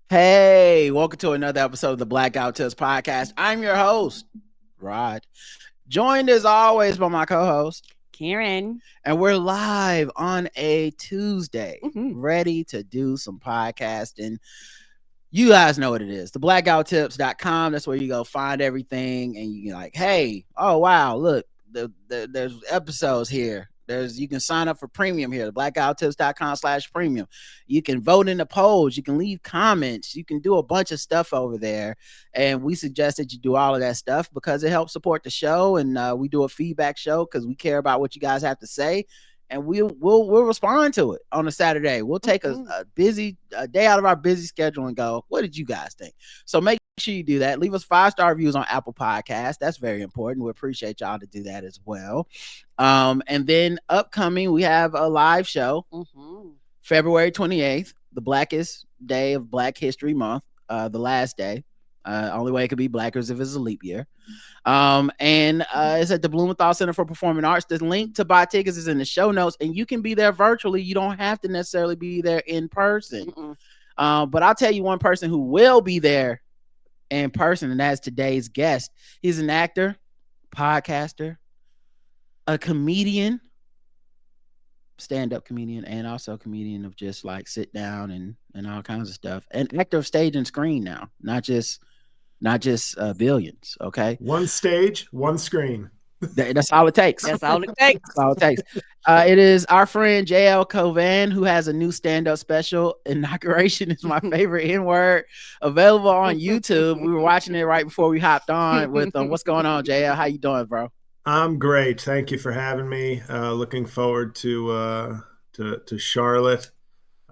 Hey, welcome to another episode of the Blackout Tips podcast. I'm your host, Rod, joined as always by my co-host, Karen. And we're live on a Tuesday, ready to do some podcasting. You guys know what it is. The blackouttips.com. That's where you go find everything. And you're like, hey, oh, wow, look, there's episodes here. You can sign up for premium here, the blackouttips.com/premium. You can vote in the polls. You can leave comments. You can do a bunch of stuff over there. And we suggest that you do all of that stuff because it helps support the show. And we do a feedback show because we care about what you guys have to say. And we'll respond to it on a Saturday. We'll take a busy day out of our busy schedule and go, what did you guys think? So make sure you do that. Leave us 5-star reviews on Apple Podcasts. That's very important. We appreciate y'all to do that as well. And then upcoming, we have a live show, February 28th, the blackest day of Black History Month, the last day. Only way it could be black is if it's a leap year. It's at the Blumenthal Center for Performing Arts. The link to buy tickets is in the show notes, and you can be there virtually. You don't have to necessarily be there in person. But I'll tell you one person who will be there in person, and that's today's guest. He's an actor, podcaster, a comedian, stand-up comedian, and also a comedian of just like sit down and all kinds of stuff. An actor of stage and screen now, not just billions. Okay, one stage, one screen. That's all it takes. That's all it takes. That's all it takes. It is our friend JL Covan, who has a new stand-up special. Inauguration is my favorite N-word. Available on YouTube. We were watching it right before we hopped on with what's going on, JL? How you doing, bro? I'm great. Thank you for having me. Looking forward to Charlotte.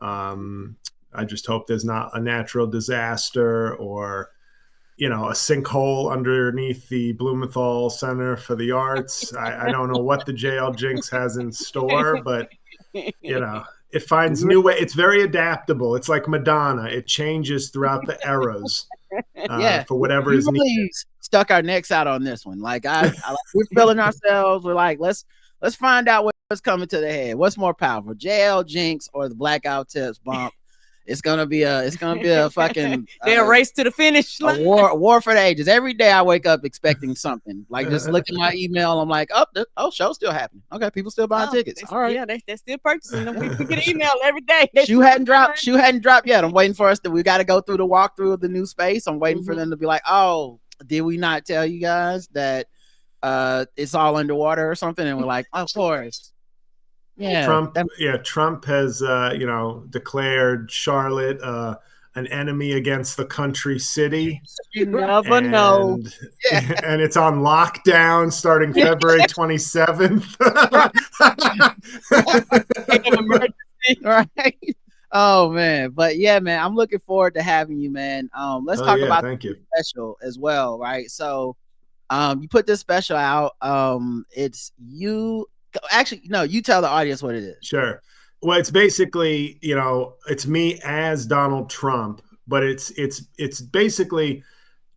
I just hope there's not a natural disaster or a sinkhole underneath the Blumenthal Center for the Arts. I don't know what the JL Jinx has in store, but it finds new way. It's very adaptable. It's like Madonna. It changes throughout the eras for whatever is needed. Stuck our necks out on this one. Like we're feeling ourselves. We're like, let's find out what's coming to the head. What's more powerful, JL Jinx or the Blackout Tips bump? It's gonna be a fucking a race to the finish line. A war for the ages. Every day I wake up expecting something. Like just look at my email. I'm like, show's still happening. Okay, people still buying tickets. All right, yeah, they're still purchasing them. We get email every day. Shoe hadn't dropped yet. I'm waiting for us we got to go through the walkthrough of the new space. I'm waiting for them to be like, oh, did we not tell you guys that it's all underwater or something? And we're like, of course. Yeah, Trump has declared Charlotte an enemy against the country city. You never know. And it's on lockdown starting February 27th. Right. Oh man, but yeah, man, I'm looking forward to having you, man. Let's talk about the special as well, right? So, you put this special out. It's you. Actually, no, you tell the audience what it is. Sure. Well, it's basically, it's me as Donald Trump, but it's basically,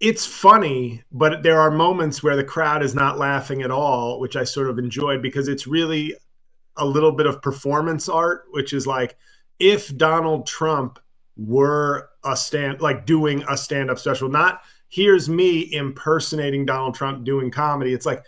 it's funny, but there are moments where the crowd is not laughing at all, which I sort of enjoyed because it's really a little bit of performance art, which is like if Donald Trump were doing a stand-up special, not here's me impersonating Donald Trump doing comedy. It's like,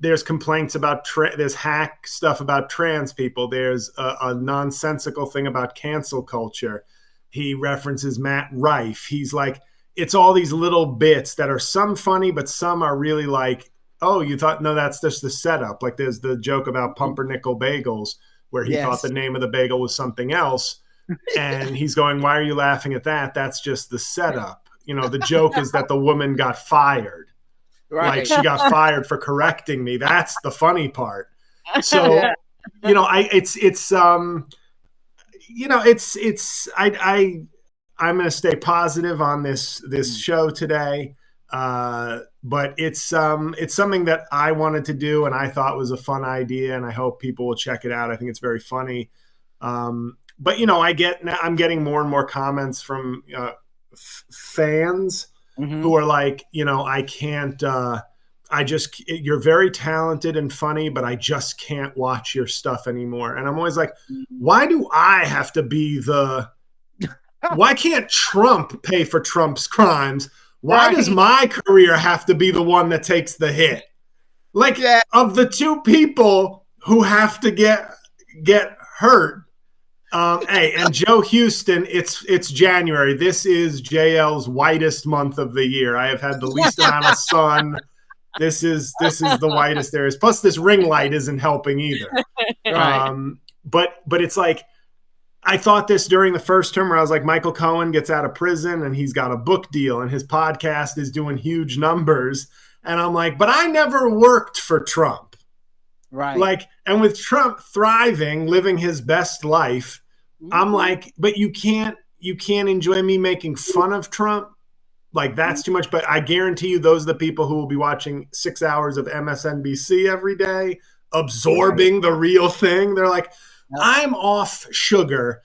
there's complaints about there's hack stuff about trans people. There's a nonsensical thing about cancel culture. He references Matt Rife. He's like, it's all these little bits that are some funny, but some are really like, oh, you thought, no, that's just the setup. Like there's the joke about pumpernickel bagels where he thought the name of the bagel was something else. And he's going, why are you laughing at that? That's just the setup. The joke is that the woman got fired. Right. Like she got fired for correcting me. That's the funny part. So, I'm going to stay positive on this show today. But it's something that I wanted to do and I thought was a fun idea and I hope people will check it out. I think it's very funny. But I'm getting more and more comments from fans who are like, I you're very talented and funny, but I just can't watch your stuff anymore. And I'm always like, why do I have to be why can't Trump pay for Trump's crimes? Why does my career have to be the one that takes the hit? Like, of the two people who have to get hurt, hey, and Joe Houston, it's January. This is JL's whitest month of the year. I have had the least amount of sun. This is the whitest there is. Plus, this ring light isn't helping either. Right. But it's like, I thought this during the first term where I was like, Michael Cohen gets out of prison and he's got a book deal and his podcast is doing huge numbers. And I'm like, but I never worked for Trump. Right. Like, and with Trump thriving, living his best life, I'm like, but you can't enjoy me making fun of Trump. Like, that's too much. But I guarantee you, those are the people who will be watching 6 hours of MSNBC every day, absorbing the real thing. They're like, I'm off sugar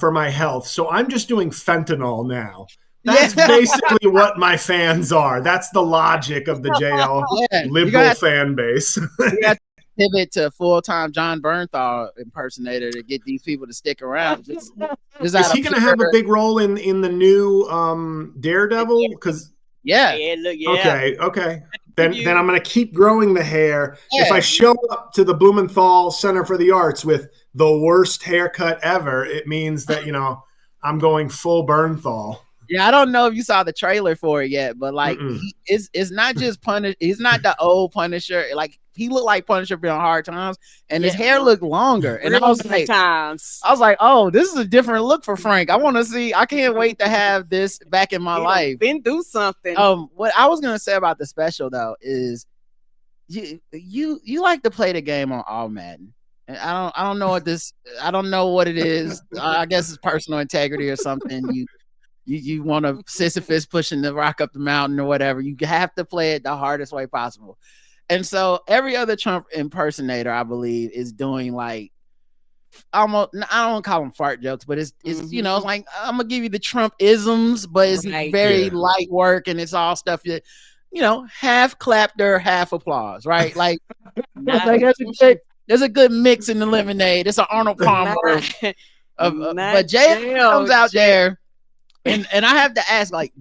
for my health, so I'm just doing fentanyl now. That's basically what my fans are. That's the logic of the JL liberal fan base. You got to pivot to full-time John Bernthal impersonator to get these people to stick around. Is he going to have a big role in the new Daredevil? Because okay. Then I'm going to keep growing the hair. Yeah. If I show up to the Blumenthal Center for the Arts with the worst haircut ever, it means that, I'm going full Bernthal. Yeah, I don't know if you saw the trailer for it yet, but like, it's not just Punisher. He's not the old Punisher. Like, he looked like Punisher during hard times, and his hair looked longer. And I was like, oh, this is a different look for Frank. I want to see. I can't wait to have this back in my life. Been through something. What I was gonna say about the special though is, you like to play the game on All Madden. And I don't know I don't know what it is. I guess it's personal integrity or something. You want to Sisyphus pushing the rock up the mountain or whatever. You have to play it the hardest way possible. And so every other Trump impersonator, I believe, is doing like almost, I don't call them fart jokes, but it's it's like, I'm gonna give you the Trump isms, but it's very light work and it's all stuff that, half clapper, half applause, right? Like, there's a good mix in the lemonade. It's an Arnold Palmer but Jay comes out there. And I have to ask, like,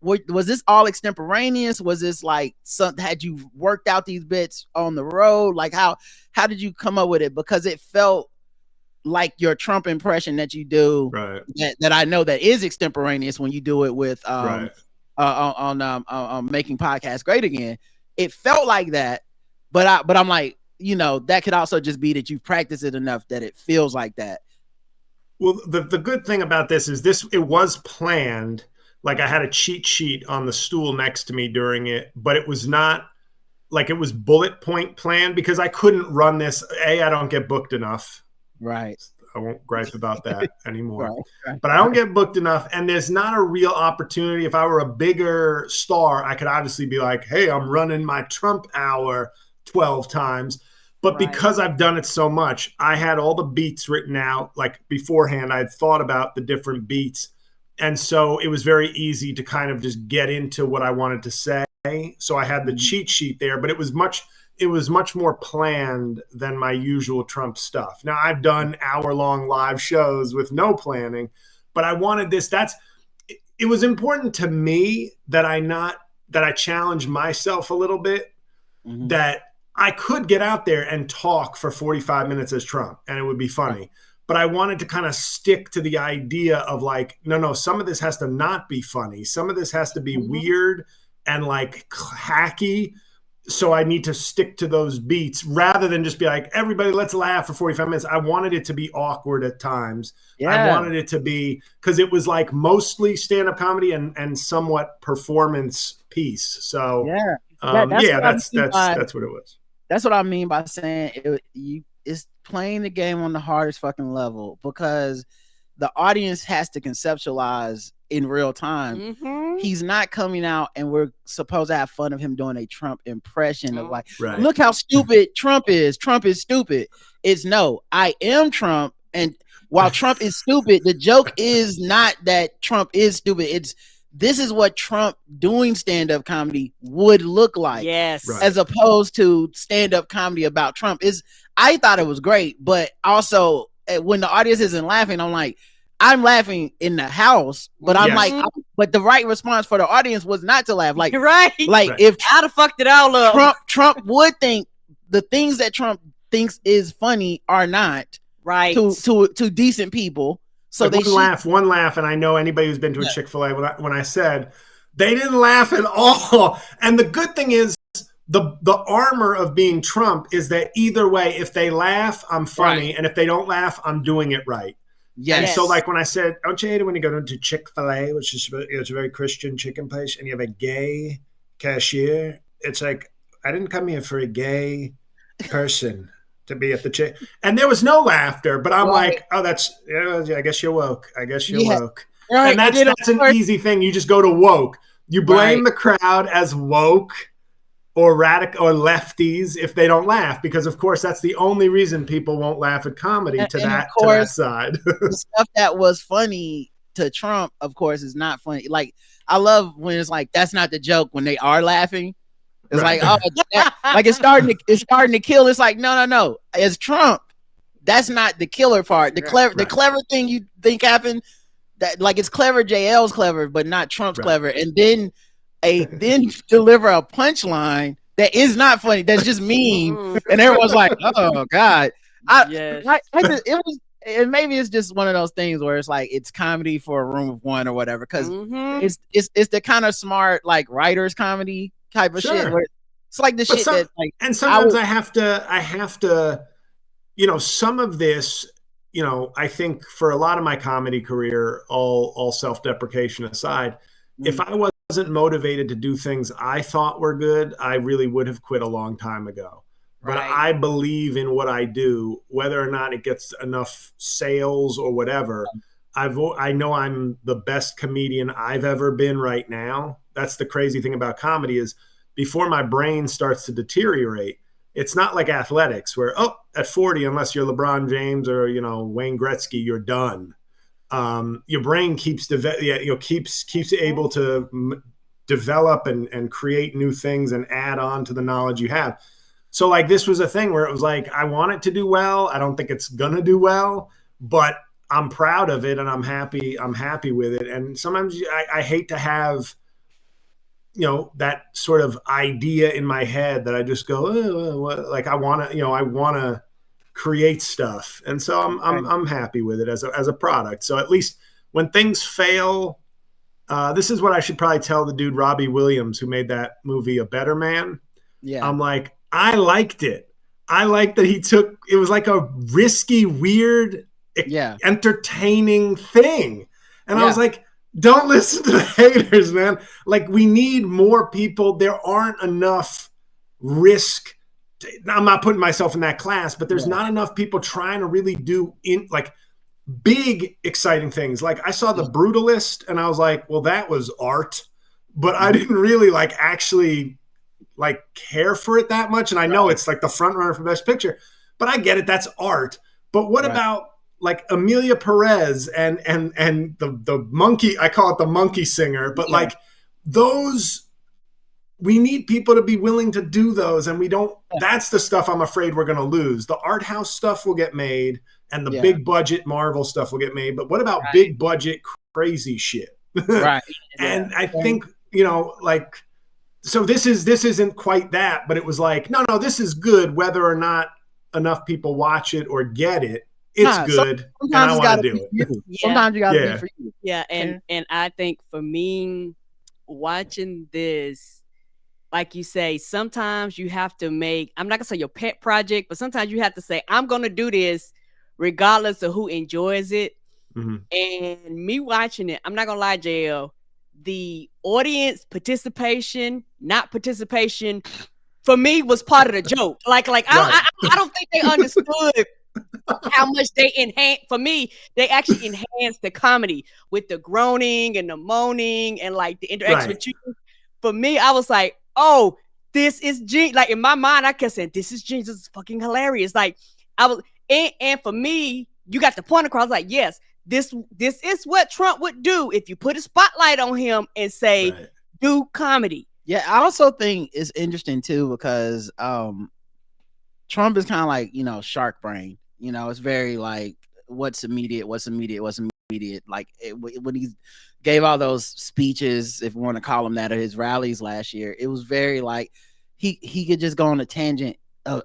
was this all extemporaneous? Was this like something, had you worked out these bits on the road? Like, how did you come up with it? Because it felt like your Trump impression that you do, that I know that is extemporaneous when you do it with on Making Podcasts Great Again. It felt like that, but I'm like, that could also just be that you've practiced it enough that it feels like that. Well, the good thing about this is it was planned. Like, I had a cheat sheet on the stool next to me during it, but it was not like it was bullet point planned because I couldn't run this. I don't get booked enough. Right. I won't gripe about that anymore. But I don't get booked enough. And there's not a real opportunity. If I were a bigger star, I could obviously be like, hey, I'm running my Trump hour 12 times. But because I've done it so much, I had all the beats written out. Like, beforehand, I had thought about the different beats. And so it was very easy to kind of just get into what I wanted to say. So I had the cheat sheet there, but it was much more planned than my usual Trump stuff. Now, I've done hour-long live shows with no planning, but I wanted this. It was important to me that I challenged myself a little bit, that I could get out there and talk for 45 minutes as Trump and it would be funny. But I wanted to kind of stick to the idea of like, no, some of this has to not be funny. Some of this has to be weird and like hacky. So I need to stick to those beats rather than just be like, everybody, let's laugh for 45 minutes. I wanted it to be awkward at times. I wanted it to be, because it was like mostly stand-up comedy and somewhat performance piece. So that's what it was. That's what I mean by saying it's playing the game on the hardest fucking level, because the audience has to conceptualize in real time. He's not coming out and we're supposed to have fun of him doing a Trump impression of like, look how stupid Trump is. Trump is stupid. It's no, I am Trump. And while Trump is stupid, the joke is not that Trump is stupid. It's this is what Trump doing stand-up comedy would look like. Yes. Right. As opposed to stand-up comedy about Trump. I thought it was great, but also when the audience isn't laughing, I'm like, I'm laughing in the house, but I'm like, but the right response for the audience was not to laugh. Like, right. If I'd have fucked it all up. Trump would think the things that Trump thinks is funny are not right to decent people. So like one laugh, and I know anybody who's been to a Chick-fil-A when I said they didn't laugh at all. And the good thing is the armor of being Trump is that either way, if they laugh, I'm funny, and if they don't laugh, I'm doing it right. Yes. And so like when I said, don't you hate it when you go to Chick-fil-A, which is it's a very Christian chicken place, and you have a gay cashier? It's like, I didn't come here for a gay person to be at the chick. And there was no laughter, but I'm like, oh, I guess you're woke. I guess you're woke. Right. And that's an easy thing. You just go to woke. You blame the crowd as woke or radical or lefties if they don't laugh, because of course that's the only reason people won't laugh at comedy to that side. The stuff that was funny to Trump, of course, is not funny. Like, I love when it's like, that's not the joke when they are laughing. It's like, oh, like it's starting to kill. It's like, no. As Trump, that's not the killer part. The clever thing you think happened, that like it's clever. JL's clever, but not Trump's clever. And then deliver a punchline that is not funny. That's just mean, and everyone's like, oh God. And maybe it's just one of those things where it's like it's comedy for a room of one or whatever, because it's the kind of smart like writers comedy type of shit where it's like the shit that like. And sometimes I have to, some of this, I think for a lot of my comedy career, all self-deprecation aside, if I wasn't motivated to do things I thought were good, I really would have quit a long time ago. But I believe in what I do, whether or not it gets enough sales or whatever. I know I'm the best comedian I've ever been right now. That's the crazy thing about comedy is before my brain starts to deteriorate, it's not like athletics where, at 40, unless you're LeBron James or, Wayne Gretzky, you're done. Your brain keeps able to develop and create new things and add on to the knowledge you have. So like this was a thing where it was like, I want it to do well. I don't think it's going to do well, but I'm proud of it and I'm happy with it. And sometimes I hate to have, that sort of idea in my head that I just go, like I want to create stuff. And so I'm happy with it as a product. So at least when things fail, this is what I should probably tell the dude, Robbie Williams, who made that movie, A Better Man. Yeah. I'm like, I liked it. I liked that it was like a risky, weird, entertaining thing. And I was like, don't listen to the haters, man. Like, we need more people. There aren't enough risk. I'm not putting myself in that class, but there's not enough people trying to really do big, exciting things. Like I saw The Brutalist and I was like, well, that was art, but I didn't really actually care for it that much. And I know it's like the front runner for Best Picture, but I get it. That's art. But what about like Amelia Perez and the monkey, I call it the monkey singer, but like those, we need people to be willing to do those. And we don't, that's the stuff I'm afraid we're going to lose. The art house stuff will get made and the big budget Marvel stuff will get made. But what about big budget crazy shit? Right. And I think, so this isn't quite that, but it was like, no, this is good. Whether or not enough people watch it or get it, it's good. And I want to do it. Sometimes you got to be for you. Yeah. And I think for me, watching this, like you say, sometimes you have to make, I'm not gonna say your pet project, but sometimes you have to say, I'm going to do this regardless of who enjoys it. Mm-hmm. And me watching it, I'm not going to lie, JL, the audience participation, not participation, for me was part of the joke. Like I don't think they understood how much they enhance. For me, they actually enhanced the comedy with the groaning and the moaning and like the interaction with you. For me, I was like, oh, this is genius. Like in my mind, I kept saying, this is genius. This is fucking hilarious. Like I was, and for me, you got the point across. Like, yes, this is what Trump would do if you put a spotlight on him and say, do comedy. Yeah, I also think it's interesting too because Trump is kind of like, shark brain. It's very like what's immediate. Like when he gave all those speeches, if we want to call them that, at his rallies last year, it was very like he could just go on a tangent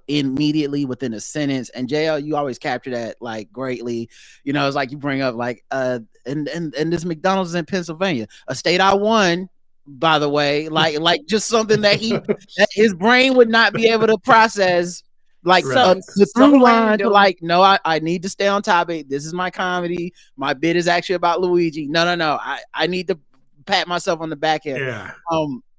immediately within a sentence. And JL, you always capture that like greatly. It's like you bring up like and this McDonald's is in Pennsylvania, a state I won, by the way, like just something that that his brain would not be able to process. Like the through line to like, no, I need to stay on topic. This is my comedy. My bit is actually about Luigi. No. I need to pat myself on the back here. Yeah.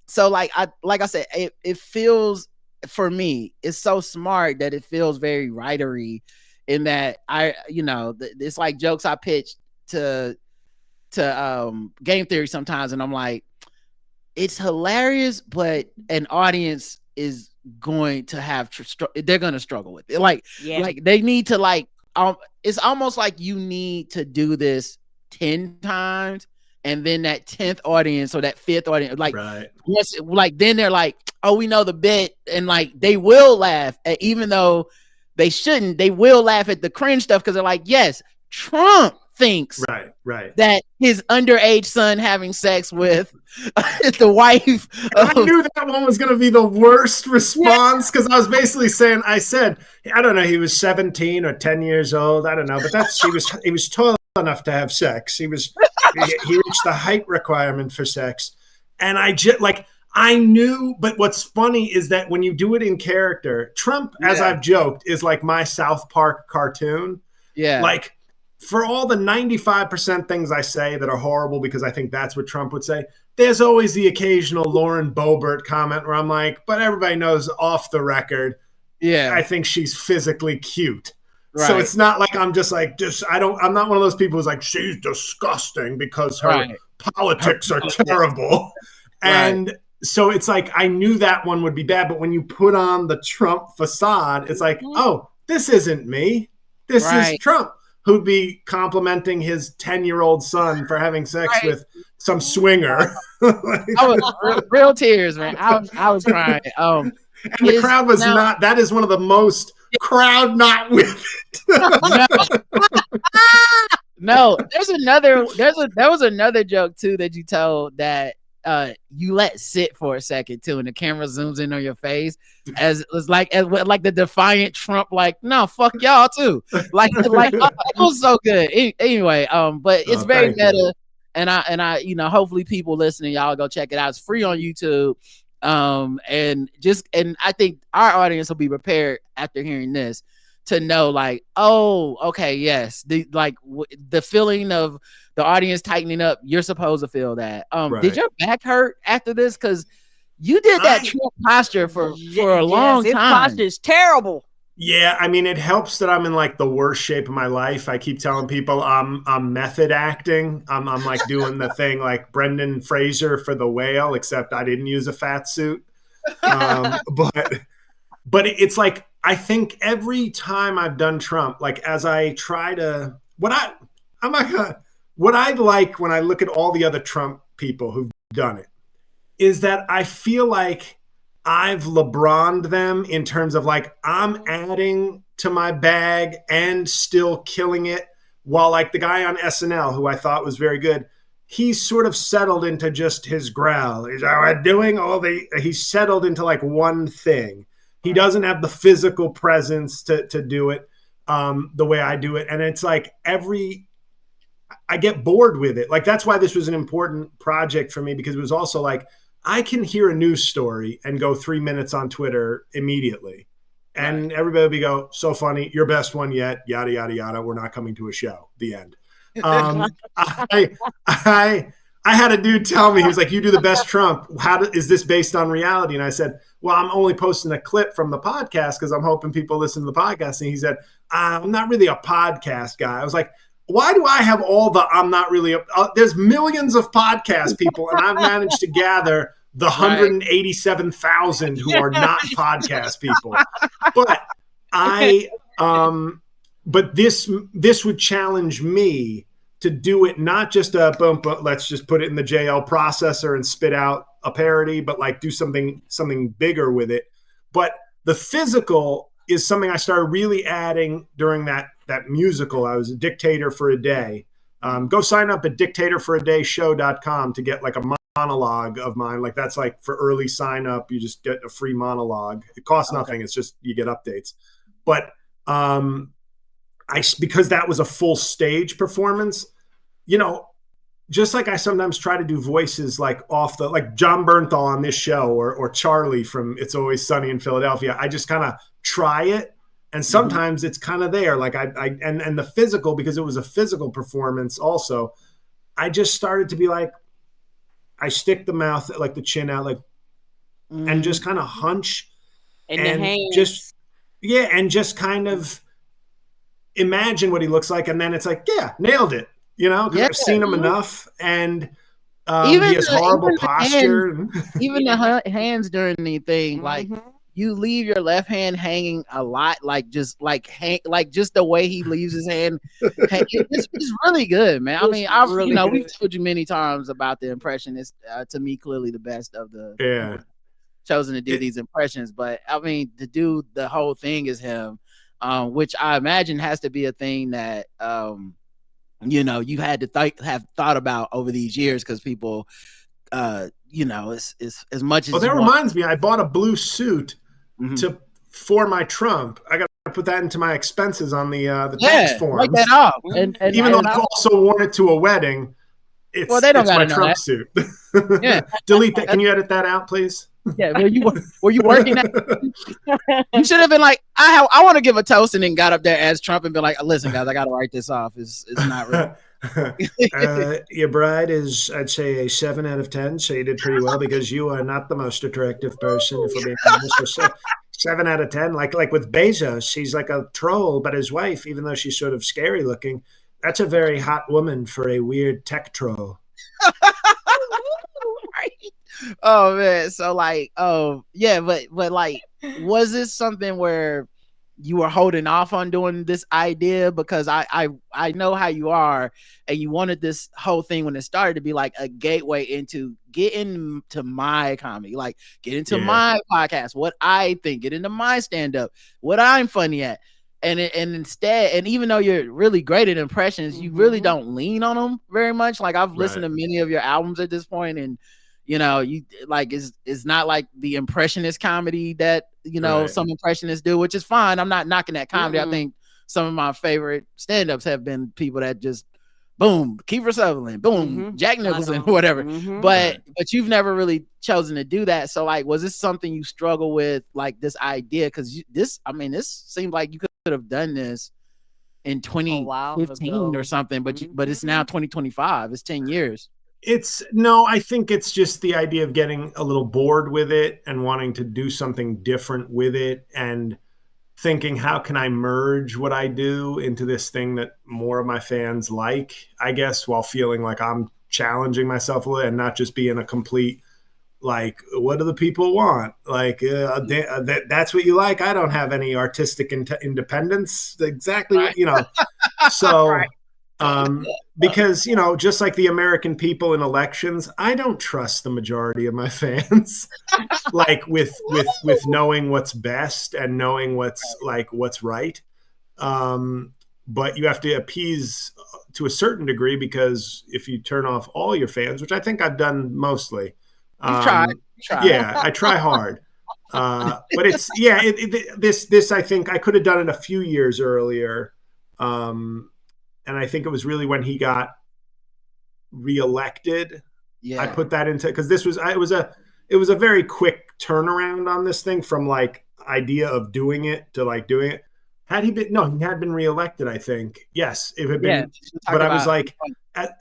So like I said, it feels, for me, it's so smart that it feels very writery in that it's like jokes I pitched to Game Theory sometimes, and I'm like, it's hilarious, but an audience is going to have they're going to struggle with it. Like they need to it's almost like you need to do this 10 times, and then that 10th audience or that 5th audience, then they're like, oh, we know the bit, and like they will laugh even though they shouldn't. They will laugh at the cringe stuff because they're like, yes, Trump thinks that his underage son having sex with the wife. I knew that one was going to be the worst response because I was basically saying, I don't know, he was 17 or 10 years old. I don't know, but he was tall enough to have sex. He reached the height requirement for sex. And I knew, but what's funny is that when you do it in character, Trump, as I've joked, is like my South Park cartoon. Yeah. Like, for all the 95% things I say that are horrible because I think that's what Trump would say, there's always the occasional Lauren Boebert comment where I'm like, but everybody knows off the record, I think she's physically cute. Right. So it's not like I'm just like, I'm not one of those people who's like, she's disgusting because her politics are terrible. And so it's like, I knew that one would be bad, but when you put on the Trump facade, it's like, oh, this isn't me. This is Trump, who'd be complimenting his 10-year-old son for having sex with some swinger. I was real tears, man. I was crying. And the crowd was not. That is one of the most crowd not with it. No, there was another joke too that you told that you let sit for a second too, and the camera zooms in on your face as like the defiant Trump, like, no, fuck y'all too. Like it was so good. Anyway, but it's very meta, and I hopefully people listening, y'all go check it out. It's free on YouTube. And I think our audience will be prepared after hearing this to know, like, oh, okay, yes, the feeling of the audience tightening up, you're supposed to feel that. Did your back hurt after this? Because you did that Trump posture for a long time. His posture is terrible. Yeah, I mean, it helps that I'm in like the worst shape of my life. I keep telling people I'm method acting. I'm like doing the thing like Brendan Fraser for The Whale, except I didn't use a fat suit. But it's like, I think every time I've done Trump, like as I try to, what I like when I look at all the other Trump people who've done it is that I feel like I've LeBron'd them in terms of like, I'm adding to my bag and still killing it, while like the guy on SNL, who I thought was very good, he's sort of settled into just his growl. He's settled into like one thing. He doesn't have the physical presence to do it the way I do it. And it's like I get bored with it. Like, that's why this was an important project for me, because it was also like, I can hear a news story and go 3 minutes on Twitter immediately. And everybody will go, so funny, your best one yet, yada, yada, yada. We're not coming to a show. The end. I had a dude tell me, he was like, you do the best Trump. Is this based on reality? And I said, well, I'm only posting a clip from the podcast because I'm hoping people listen to the podcast. And he said, I'm not really a podcast guy. I was like, why do I have all the, I'm not really, there's millions of podcast people, and I've managed to gather the 187,000 who are not podcast people. But but this would challenge me to do it, not just a boom, but let's just put it in the JL processor and spit out a parody, but like do something bigger with it. But the physical is something I started really adding during that musical. I was a dictator for a day. Go sign up at dictatorforadayShow.com to get like a monologue of mine. Like that's like for early sign up, you just get a free monologue. It costs nothing. It's just you get updates. But because that was a full stage performance, you know, just like I sometimes try to do voices like like John Bernthal on this show or Charlie from It's Always Sunny in Philadelphia. I just kind of try it. And sometimes it's kind of there. Like and the physical, because it was a physical performance also, I just started to be like, I stick the mouth, like the chin out, like, and just kind of hunch and and the hands. just kind of imagine what he looks like. And then it's like, yeah, nailed it. You know, because I've seen him enough, and he has horrible posture. Even the hands during the thing, like you leave your left hand hanging a lot, like just the way he leaves his hand. It's really good, man. I mean, we've told you many times about the impression. It's to me clearly the best of the chosen to do these impressions. But I mean, to do the whole thing is him, which I imagine has to be a thing that you know, you had to have thought about over these years, because people, you know, it's as much as. Well, that reminds me, I bought a blue suit for my Trump. I got to put that into my expenses on the tax forms. Write that off. And even though I've also worn it to a wedding, it's my Trump suit. Delete that. Can you edit that out, please? Yeah, were you working at? You should have been like, I want to give a toast, and then got up there as Trump and been like, listen, guys, I got to write this off. It's not real. Your bride is, I'd say, a 7 out of 10. So you did pretty well, because you are not the most attractive person, if we're being honest. So 7 out of 10. Like with Bezos, he's like a troll, but his wife, even though she's sort of scary looking, that's a very hot woman for a weird tech troll. Oh man, so like, yeah, but like, was this something where you were holding off on doing this idea? Because I know how you are, and you wanted this whole thing when it started to be like a gateway into get into my comedy, like get into my podcast, what I think, get into my stand-up, what I'm funny at. And instead, and even though you're really great at impressions, you really don't lean on them very much. Like I've listened to many of your albums at this point, and you know, you like it's not like the impressionist comedy that, you know, some impressionists do, which is fine. I'm not knocking that comedy. I think some of my favorite stand-ups have been people that just boom, Kiefer Sutherland, boom, Jack Nicholson, whatever. But you've never really chosen to do that. So like, was this something you struggle with, like this idea? Because this seemed like you could have done this in 2015 or something, but it's now 2025. It's 10 years. I think it's just the idea of getting a little bored with it and wanting to do something different with it, and thinking, how can I merge what I do into this thing that more of my fans like, I guess, while feeling like I'm challenging myself a little and not just being a complete, like, what do the people want? Like, that's what you like? I don't have any artistic independence. Exactly what, you know. So because, you know, just like the American people in elections, I don't trust the majority of my fans, like with knowing what's best and knowing what's right. But you have to appease to a certain degree, because if you turn off all your fans, which I think I've done mostly, you try. Yeah, I try hard. But it's this I think I could have done it a few years earlier. And I think it was really when he got reelected. Yeah, I put that into, because it was a very quick turnaround on this thing from like idea of doing it to like doing it. He had been reelected, I think. Yes, it had been. But I was like,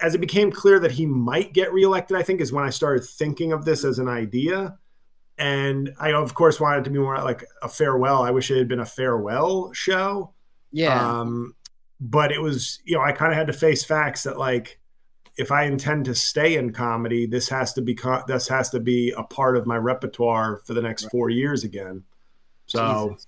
as it became clear that he might get reelected, I think is when I started thinking of this as an idea. And I, of course, wanted it to be more like a farewell. I wish it had been a farewell show. Yeah. But it was, you know, I kind of had to face facts that, like, if I intend to stay in comedy, this has to be a part of my repertoire for the next 4 years again. So, Jesus.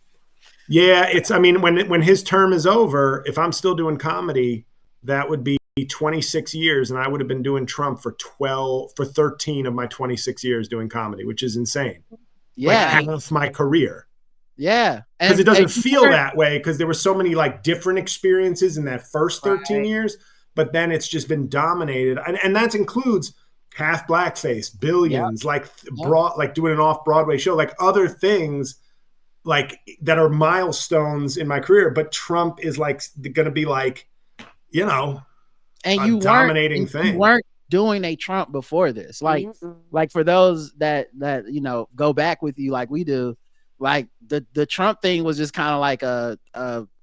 Yeah, I mean, when his term is over, if I'm still doing comedy, that would be 26 years, and I would have been doing Trump for 13 of my 26 years doing comedy, which is insane. Yeah. Like half my career. Yeah. Because it doesn't feel that way, because there were so many like different experiences in that first 13 years, but then it's just been dominated. And that includes half blackface, billions, like doing an off-Broadway show, like other things like that are milestones in my career. But Trump is like going to be like, you know, and you dominating thing. You weren't doing a Trump before this. Like for those that, you know, go back with you like we do, like the Trump thing was just kind of like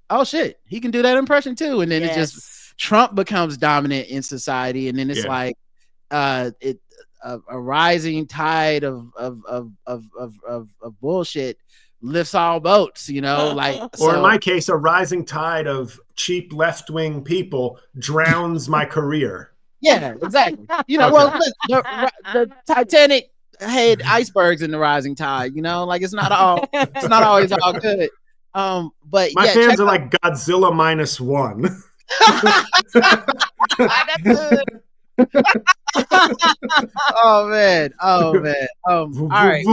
oh shit, he can do that impression too. And then it just, Trump becomes dominant in society. And then it's like, a rising tide of bullshit lifts all boats, you know, like, or in my case, a rising tide of cheap left-wing people drowns my career. Yeah, exactly. You know, well, the Titanic had icebergs in the rising tide, you know, like it's not always all good. But my fans are like Godzilla -1. Oh man. All right.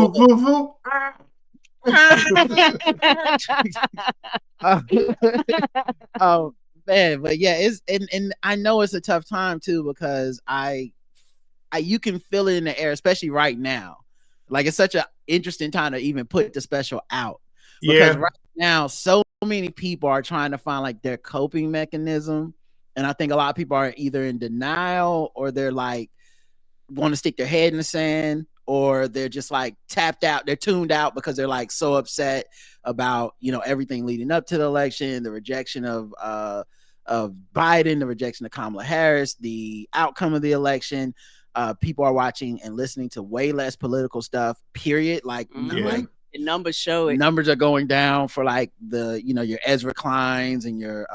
Oh man, but yeah, it's and I know it's a tough time too, because I you can feel it in the air, especially right now. Like it's such an interesting time to even put the special out, because right now so many people are trying to find like their coping mechanism, and I think a lot of people are either in denial, or they're like want to stick their head in the sand, or they're just like tapped out, they're tuned out because they're like so upset about, you know, everything leading up to the election, the rejection of Biden, the rejection of Kamala Harris, the outcome of the election. People are watching and listening to way less political stuff, period. Like, like the numbers show it. Numbers are going down for like the, you know, your Ezra Kleins and your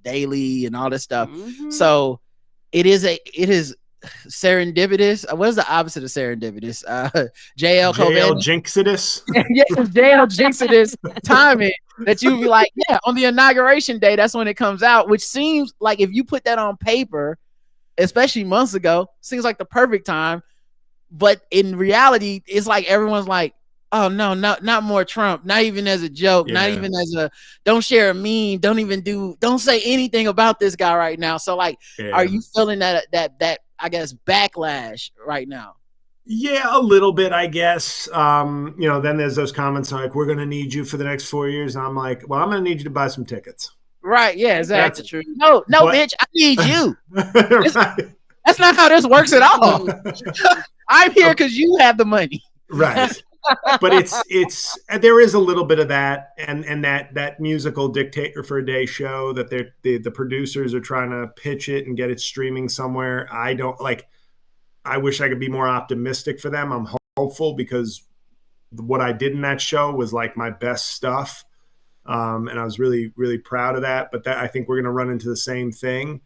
Daily and all this stuff. So it is serendipitous. What is the opposite of serendipitous? JL Jinxidus. Yes, JL Jinxidus timing that you be like, yeah, on the inauguration day, that's when it comes out, which seems like if you put that on paper, especially months ago, seems like the perfect time. But in reality, it's like everyone's like, oh no, not more Trump, not even as a joke, not even as a, don't share a meme, don't say anything about this guy right now. So like, are you feeling that I guess backlash right now? Yeah, a little bit, I guess. You know, then there's those comments like, we're going to need you for the next 4 years. And I'm like, well, I'm going to need you to buy some tickets. Right. Yeah, exactly. That's true. No, bitch, I need you. Right. That's not how this works at all. I'm here because you have the money. Right. But it's there is a little bit of that, and that musical Dictator for a Day show that the producers are trying to pitch it and get it streaming somewhere. I don't like. I wish I could be more optimistic for them. I'm hopeful, because what I did in that show was like my best stuff, and I was really, really proud of that. But I think we're going to run into the same thing.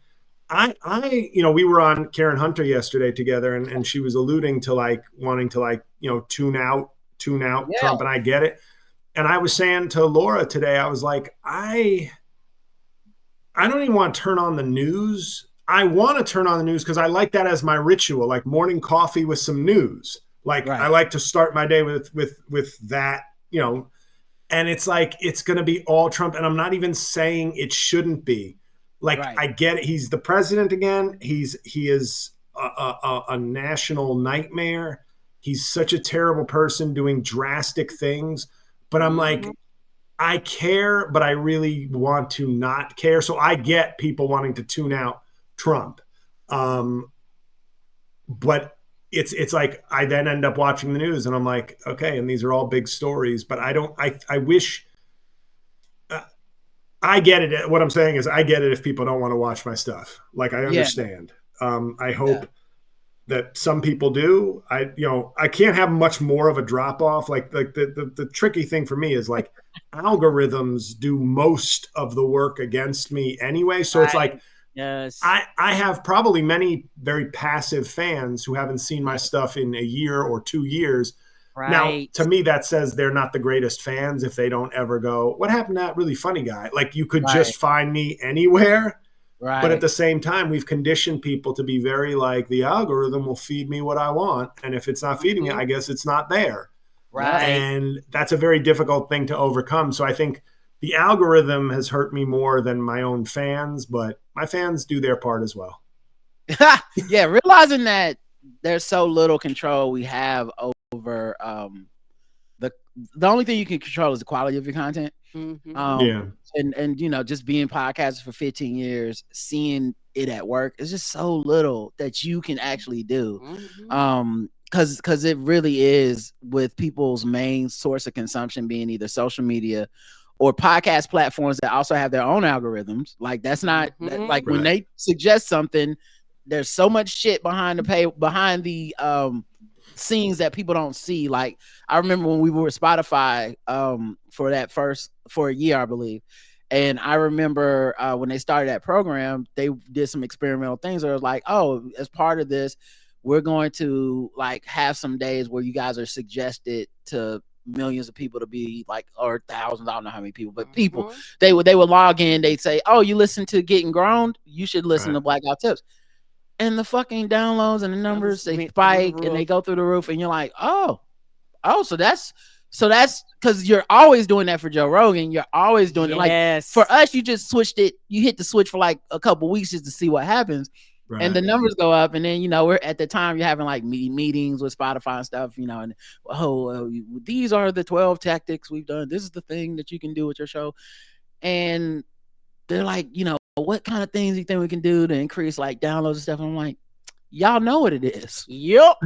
You know, we were on Karen Hunter yesterday together, and she was alluding to like wanting to like, you know, tune out Trump, and I get it. And I was saying to Laura today, I was like, I don't even want to turn on the news. I want to turn on the news because I like that as my ritual, like morning coffee with some news. Like I like to start my day with that, you know. And it's like it's going to be all Trump, and I'm not even saying it shouldn't be. Like I get it. He's the president again. He is a national nightmare. He's such a terrible person doing drastic things. But I'm like, I care, but I really want to not care. So I get people wanting to tune out Trump. But it's like I then end up watching the news and I'm like, okay, and these are all big stories. But I wish I get it. What I'm saying is I get it if people don't want to watch my stuff. Like I understand. I hope that some people do. I can't have much more of a drop off. Like the tricky thing for me is like algorithms do most of the work against me anyway. So it's like, I have probably many very passive fans who haven't seen my stuff in a year or 2 years. Right. Now, to me, that says they're not the greatest fans if they don't ever go, what happened to that really funny guy? Like you could just find me anywhere. Right. But at the same time, we've conditioned people to be very like, the algorithm will feed me what I want. And if it's not feeding it, I guess it's not there. Right. And that's a very difficult thing to overcome. So I think the algorithm has hurt me more than my own fans, but my fans do their part as well. Yeah, realizing that there's so little control we have over the only thing you can control is the quality of your content. And you know, just being podcasting for 15 years, seeing it at work, it's just so little that you can actually do. Because it really is, with people's main source of consumption being either social media or podcast platforms that also have their own algorithms. Like that's not like when they suggest something, there's so much shit behind the scenes that people don't see. Like I remember when we were with Spotify for a year, I believe. And I remember when they started that program, they did some experimental things where it was like, oh, as part of this, we're going to like have some days where you guys are suggested to millions of people to be like, or thousands, I don't know how many people, but people, they would log in, they'd say, oh, you listen to Getting Grown, you should listen to Blackout Tips. And the fucking downloads and the numbers, they spike and they go through the roof, and you're like, oh, so that's because you're always doing that for Joe Rogan. You're always doing it. Like for us, you just switched it. You hit the switch for like a couple weeks just to see what happens. And the numbers go up, and then, you know, we're at the time you're having like meetings with Spotify and stuff, you know, and these are the 12 tactics we've done. This is the thing that you can do with your show. And they're like, you know, what kind of things do you think we can do to increase like downloads and stuff? And I'm like, y'all know what it is. Yep.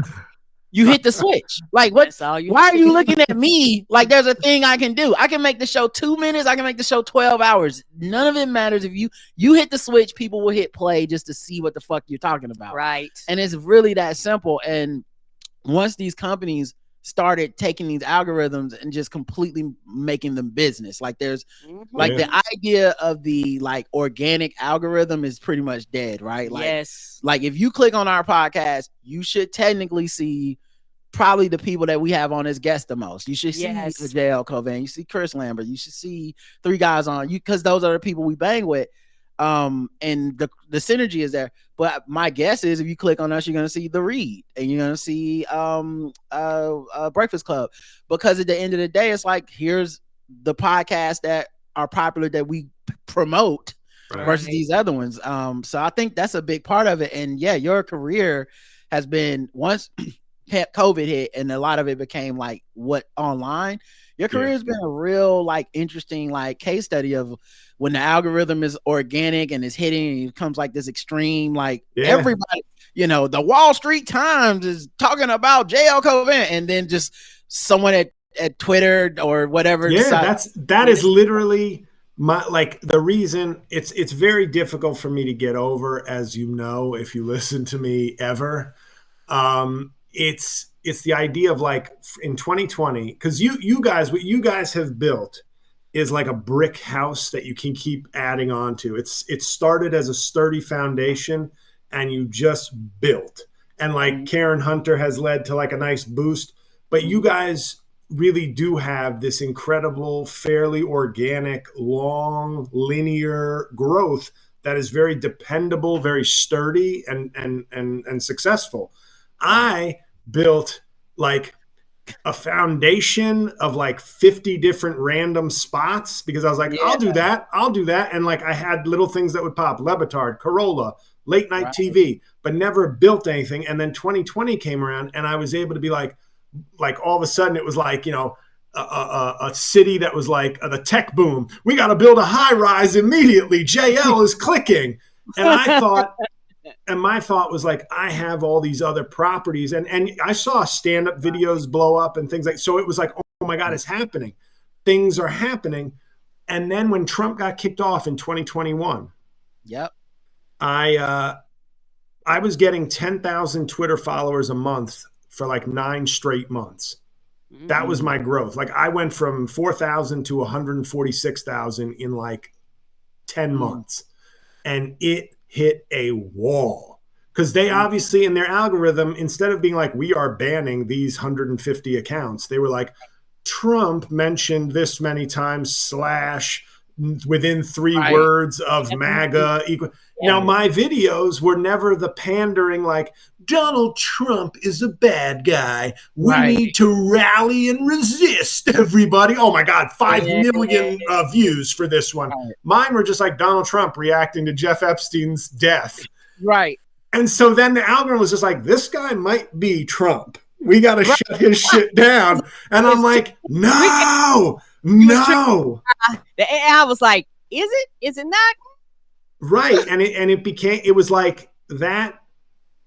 You hit the switch. Like, what? Why are you looking at me like there's a thing I can do? I can make the show 2 minutes. I can make the show 12 hours. None of it matters. If you hit the switch, people will hit play just to see what the fuck you're talking about. Right. And it's really that simple. And once these companies started taking these algorithms and just completely making them business, like there's like the idea of the like organic algorithm is pretty much dead, right? Like, like if you click on our podcast, you should technically see probably the people that we have on as guests the most. You should see JL Covan, you see Chris Lambert, you should see 3 guys on you, because those are the people we bang with. And the synergy is there. But my guess is if you click on us, you're gonna see The Read and you're gonna see Breakfast Club, because at the end of the day, it's like, here's the podcasts that are popular that we promote versus these other ones. So I think that's a big part of it. And yeah, your career has been, once COVID hit and a lot of it became like what online, your career has been a real like interesting like case study of when the algorithm is organic and is hitting and it becomes like this extreme, like everybody, you know, the Wall Street Times is talking about JL Covan, and then just someone at Twitter or whatever. That is literally my, like, the reason it's very difficult for me to get over, as you know, if you listen to me ever. It's the idea of like in 2020, because you guys, what you guys have built is like a brick house that you can keep adding on to. It started as a sturdy foundation and you just built. And like Karen Hunter has led to like a nice boost, but you guys really do have this incredible, fairly organic, long, linear growth that is very dependable, very sturdy and successful. I built like a foundation of like 50 different random spots because I was like, I'll do that. And like, I had little things that would pop: Levitard, Corolla, late night TV, but never built anything. And then 2020 came around and I was able to be like all of a sudden it was like, you know, a city that was like the tech boom. We got to build a high rise immediately. JL is clicking. And I thought, and my thought was like, I have all these other properties, and I saw stand-up videos blow up and things like, so it was like, oh my God, it's happening. Things are happening. And then when Trump got kicked off in 2021, I was getting 10,000 Twitter followers a month for like 9 straight months. That was my growth. Like I went from 4,000 to 146,000 in like 10 months. And it hit a wall because they obviously in their algorithm, instead of being like, we are banning these 150 accounts, they were like, Trump mentioned this many times / within 3 Right. words of MAGA equal. Now, my videos were never the pandering like, Donald Trump is a bad guy. We Right. need to rally and resist, everybody. Oh, my God, 5 million views for this one. Right. Mine were just like Donald Trump reacting to Jeff Epstein's death. Right. And so then the algorithm was just like, this guy might be Trump. We got to shut his shit down. And I'm like, no. The AI was like, is it? Is it not? Right. And it was like that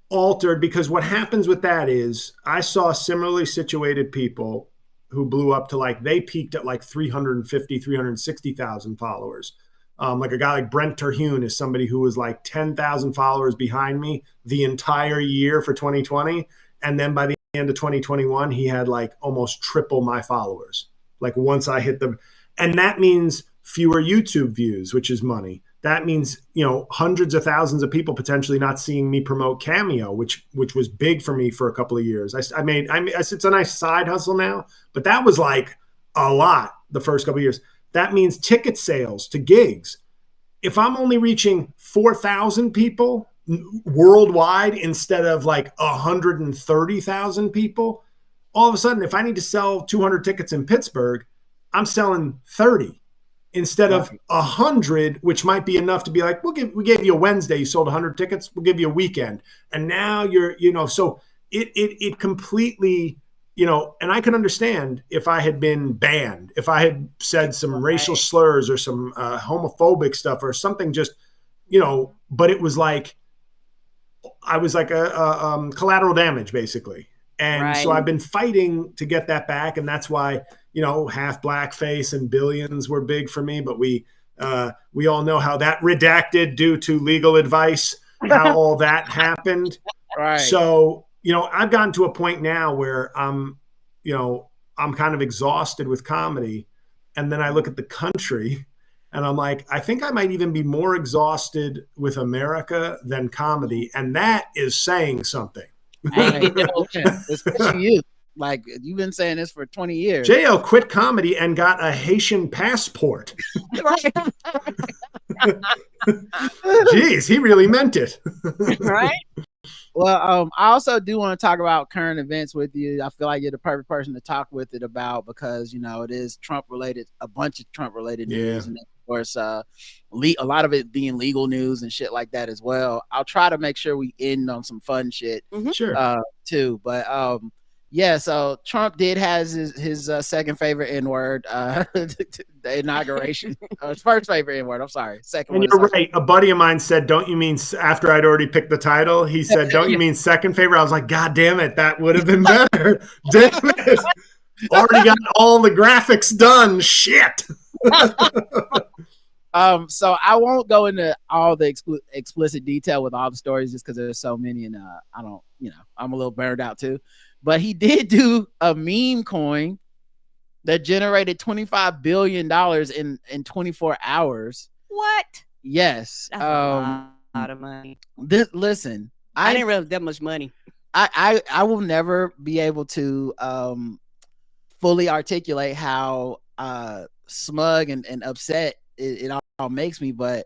altered, because what happens with that is I saw similarly situated people who blew up to like, they peaked at like 350, 360,000 followers. Like a guy like Brent Terhune is somebody who was like 10,000 followers behind me the entire year for 2020. And then by the end of 2021, he had like almost triple my followers. Like once I hit and that means fewer YouTube views, which is money. That means, hundreds of thousands of people potentially not seeing me promote Cameo, which was big for me for a couple of years. It's a nice side hustle now, but that was like a lot the first couple of years. That means ticket sales to gigs. If I'm only reaching 4,000 people worldwide instead of like 130,000 people, all of a sudden, if I need to sell 200 tickets in Pittsburgh, I'm selling 30 instead of 100, which might be enough to be like, we gave you a Wednesday, you sold 100 tickets, we'll give you a weekend. And now you're, so it completely, and I can understand if I had been banned, if I had said some racial slurs or some homophobic stuff or something, just, but it was like, I was like a collateral damage basically. And so I've been fighting to get that back. And that's why, Half Blackface and Billions were big for me, but we all know how that redacted due to legal advice, how all that happened. Right. So, I've gotten to a point now where I'm kind of exhausted with comedy. And then I look at the country and I'm like, I think I might even be more exhausted with America than comedy. And that is saying something. Especially you. Like, you've been saying this for 20 years. J.O. quit comedy and got a Haitian passport. Jeez, he really meant it. Right? Well, I also do want to talk about current events with you. I feel like you're the perfect person to talk with it about because, it is Trump related, a bunch of Trump related news. And of course, a lot of it being legal news and shit like that as well. I'll try to make sure we end on some fun shit too. But so Trump did has his second favorite N-word, the inauguration. His first favorite N-word. I'm sorry. Second. And you're right. A buddy of mine said, "Don't you mean?" After I'd already picked the title, he said, "Don't you mean second favorite?" I was like, "God damn it, that would have been better." Damn it! Already got all the graphics done. Shit. So I won't go into all the explicit detail with all the stories just because there's so many, and I don't, I'm a little burned out too. But he did do a meme coin that generated $25 billion in 24 hours. What? Yes. That's a lot of money. Listen, I didn't realize that much money. I will never be able to fully articulate how smug and upset it all makes me. But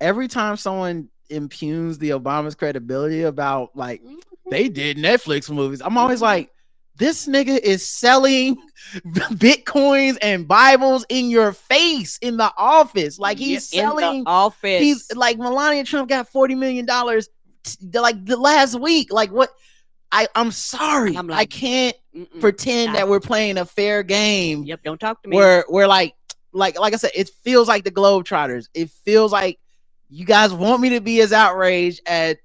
every time someone impugns the Obama's credibility about like they did Netflix movies, I'm always like, this nigga is selling Bitcoins and Bibles in your face in the office. Like he's selling in the office. He's like Melania Trump got $40 million like the last week. Like what? I'm sorry. I can't pretend that we're playing a fair game. Yep. Don't talk to me. We're like I said, it feels like the Globetrotters. It feels like you guys want me to be as outraged at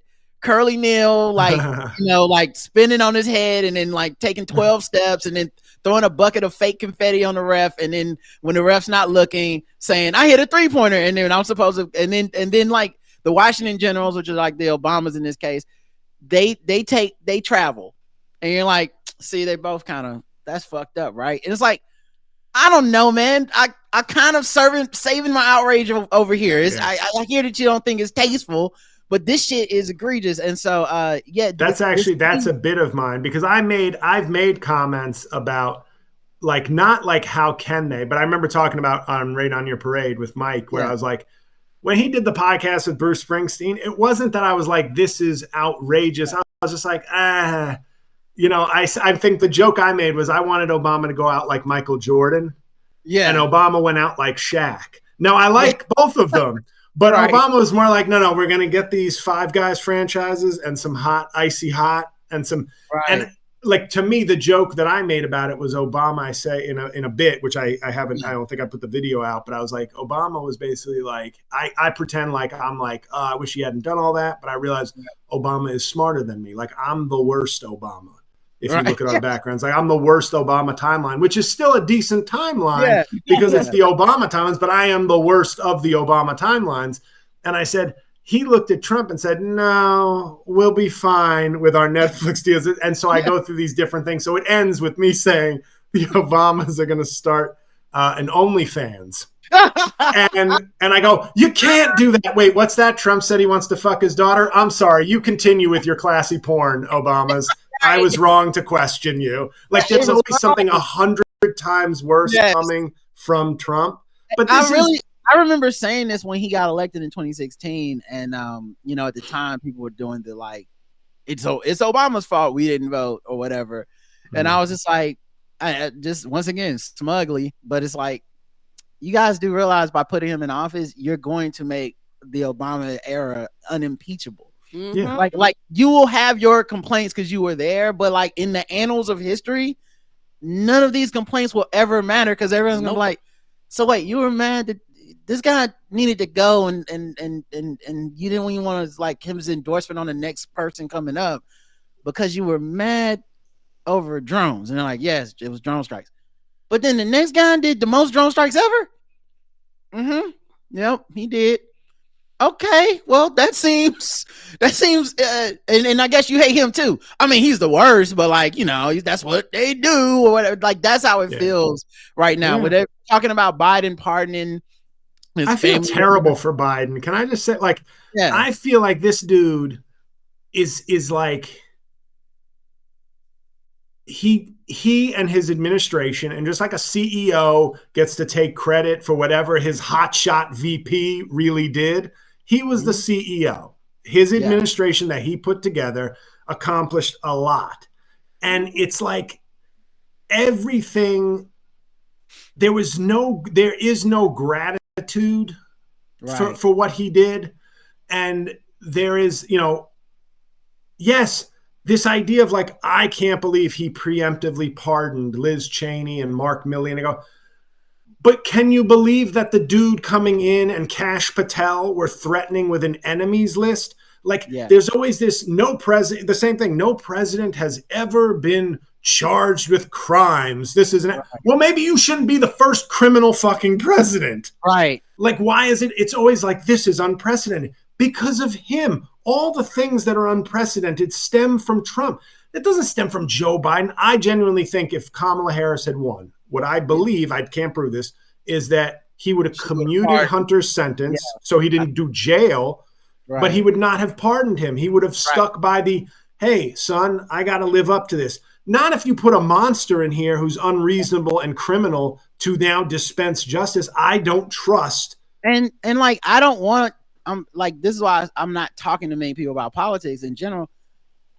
Curly Neal, like, like spinning on his head and then like taking 12 steps and then throwing a bucket of fake confetti on the ref. And then when the ref's not looking, saying, I hit a 3-pointer. And then I'm supposed to, and then like the Washington Generals, which is like the Obamas in this case, they travel. And you're like, see, they both kind of, that's fucked up, right? And it's like, I don't know, man. I kind of saving my outrage over here. I hear that you don't think it's tasteful, but this shit is egregious. And so, that's a bit of mine because I've made comments about like not like how can they, but I remember talking about Right on Your Parade with Mike, where I was like, when he did the podcast with Bruce Springsteen, it wasn't that I was like, this is outrageous. I was just like, you know, I think the joke I made was I wanted Obama to go out like Michael Jordan. Yeah. And Obama went out like Shaq. Now, I like both of them, but Obama was more like, no, we're going to get these Five Guys franchises and some hot, icy hot and some, and like, to me, the joke that I made about it was Obama, I say in a bit, which I haven't, I don't think I put the video out, but I was like, Obama was basically like, I pretend like I'm like, I wish he hadn't done all that, but I realized Obama is smarter than me. Like, I'm the worst Obama. If you look at our backgrounds, like I'm the worst Obama timeline, which is still a decent timeline because it's the Obama timelines, but I am the worst of the Obama timelines. And I said, he looked at Trump and said, no, we'll be fine with our Netflix deals. And so I go through these different things. So it ends with me saying the Obamas are going to start an OnlyFans. and I go, you can't do that. Wait, what's that? Trump said he wants to fuck his daughter. I'm sorry. You continue with your classy porn, Obamas. I was wrong to question you. Like there's always something 100 times worse coming from Trump. But I remember saying this when he got elected in 2016, and you know, at the time people were doing the like, it's Obama's fault we didn't vote or whatever, and I was just like, I just once again smugly, but it's like, you guys do realize by putting him in office, you're going to make the Obama era unimpeachable. Yeah, like you will have your complaints because you were there, but like in the annals of history, none of these complaints will ever matter because everyone's gonna be like, so wait, you were mad that this guy needed to go and you didn't even want to like his endorsement on the next person coming up because you were mad over drones. And they're like, yes, it was drone strikes. But then the next guy did the most drone strikes ever. Yep, he did. Okay, well, that seems, and I guess you hate him too. I mean, he's the worst, but like, you know, that's what they do or whatever. Like, that's how it feels right now. When they're talking about Biden pardoning his I feel terrible for Biden. Can I just say, like, I feel like this dude is like, he and his administration, and just like a CEO gets to take credit for whatever his hotshot VP really did. He was the CEO. His administration that he put together accomplished a lot. And it's like everything, there is no gratitude for what he did. And there is, you know, yes, this idea of like, I can't believe he preemptively pardoned Liz Cheney and Mark Milley. And I go, but can you believe that the dude coming in and Kash Patel were threatening with an enemies list? Like there's always this the same thing. No president has ever been charged with crimes. This isn't well, maybe you shouldn't be the first criminal fucking president. Right. Like, why is it? It's always like, this is unprecedented because of him. All the things that are unprecedented stem from Trump. It doesn't stem from Joe Biden. I genuinely think if Kamala Harris had won, what I believe, I can't prove this, is that he would have commuted Hunter's sentence, so he didn't do jail, but he would not have pardoned him. He would have stuck by the, hey, son, I got to live up to this. Not if you put a monster in here who's unreasonable and criminal to now dispense justice. I don't trust. And like, I don't want, I'm like, this is why I'm not talking to many people about politics in general.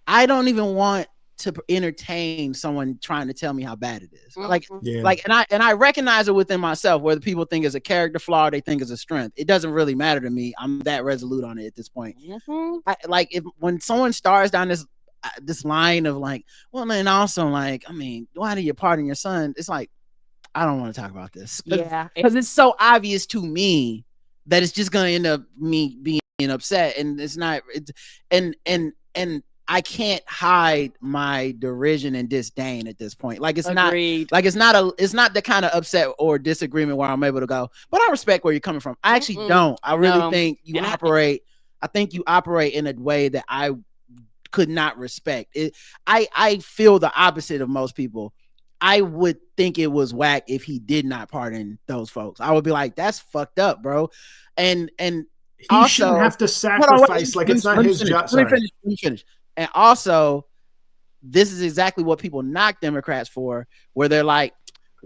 I don't even want to entertain someone trying to tell me how bad it is. Like, and I recognize it within myself, whether people think it's a character flaw or they think it's a strength. It doesn't really matter to me. I'm that resolute on it at this point. When someone starts down this line of like, well, and also like, I mean, why do you pardon your son? It's like, I don't want to talk about this. Because it's so obvious to me that it's just going to end up me being upset, and it's not. And I can't hide my derision and disdain at this point. Like, it's Agreed. it's not the kind of upset or disagreement where I'm able to go, but I respect where you're coming from. I actually don't. I really think you operate. I think you operate in a way that I could not respect it. I feel the opposite of most people. I would think it was whack if he did not pardon those folks. I would be like, that's fucked up, bro. And he also shouldn't have to sacrifice. Like, it's not his job. Let me finish. And also, this is exactly what people knock Democrats for, where they're like,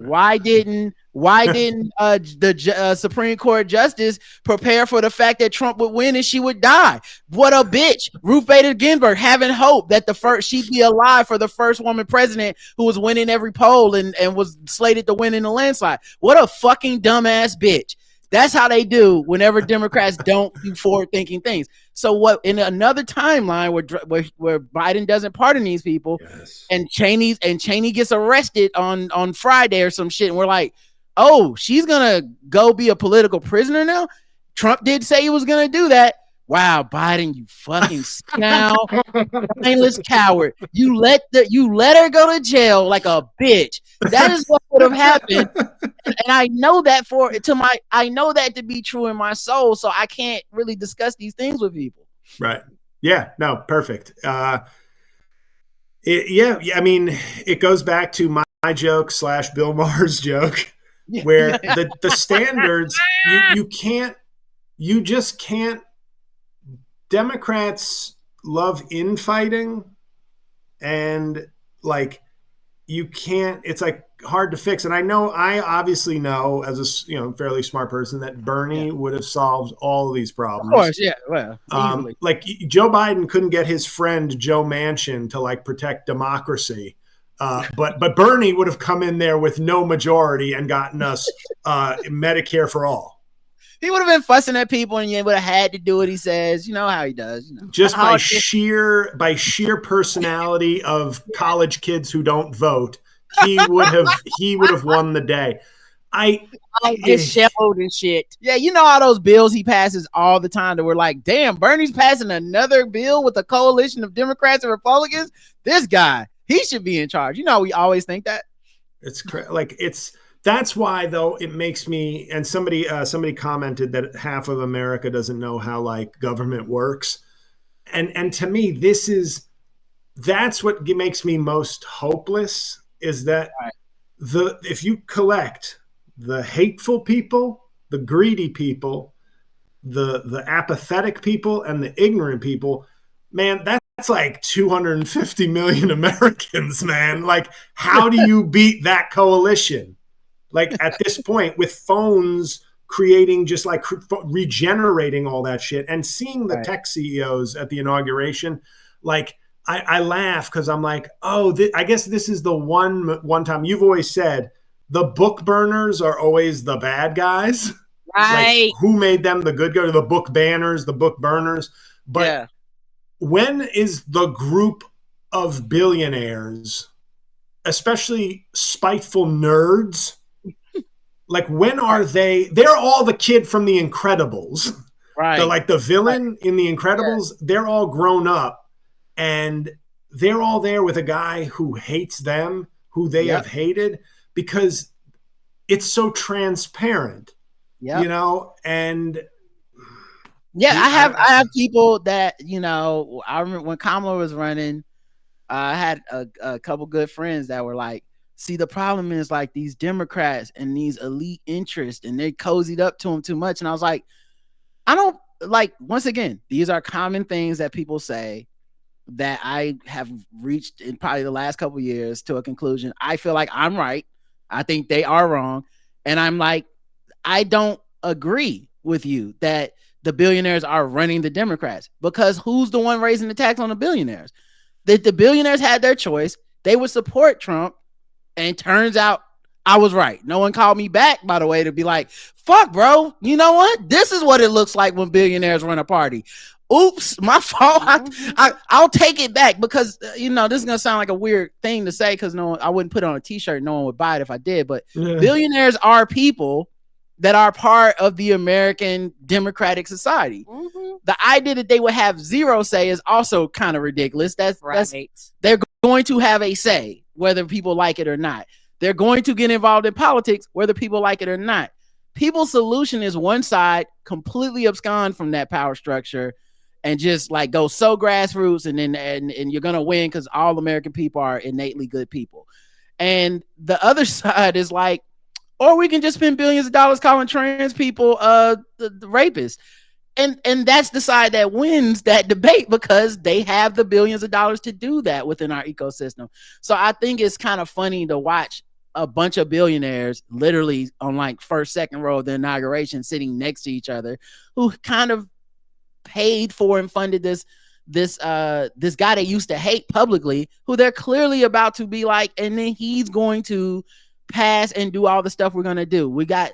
Why didn't the Supreme Court justice prepare for the fact that Trump would win and she would die? What a bitch. Ruth Bader Ginsburg having hope that she'd be alive for the first woman president who was winning every poll and was slated to win in a landslide. What a fucking dumbass bitch. That's how they do whenever Democrats don't do forward-thinking things. So what in another timeline where Biden doesn't pardon these people, yes, and Cheney gets arrested on Friday or some shit, and we're like, oh, she's gonna go be a political prisoner now? Trump did say he was gonna do that. Wow, Biden, you fucking scowl, brainless coward. You let her go to jail like a bitch. That is what would have happened. And I know that I know that to be true in my soul. So I can't really discuss these things with people. Right. Yeah. No, perfect. I mean, it goes back to my joke / Bill Maher's joke, where the standards, you just can't. Democrats love infighting, and like you can't. It's like hard to fix. And I obviously know as a fairly smart person that Bernie would have solved all of these problems. Of course, yeah. Well, easily. Like Joe Biden couldn't get his friend Joe Manchin to like protect democracy. But Bernie would have come in there with no majority and gotten us Medicare for all. He would have been fussing at people, and you would have had to do what he says. You know how he does. Just by sheer personality of college kids who don't vote, he would have won the day. I get shelled and shit. Yeah, you know all those bills he passes all the time that we're like, damn, Bernie's passing another bill with a coalition of Democrats and Republicans. This guy, he should be in charge. You know, we always think that. That's why, though, it makes me, and somebody commented that half of America doesn't know how like government works. And to me, that's what makes me most hopeless, is that if you collect the hateful people, the greedy people, the apathetic people, and the ignorant people, man, that's like 250 million Americans, man. Like, how do you beat that coalition? Like at this point, with phones creating just like regenerating all that shit, and seeing the tech CEOs at the inauguration, like I laugh because I'm like, oh, I guess this is the one time. You've always said the book burners are always the bad guys, right? Like, who made them the good guys? The book banners, the book burners. But when is the group of billionaires, especially spiteful nerds? Like, when are they? They're all the kid from The Incredibles. Right. Like the villain in The Incredibles, they're all grown up, and they're all there with a guy who hates them, who they have hated, because it's so transparent, and I have people that, I remember when Kamala was running, I had a couple good friends that were like, see, the problem is like these Democrats and these elite interests, and they cozied up to them too much. And I was like, I don't like, once again, these are common things that people say that I have reached in probably the last couple of years to a conclusion. I feel like I'm right. I think they are wrong. And I'm like, I don't agree with you that the billionaires are running the Democrats, because who's the one raising the tax on the billionaires? That the billionaires had their choice. They would support Trump. And turns out I was right. No one called me back, by the way, to be like, fuck, bro. You know what? This is what it looks like when billionaires run a party. Oops, my fault. I'll take it back, because, this is going to sound like a weird thing to say, because I wouldn't put it on a t-shirt. No one would buy it if I did. But billionaires are people that are part of the American democratic society. Mm-hmm. The idea that they would have zero say is also kind of ridiculous. That's they're going to have a say, whether people like it or not. They're going to get involved in politics, whether people like it or not. People's solution is one side completely abscond from that power structure and just like go so grassroots, and you're going to win because all American people are innately good people. And the other side is like, or we can just spend billions of dollars calling trans people the rapists. And that's the side that wins that debate, because they have the billions of dollars to do that within our ecosystem. So I think it's kind of funny to watch a bunch of billionaires literally on like first, second row of the inauguration sitting next to each other who kind of paid for and funded this guy they used to hate publicly, who they're clearly about to be like, and then he's going to pass and do all the stuff we're going to do. We got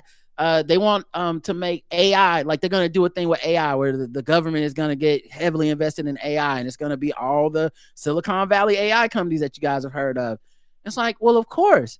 they want to make AI, like they're going to do a thing with AI where the government is going to get heavily invested in AI, and it's going to be all the Silicon Valley AI companies that you guys have heard of. It's like, well, of course,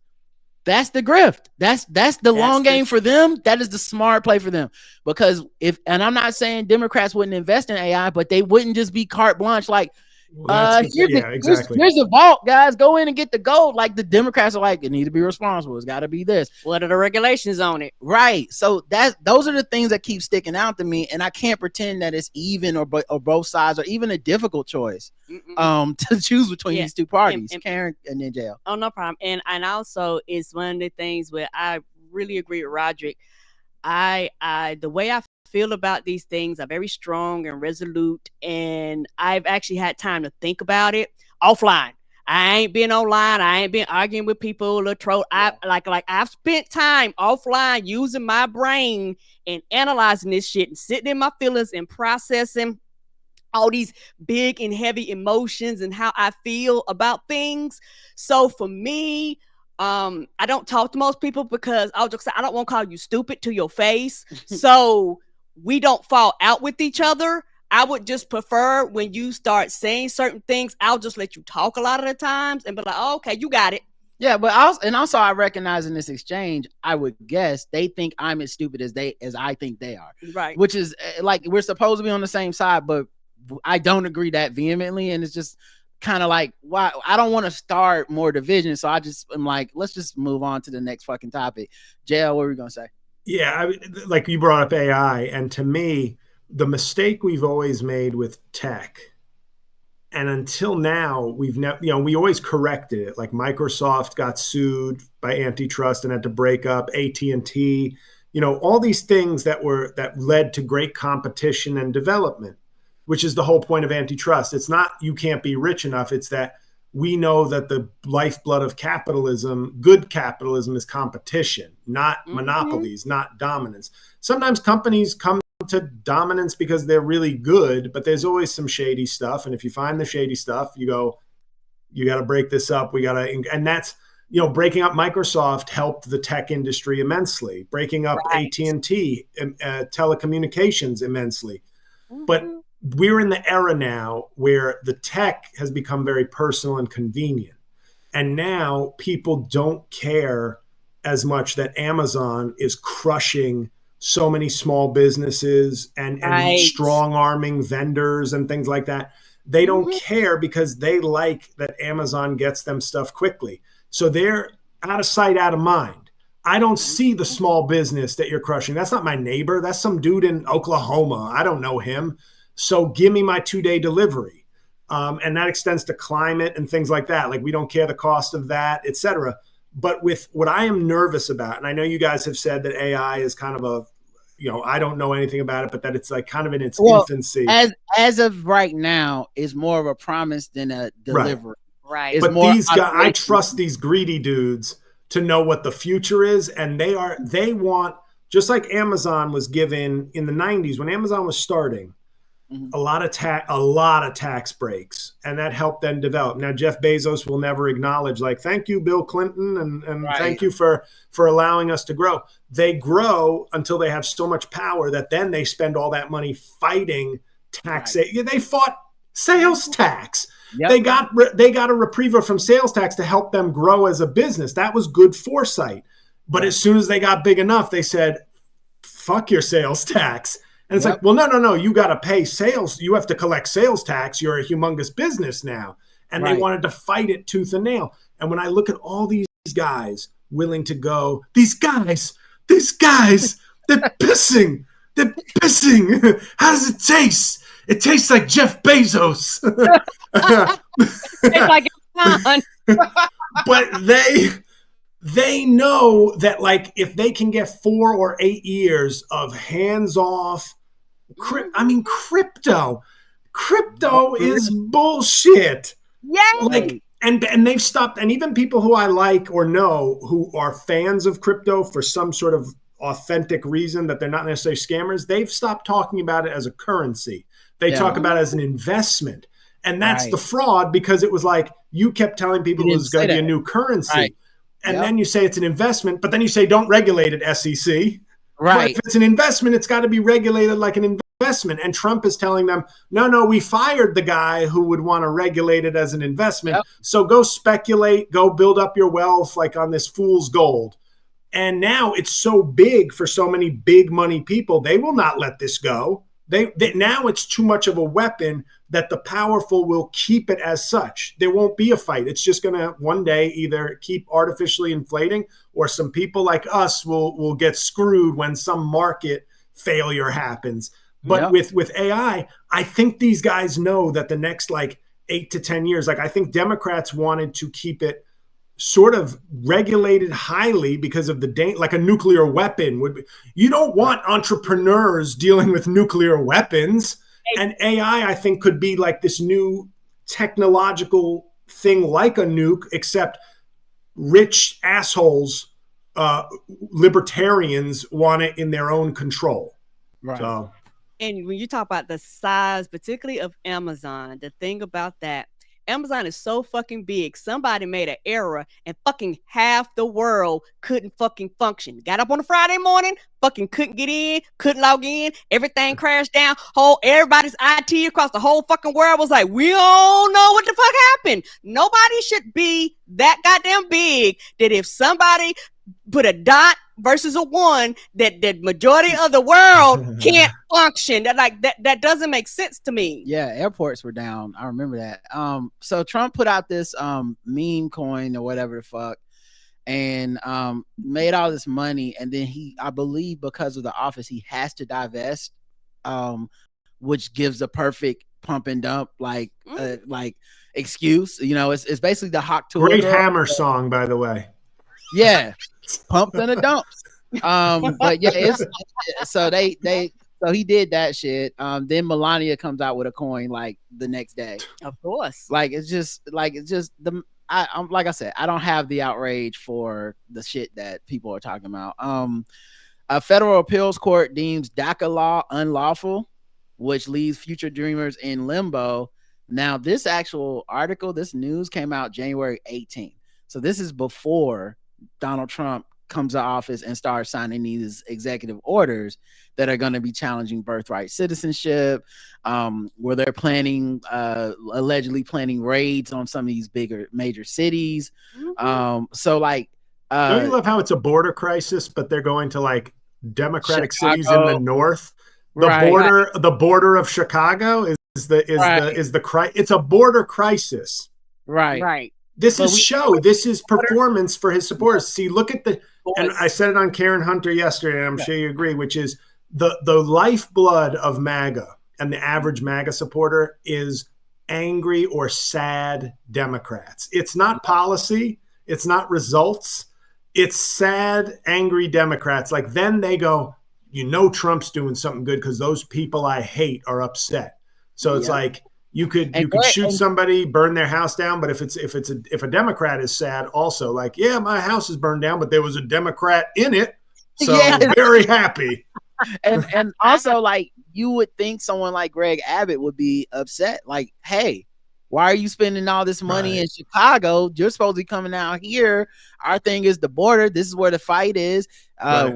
that's the grift. That's the long game for them. That is the smart play for them. Because and I'm not saying Democrats wouldn't invest in AI, but they wouldn't just be carte blanche like, here's a vault, guys. Go in and get the gold. Like the Democrats are like, it need to be responsible. It's got to be this. What are the regulations on it? Right. So those are the things that keep sticking out to me, and I can't pretend that it's even or both sides or even a difficult choice to choose between these two parties, Karen and then JL. Oh, no problem. And also it's one of the things where I really agree with Roderick. The way I feel about these things are very strong and resolute, and I've actually had time to think about it offline. I ain't been online. I ain't been arguing with people or troll. I've spent time offline using my brain and analyzing this shit and sitting in my feelings and processing all these big and heavy emotions and how I feel about things. So for me, I don't talk to most people because I'll just say, I don't want to call you stupid to your face. So we don't fall out with each other. I would just prefer when you start saying certain things, I'll just let you talk a lot of the times and be like, oh, okay, you got it. Yeah, but also I recognize in this exchange, I would guess they think I'm as stupid as I think they are. Right. Which is like, we're supposed to be on the same side, but I don't agree that vehemently. And it's just kind of like, why I don't want to start more division. So I'm like, let's just move on to the next fucking topic. JL, what were you going to say? Yeah, like you brought up AI, and to me, the mistake we've always made with tech, and until now, we've never, we always corrected it. Like Microsoft got sued by antitrust and had to break up. AT&T, all these things that led to great competition and development, which is the whole point of antitrust. It's not you can't be rich enough. It's that we know that the lifeblood of capitalism, good capitalism, is competition, not monopolies, not dominance. Sometimes companies come to dominance because they're really good, but there's always some shady stuff. And if you find the shady stuff, you go, you got to break this up. And that's, breaking up Microsoft helped the tech industry immensely. Breaking up AT&T, telecommunications immensely. But we're in the era now where the tech has become very personal and convenient. And now people don't care as much that Amazon is crushing so many small businesses and strong-arming vendors and things like that. They don't care because they like that Amazon gets them stuff quickly. So they're out of sight, out of mind. I don't see the small business that you're crushing. That's not my neighbor. That's some dude in Oklahoma. I don't know him. So give me my 2-day delivery. And that extends to climate and things like that. Like we don't care the cost of that, et cetera. But with what I am nervous about, and I know you guys have said that AI is kind of I don't know anything about it, but that it's like kind of in its infancy. As of right now, is more of a promise than a delivery. Right. But these guys, I trust these greedy dudes to know what the future is. And they want, just like Amazon was given in the 90s, when Amazon was starting, a lot of tax breaks, and that helped them develop. Now Jeff Bezos will never acknowledge, like, thank you, Bill Clinton, and thank you for allowing us to grow. They grow until they have so much power that then they spend all that money fighting tax. Right. They fought sales tax. Yep. They got a reprieve from sales tax to help them grow as a business. That was good foresight. But as soon as they got big enough, they said, fuck your sales tax. And it's like, well, no, you got to pay sales. You have to collect sales tax. You're a humongous business now. And they wanted to fight it tooth and nail. And when I look at all these guys willing to go, these guys, they're pissing. They're pissing. How does it taste? It tastes like Jeff Bezos. It's like it's on. But they know that, like, if they can get 4 or 8 years of hands-off, crypto is bullshit. Yeah. Like, And they've stopped. And even people who I like or know who are fans of crypto for some sort of authentic reason that they're not necessarily scammers, they've stopped talking about it as a currency. They talk about it as an investment. And that's the fraud, because it was like you kept telling people it was going to be a new currency. Right. And then you say it's an investment, but then you say don't regulate it, SEC. Right. But if it's an investment, it's got to be regulated like an investment. And Trump is telling them, no, we fired the guy who would want to regulate it as an investment. So go speculate, go build up your wealth like on this fool's gold. And now it's so big for so many big money people, they will not let this go. They now it's too much of a weapon that the powerful will keep it as such. There won't be a fight. It's just going to one day either keep artificially inflating, or some people like us will get screwed when some market failure happens. But with AI, I think these guys know that the next like 8 to 10 years, like I think Democrats wanted to keep it sort of regulated highly because of like a nuclear weapon would be. You don't want entrepreneurs dealing with nuclear weapons. And AI, I think, could be like this new technological thing like a nuke, except rich assholes, libertarians want it in their own control. Right. So, and when you talk about the size, particularly of Amazon, the thing about that, Amazon is so fucking big. Somebody made an error and fucking half the world couldn't fucking function. Got up on a Friday morning, fucking couldn't get in, couldn't log in. Everything crashed down. Everybody's IT across the whole fucking world was like, we don't know what the fuck happened. Nobody should be that goddamn big that if somebody put a dot versus a one, that the majority of the world can't function. That doesn't make sense to me. Yeah, airports were down. I remember that. So Trump put out this meme coin or whatever the fuck, and made all this money, and then I believe because of the office, he has to divest, which gives a perfect pump and dump like excuse. You know, it's basically the Hawk Tour. Great Hammer song, by the way. Yeah, pumps and a dumps. But yeah, so he did that shit. Then Melania comes out with a coin like the next day. Of course. Like I'm like I said, I don't have the outrage for the shit that people are talking about. A federal appeals court deems DACA law unlawful, which leaves future dreamers in limbo. Now, this actual article, this news came out January 18th. So this is before Donald Trump comes to office and starts signing these executive orders that are going to be challenging birthright citizenship, where they're allegedly planning raids on some of these major cities. So like, don't you love how it's a border crisis, but they're going to like Democratic cities in the north? The border of Chicago it's a border crisis. Right. This is performance for his supporters. See, look at and I said it on Karen Hunter yesterday, and I'm sure you agree, which is the lifeblood of MAGA and the average MAGA supporter is angry or sad Democrats. It's not policy. It's not results. It's sad, angry Democrats. Like then they go, Trump's doing something good because those people I hate are upset. So it's like, you could shoot somebody, burn their house down, but if a Democrat is sad, also like, yeah, my house is burned down, but there was a Democrat in it, so very happy. And also, like, you would think someone like Greg Abbott would be upset, like, hey, why are you spending all this money in Chicago? You're supposed to be coming out here. Our thing is the border. This is where the fight is. Like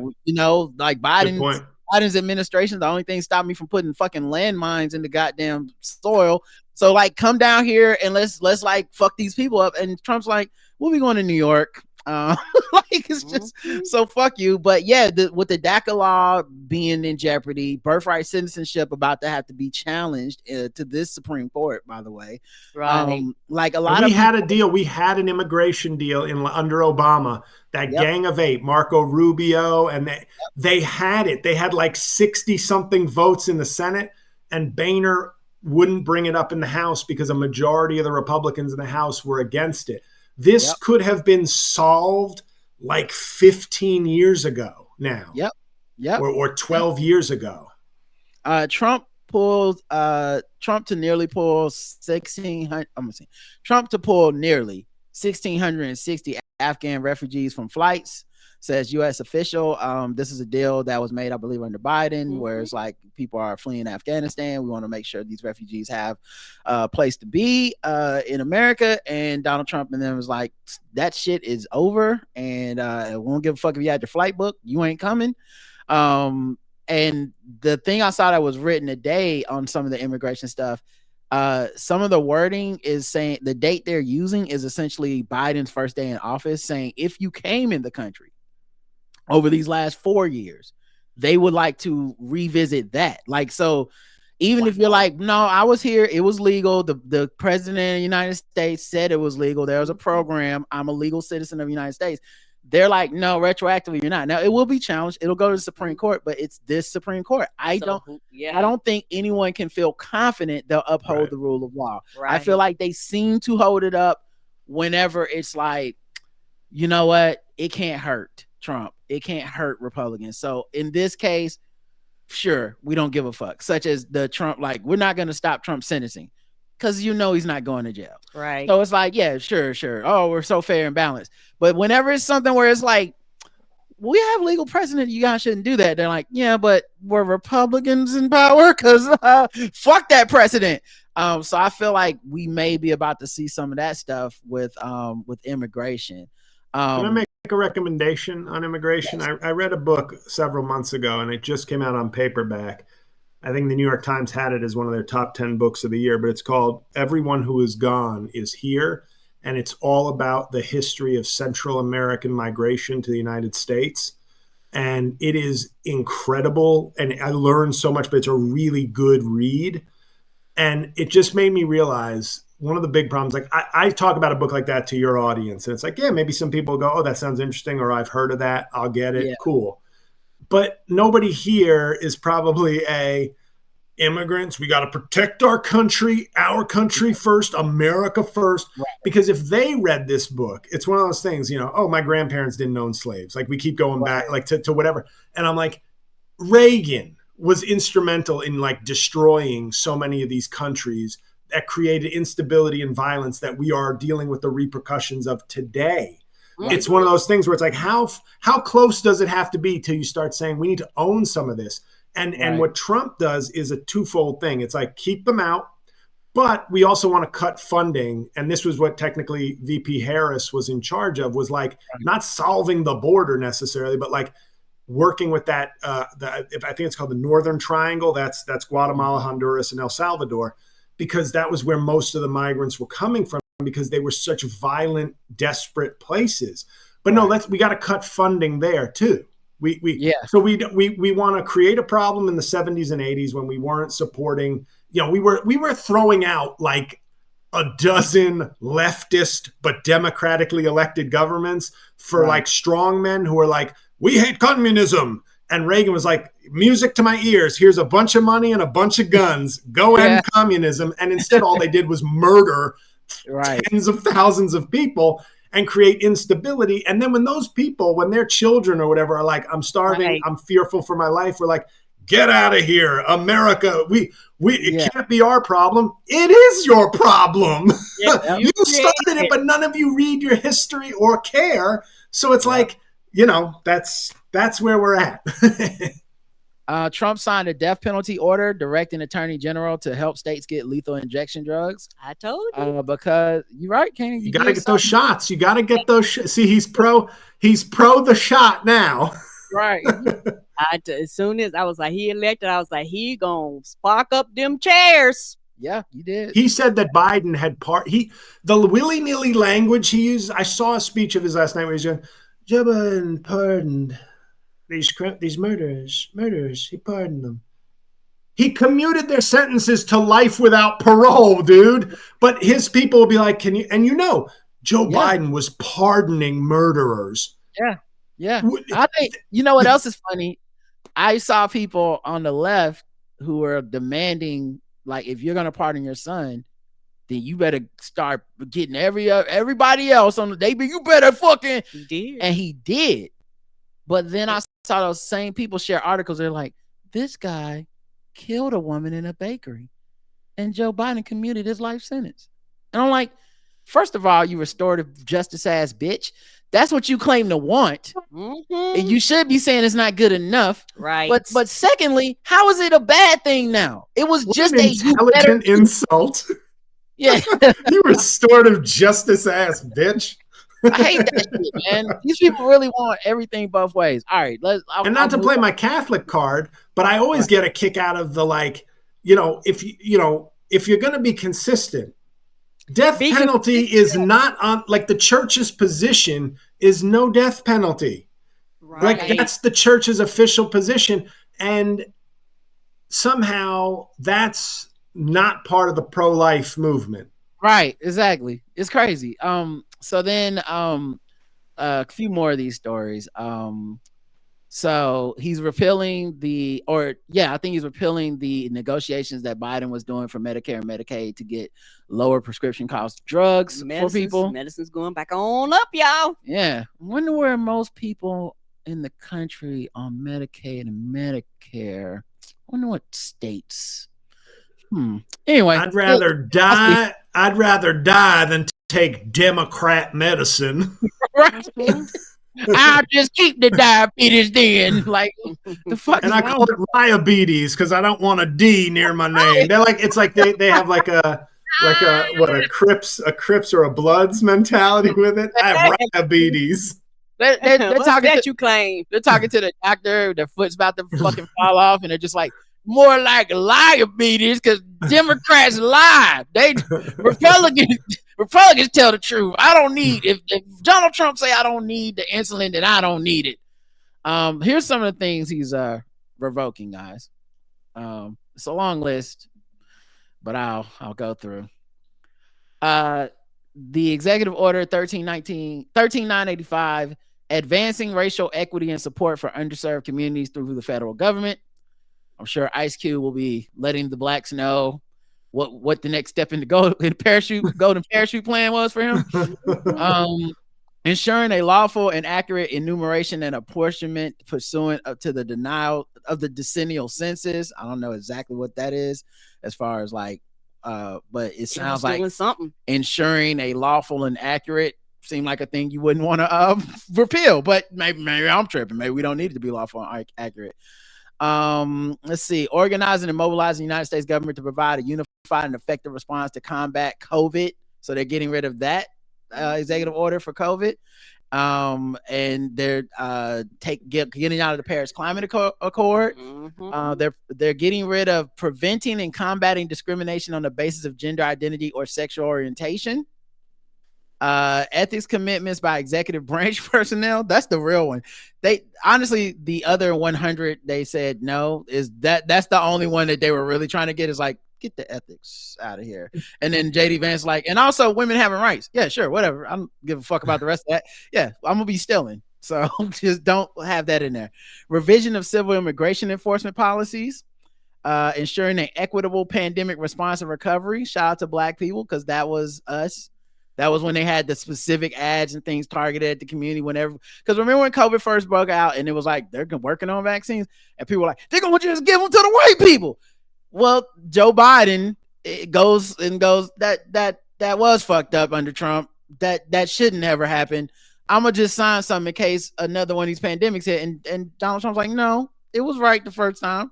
Biden's administration, the only thing stopped me from putting fucking landmines in the goddamn soil. So like, come down here and let's like fuck these people up. And Trump's like, we'll be going to New York. Like it's just so fuck you. But yeah, with the DACA law being in jeopardy, birthright citizenship about to have to be challenged to this Supreme Court, by the way. Right. Like a lot we had a deal. We had an immigration deal under Obama. That gang of 8, Marco Rubio, and they had it. They had like 60 something votes in the Senate, and Boehner wouldn't bring it up in the House because a majority of the Republicans in the House were against it. This could have been solved like 15 years ago now. Yep. Or 12 years ago. Trump pulled Trump to nearly pull 1,600. I'm gonna say Trump to pull nearly 1,660 Afghan refugees from flights. Says U.S. official. This is a deal that was made, I believe, under Biden, where it's like people are fleeing Afghanistan. We want to make sure these refugees have a place to be in America. And Donald Trump and them was like, that shit is over, and we don't give a fuck if you had your flight book. You ain't coming. And the thing I saw that was written today on some of the immigration stuff, some of the wording is saying the date they're using is essentially Biden's first day in office, saying if you came in the country over these last 4 years, they would like to revisit that. Like, so even if you're like, no, I was here, it was legal. The president of the United States said it was legal. There was a program. I'm a legal citizen of the United States. They're like, no, retroactively, you're not. Now it will be challenged. It'll go to the Supreme Court, but it's this Supreme Court. I don't think anyone can feel confident they'll uphold the rule of law. I feel like they seem to hold it up whenever it's like, you know what? It can't hurt Trump. It can't hurt Republicans. So in this case, sure, we don't give a fuck. Such as the Trump, like, we're not going to stop Trump sentencing because he's not going to jail. Right. So it's like, yeah, sure. Oh, we're so fair and balanced. But whenever it's something where it's like, we have legal precedent, you guys shouldn't do that. They're like, yeah, but we're Republicans in power because fuck that precedent. So I feel like we may be about to see some of that stuff with immigration. Can I make a recommendation on immigration? Yes. I read a book several months ago, and it just came out on paperback. I think the New York Times had it as one of their top 10 books of the year, but it's called Everyone Who Is Gone Is Here. And it's all about the history of Central American migration to the United States. And it is incredible. And I learned so much, but it's a really good read. And it just made me realize one of the big problems, like I talk about a book like that to your audience, and it's like, yeah, maybe some people go, oh, that sounds interesting, or I've heard of that, I'll get it, cool. But nobody here is probably immigrants. We got to protect our country first, America first. Right. Because if they read this book, it's one of those things, oh, my grandparents didn't own slaves. Like, we keep going back, like to whatever. And I'm like, Reagan was instrumental in like destroying so many of these countries that created instability and violence that we are dealing with the repercussions of today. Right. It's one of those things where it's like, how close does it have to be till you start saying we need to own some of this? And what Trump does is a twofold thing. It's like, keep them out, but we also want to cut funding. And this was what technically VP Harris was in charge of, was like not solving the border necessarily, but like working with that. I think it's called the Northern Triangle. That's Guatemala, Honduras, and El Salvador, because that was where most of the migrants were coming from, because they were such violent, desperate places. But no, we got to cut funding there too. So we want to create a problem in the 70s and 80s when we weren't supporting, we were throwing out like a dozen leftist but democratically elected governments for like strong men who are like, we hate communism. And Reagan was like, music to my ears. Here's a bunch of money and a bunch of guns. Go end communism. And instead, all they did was murder tens of thousands of people and create instability. And then when those people, when their children or whatever are like, I'm starving, I'm fearful for my life, we're like, get out of here, America. It can't be our problem. It is your problem. Yeah, you started it, but none of you read your history or care. So it's like, that's where we're at. Trump signed a death penalty order directing Attorney General to help states get lethal injection drugs. I told you. Because you're right, Kenny. You got to get those shots. You got to get those. See, he's pro the shot now. Right. As soon as I was like, he elected, I was like, he gonna spark up them chairs. Yeah, you did. He said that Biden had the willy-nilly language he used. I saw a speech of his last night where he's going, Joe Biden pardoned these murderers. He pardoned them. He commuted their sentences to life without parole, dude. But his people will be like, can you? And Joe Biden was pardoning murderers. Yeah. I think, what else is funny? I saw people on the left who were demanding, like, if you're going to pardon your son, then you better start getting everybody else on the day. You better fucking. He did. And he did. But then I saw those same people share articles. They're like, this guy killed a woman in a bakery, and Joe Biden commuted his life sentence. And I'm like, first of all, you restorative justice ass bitch. That's what you claim to want. And you should be saying it's not good enough. Right. But secondly, how is it a bad thing now? It was just an a intelligent insult. Yeah. You restorative justice ass bitch. I hate that shit, man. These people really want everything both ways. All right, and not to play my Catholic card, but I always get a kick out of the if you're going to be consistent, death penalty is not on, like, the church's position is no death penalty. Right. Like, that's the church's official position, and somehow that's not part of the pro-life movement. Right, exactly. It's crazy. So then a few more of these stories. So he's repealing I think he's repealing the negotiations that Biden was doing for Medicare and Medicaid to get lower prescription cost drugs for people. Medicine's going back on up, y'all. Yeah. I wonder where most people in the country on Medicaid and Medicare. I wonder what states. Anyway, I'd rather die than take Democrat medicine. Right. I'll just keep the diabetes then. Like, the fuck. And I call it diabetes because I don't want a D near my name. They're like, it's like they have like a Crips or a Bloods mentality with it. I have diabetes. They're talking that you claim. They're talking to the doctor. Their foot's about to fucking fall off, and they're just like, more like diabetes because Democrats lie. Republicans tell the truth. I don't need if Donald Trump say I don't need the insulin, then I don't need it. Here's some of the things he's revoking, guys. It's a long list, but I'll go through. The executive order 13985, advancing racial equity and support for underserved communities through the federal government. I'm sure Ice Cube will be letting the blacks know what the next step in the golden parachute plan was for him. Ensuring a lawful and accurate enumeration and apportionment pursuant to the denial of the decennial census. I don't know exactly what that is as far as but it sounds like something. Ensuring a lawful and accurate seemed like a thing you wouldn't want to repeal, but maybe I'm tripping. Maybe we don't need it to be lawful and accurate. Let's see. Organizing and mobilizing the United States government to provide a unified and effective response to combat COVID. So they're getting rid of that executive order for COVID. And they're getting out of the Paris Climate Accord. They're getting rid of preventing and combating discrimination on the basis of gender identity or sexual orientation. Ethics commitments by executive branch personnel. That's the real one. They honestly, the other 100 they said no, that's the only one that they were really trying to get, is like, get the ethics out of here. And then JD Vance and also women having rights. Yeah, sure, whatever. I don't give a fuck about the rest of that. Yeah, I'm gonna be stealing. So just don't have that in there. Revision of civil immigration enforcement policies. Ensuring an equitable pandemic response and recovery. Shout out to black people, because that was us. That was when they had the specific ads and things targeted at the community whenever. Because remember when COVID first broke out and it was like, they're working on vaccines, and people were like, they're going to just give them to the white people. Well, Joe Biden goes that was fucked up under Trump. That shouldn't ever happen. I'm going to just sign something in case another one of these pandemics hit. And Donald Trump's like, no, it was right the first time.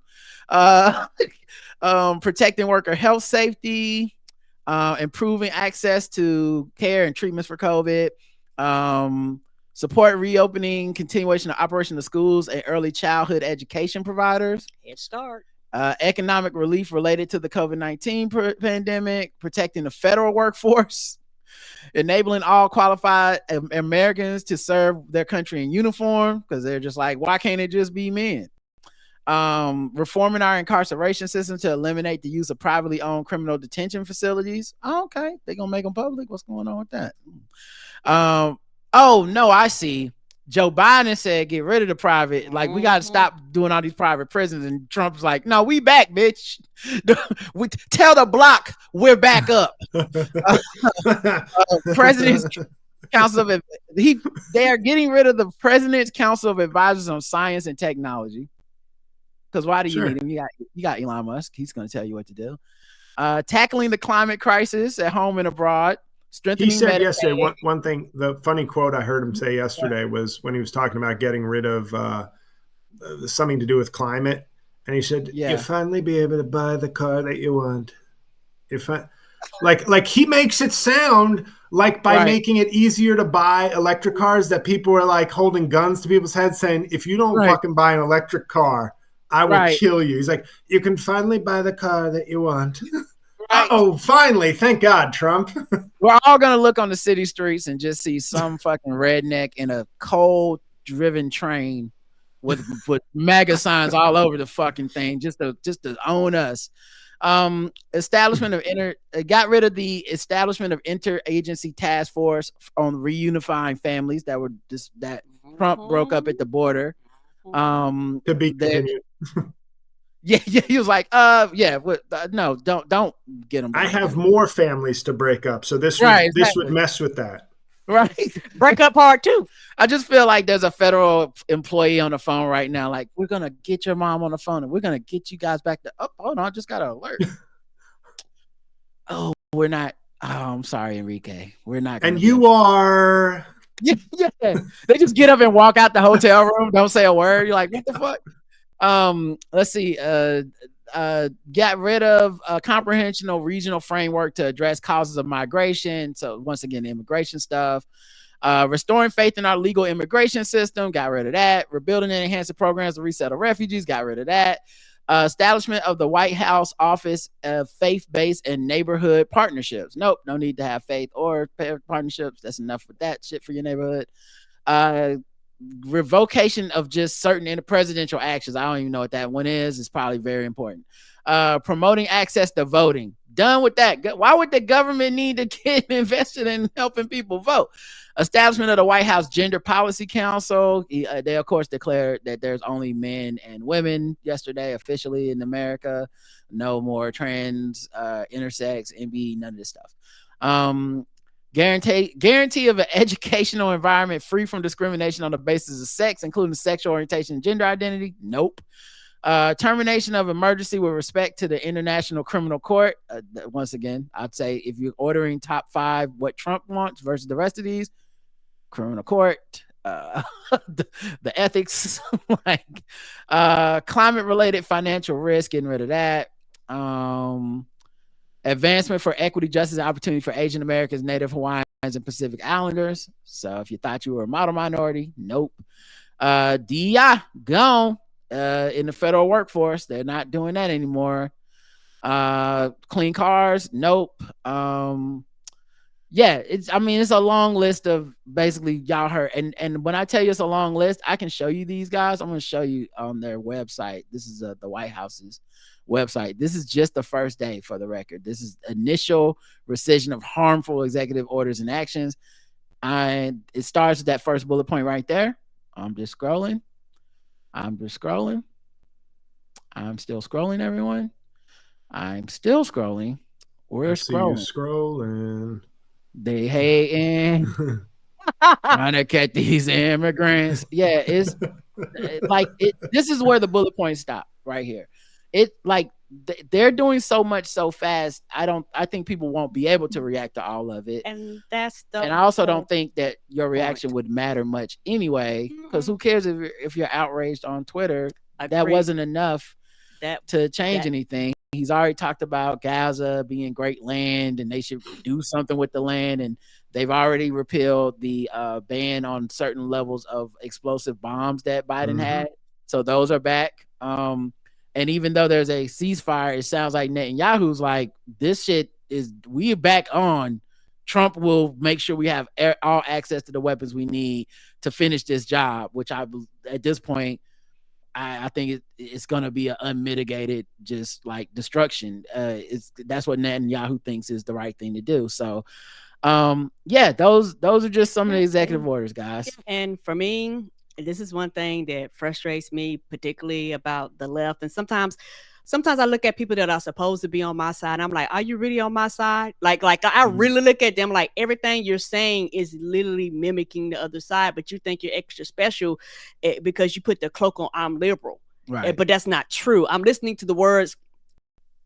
Protecting worker health safety. Improving access to care and treatments for COVID, support reopening, continuation of operation of schools and early childhood education providers. Head Start. Economic relief related to the COVID-19 pandemic, protecting the federal workforce, enabling all qualified Americans to serve their country in uniform, because they're just like, why can't it just be men? Reforming our incarceration system to eliminate the use of privately owned criminal detention facilities. Oh, okay, they're gonna make them public. What's going on with that? Oh no, I see. Joe Biden said get rid of the private, like we got to stop doing all these private prisons, and Trump's like, no, we back, bitch. We tell the block we're back up. President's Council of they are getting rid of the President's Council of Advisors on Science and Technology. Because why do you need him? You got Elon Musk. He's going to tell you what to do. Tackling the climate crisis at home and abroad. Strengthening. He said yesterday, one thing, the funny quote I heard him say yesterday was when he was talking about getting rid of something to do with climate. And he said, you'll finally be able to buy the car that you want. Like he makes it sound like by making it easier to buy electric cars that people were like holding guns to people's heads saying, if you don't fucking buy an electric car, I will kill you. He's like, you can finally buy the car that you want. Oh, finally. Thank God, Trump. We're all going to look on the city streets and just see some fucking redneck in a cold driven train with MAGA signs all over the fucking thing just to own us. Establishment of got rid of the establishment of interagency task force on reunifying families that Trump broke up at the border. To be continued. Yeah, he was like, no, don't get them. I have more families to break up, so this would mess with that. Right, break up part too. I just feel like there's a federal employee on the phone right now. Like, we're gonna get your mom on the phone, and we're gonna get you guys back to. Oh, hold on, I just got an alert. Oh, we're not. Oh, I'm sorry, Enrique. We're not. And you are. Yeah. They just get up and walk out the hotel room. Don't say a word. You're like, what the fuck? Let's see. Got rid of a comprehensive regional framework to address causes of migration. So once again, the immigration stuff. Restoring faith in our legal immigration system. Got rid of that. Rebuilding and enhancing programs to resettle refugees. Got rid of that. Establishment of the White House Office of Faith-Based and Neighborhood Partnerships. Nope, no need to have faith or partnerships. That's enough with that shit for your neighborhood. Revocation of just certain presidential actions. I don't even know what that one is. It's probably very important. Promoting access to voting. Done with that. Why would the government need to get invested in helping people vote? Establishment of the White House Gender Policy Council. They, of course, declared that there's only men and women yesterday officially in America. No more trans, intersex, MB, none of this stuff. Guarantee of an educational environment free from discrimination on the basis of sex, including sexual orientation and gender identity. Nope. Termination of emergency with respect to the International Criminal Court. Once again, I'd say if you're ordering top 5 what Trump wants versus the rest of these, criminal court, the ethics, like climate related financial risk, getting rid of that. Advancement for equity, justice, and opportunity for Asian Americans, Native Hawaiians, and Pacific Islanders. So if you thought you were a model minority, nope. DEI gone in the federal workforce. They're not doing that anymore. Clean cars, nope. Yeah, it's a long list of basically y'all heard. And when I tell you it's a long list, I can show you these guys. I'm going to show you on their website. This is the White House's website. This is just the first day, for the record. This is initial rescission of harmful executive orders and actions. And it starts with that first bullet point right there. I'm just scrolling. I'm still scrolling, everyone. I'm still scrolling. We're scrolling. They hating. Trying to catch these immigrants. Yeah, it's like this is where the bullet points stop right here. It like they're doing so much so fast. I think people won't be able to react to all of it. And I also don't think that your reaction would matter much anyway, because who cares if you're outraged on Twitter? That wasn't enough to change anything. He's already talked about Gaza being great land and they should do something with the land, and they've already repealed the ban on certain levels of explosive bombs that Biden had. So those are back. And even though there's a ceasefire, it sounds like Netanyahu's like, this shit we're back on. Trump will make sure we have all access to the weapons we need to finish this job, which at this point, I think it's going to be an unmitigated just like destruction. That's what Netanyahu thinks is the right thing to do. So, those are just some of the executive orders, guys. And for me, this is one thing that frustrates me, particularly about the left. And sometimes I look at people that are supposed to be on my side. I'm like, are you really on my side? Like I really look at them like everything you're saying is literally mimicking the other side, but you think you're extra special because you put the cloak on I'm liberal. Right. But that's not true. I'm listening to the words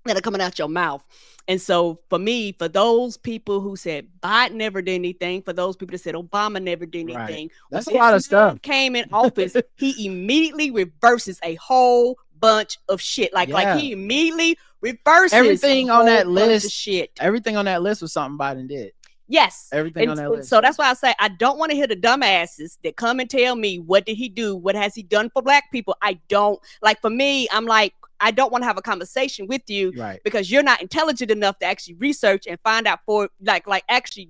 that are coming out your mouth. And so for me, for those people who said Biden never did anything, for those people that said Obama never did anything, right. That's a lot of stuff. Came in office, he immediately reverses a whole bunch of shit. Like he immediately reverses everything on that list. Shit. Everything on that list was something Biden did. Yes. Everything on that list. So that's why I say I don't want to hear the dumbasses that come and tell me what did he do? What has he done for black people? I don't like. For me, I'm like, I don't want to have a conversation with you, right? Because you're not intelligent enough to actually research and find out for like actually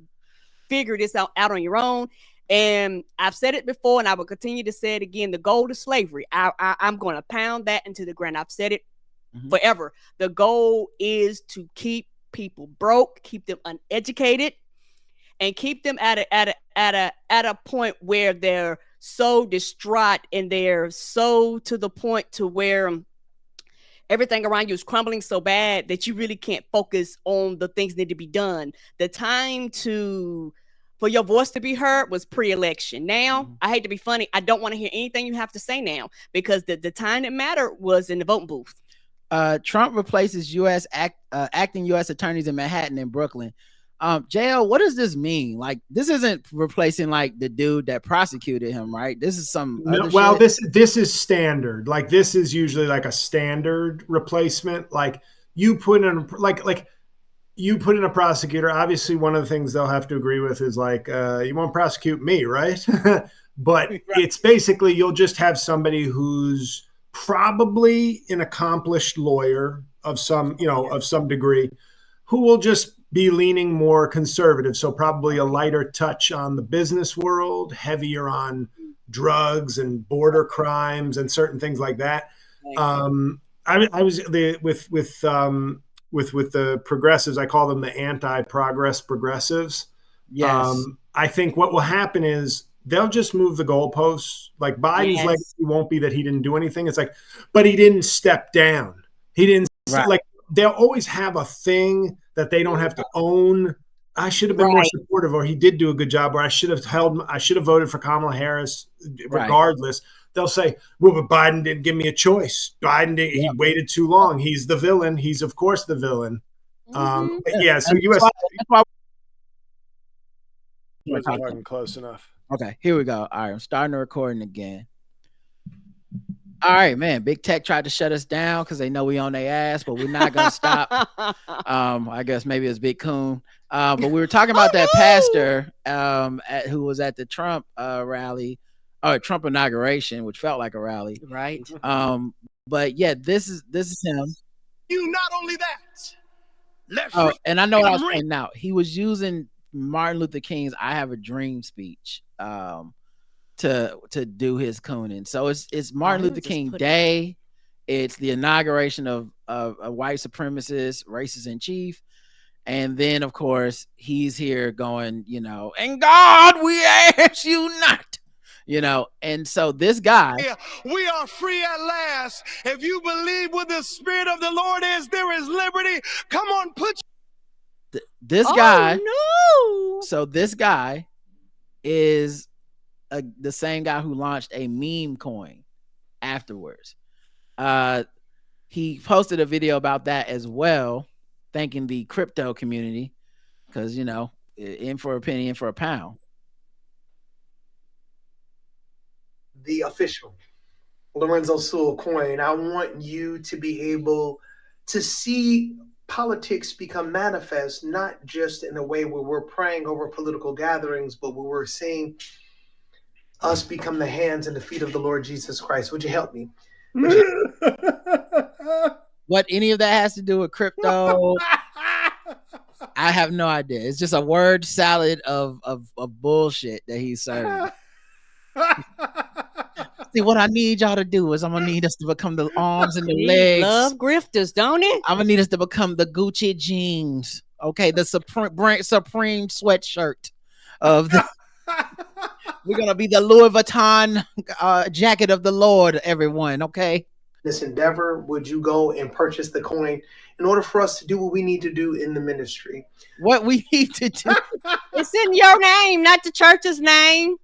figure this out on your own. And I've said it before, and I will continue to say it again. The goal is slavery. I'm going to pound that into the ground. I've said it forever. The goal is to keep people broke, keep them uneducated, and keep them at a point where they're so distraught and they're so to the point to where everything around you is crumbling so bad that you really can't focus on the things that need to be done. The time for your voice to be heard was pre-election. Now, I hate to be funny, I don't want to hear anything you have to say now, because the time that mattered was in the voting booth. Trump replaces acting U.S. attorneys in Manhattan and Brooklyn. JL, what does this mean? Like, this isn't replacing like the dude that prosecuted him, right? This is some other shit. This is standard. Like, this is usually like a standard replacement. Like, you put in you put in a prosecutor. Obviously, one of the things they'll have to agree with is like, you won't prosecute me, right? But right. It's basically you'll just have somebody who's probably an accomplished lawyer of some degree, who will just be leaning more conservative. So probably a lighter touch on the business world, heavier on drugs and border crimes and certain things like that. I was with the progressives, I call them the anti-progress progressives. Yes. I think what will happen is they'll just move the goalposts. Like Biden's legacy won't be that he didn't do anything. It's like, but he didn't step down. He didn't like. They'll always have a thing that they don't have to own. I should have been more supportive, or he did do a good job, or I should have voted for Kamala Harris regardless. They'll say, well, but Biden didn't give me a choice. He waited too long. He's the villain. He's, of course, the villain. So U.S. Wasn't close enough. Okay, here we go. All right, I'm starting the recording again. All right, man. Big Tech tried to shut us down because they know we on their ass, but we're not gonna stop. I guess maybe it's Big Coon. But we were talking about that pastor who was at the Trump rally, or Trump inauguration, which felt like a rally, right? But yeah, this is him. You not only that. And I know what I was saying now. He was using Martin Luther King's "I Have a Dream" speech to do his Coonin. So it's Martin Luther King Day. It's the inauguration of a white supremacist, racist in chief. And then, of course, he's here going, and God, we ask you not, and so this guy. We are free at last. If you believe where the Spirit of the Lord is, there is liberty. Come on, this guy. No. So this guy is the same guy who launched a meme coin afterwards. He posted a video about that as well, thanking the crypto community because, in for a penny, in for a pound. The official Lorenzo Sewell coin. I want you to be able to see politics become manifest, not just in a way where we're praying over political gatherings, but where we're seeing us become the hands and the feet of the Lord Jesus Christ. Would you help me? What any of that has to do with crypto, I have no idea. It's just a word salad of bullshit that he's serving. See, what I need y'all to do is I'm gonna need us to become the arms and the legs. Love grifters, don't it? I'm gonna need us to become the Gucci jeans. Okay, the supreme sweatshirt of the. We're gonna be the Louis Vuitton jacket of the Lord, everyone. Okay. This endeavor, would you go and purchase the coin in order for us to do what we need to do in the ministry? What we need to do. It's in your name, not the church's name.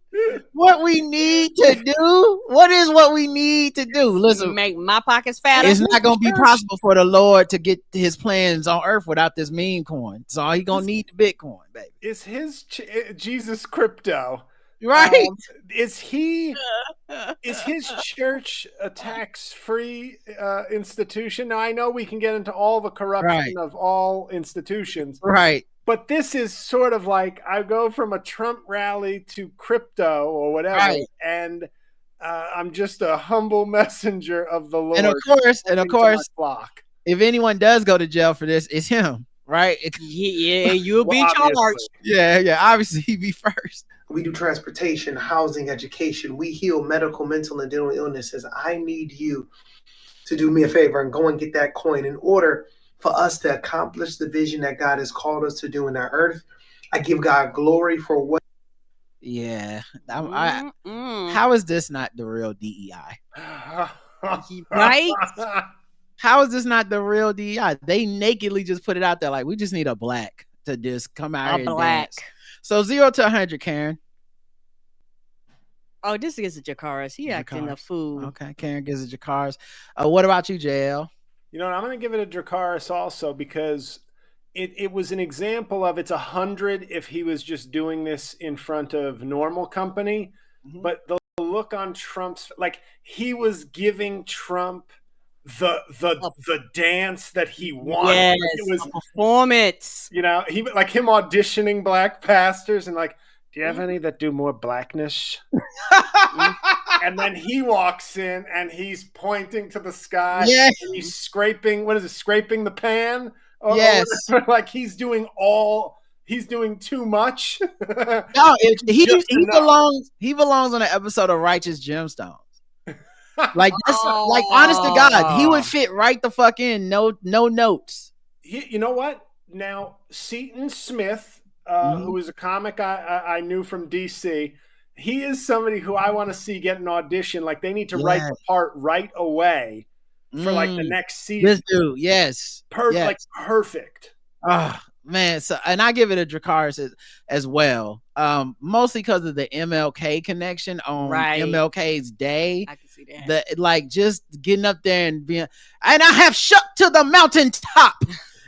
what we need to do? What is what we need to do? Listen, make my pockets fatter. it's not going to be possible for the Lord to get his plans on earth without this meme coin. So he going to need the Bitcoin, baby. Is his Jesus crypto? Right? Is his church a tax-free institution? Now I know we can get into all the corruption of all institutions, right? But this is sort of like I go from a Trump rally to crypto or whatever, and I'm just a humble messenger of the Lord. And of course, if anyone does go to jail for this, it's him, right? Yeah, you'll be charged. Yeah, obviously he'd be first. We do transportation, housing, education. We heal medical, mental, and dental illnesses. I need you to do me a favor and go and get that coin in order for us to accomplish the vision that God has called us to do in our earth. I give God glory for what. Yeah. How is this not the real DEI? Right? How is this not the real DEI? They nakedly just put it out there like, we just need a black to just come out here and dance. So 0 to 100, Karen. Oh, this is a Jakars. He acting a fool. Okay, Karen gives it Jakars. What about you, JL? You know, I'm going to give it a Dracarys also because it was an example of it's 100 if he was just doing this in front of normal company. Mm-hmm. But the look on Trump's, like he was giving Trump the dance that he wanted. Yes, it was a performance. You know, he like him auditioning black pastors and like, do you have any that do more blackness? And then he walks in and he's pointing to the sky. Yes. And he's scraping, scraping the pan? Yes. Like he's doing too much. No, he belongs on an episode of Righteous Gemstones. Like this, like honest to God, he would fit right the fuck in. No notes. You know what? Now, Seton Smith, who is a comic I knew from DC, he is somebody who I want to see get an audition. Like they need to write the part right away for like the next season. This dude, yes. Like perfect. Oh man, so and I give it a Dracarys as well. Mostly because of the MLK connection on MLK's day. I can see that. Like just getting up there and being, and I have shook to the mountaintop.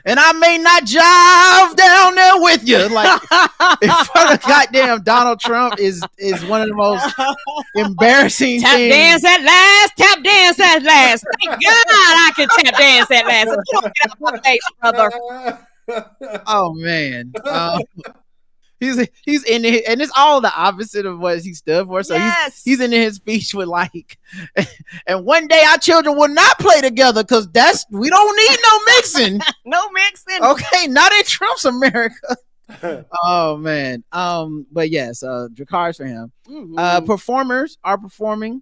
And I may not jive down there with you. Like in front of goddamn Donald Trump is one of the most embarrassing tap things. Dance at last. Tap dance at last. Thank God I can tap dance at last. If you don't get up my face, brother. Oh man. He's in it, and it's all the opposite of what he stood for. So he's in his speech with like, and one day our children will not play together because we don't need no mixing. No mixing. Okay, not in Trump's America. Oh man. But yes, Dracarys for him. Mm-hmm. Performers are performing,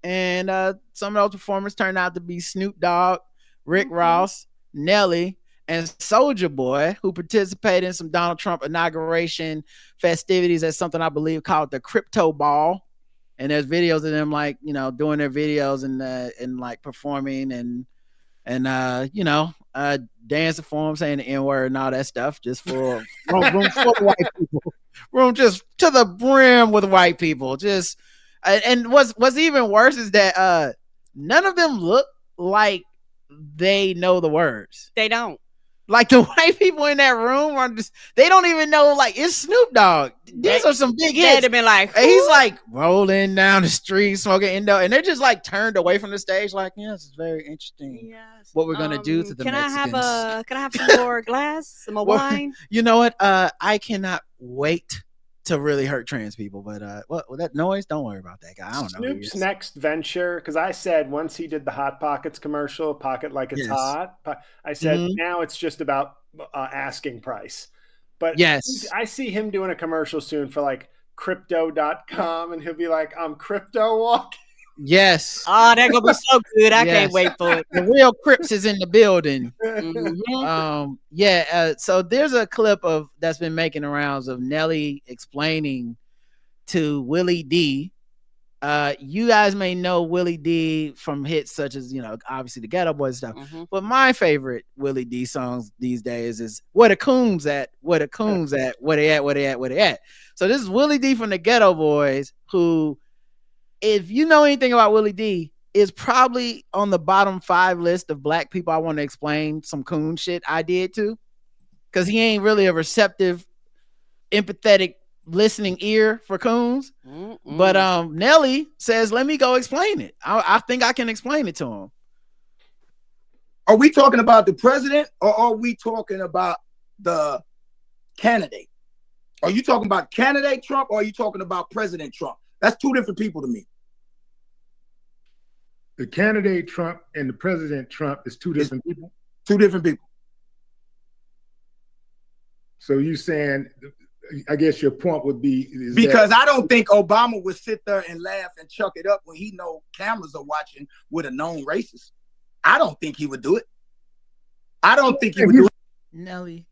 and some of those performers turned out to be Snoop Dogg, Rick Ross, Nelly, and Soulja Boy, who participated in some Donald Trump inauguration festivities at something I believe called the Crypto Ball. And there's videos of them like, you know, doing their videos and like performing and dancing for them, saying the N-word and all that stuff, just for room for white people. Room just to the brim with white people. Just and what's even worse is that none of them look like they know the words. They don't. Like the white people in that room are just, they don't even know, like, it's Snoop Dogg. These are some big hits. They'd have been like, and he's like rolling down the street, smoking Indo, and they're just like turned away from the stage, like, yes, it's very interesting. Yes. What we're gonna do to the Mexicans. Can I have some more glass, some more wine? You know what? I cannot wait to really hurt trans people, but that noise, don't worry about that guy. I don't know. Snoop's next venture, because I said once he did the Hot Pockets commercial, Pocket Like It's Hot, I said now it's just about asking price. But yes, I see him doing a commercial soon for like crypto.com, and he'll be like, I'm crypto walking. Yes. Oh, that's gonna be so good. I can't wait for it. The real Crips is in the building. Mm-hmm. So there's a clip that's been making the rounds of Nelly explaining to Willie D You guys may know Willie D from hits such as, obviously the Ghetto Boys stuff. But my favorite Willie D songs these days is "Where the Coons At, Where the Coons At, Where They At, Where They At, Where They At." So this is Willie D from the Ghetto Boys, who, if you know anything about Willie D, is probably on the bottom 5 list of black people I want to explain some coon shit I did to, because he ain't really a receptive, empathetic listening ear for coons. But Nelly says, let me go explain it. I think I can explain it to him. Are we talking about the president, or are we talking about the candidate? Are you talking about candidate Trump, or are you talking about President Trump? That's 2 different people to me. The candidate Trump and the President Trump is 2 different people? 2 different people. So you saying, I guess your point would be, because I don't think Obama would sit there and laugh and chuck it up when he know cameras are watching with a known racist. I don't think he would do it. I don't think he would do it. Nelly,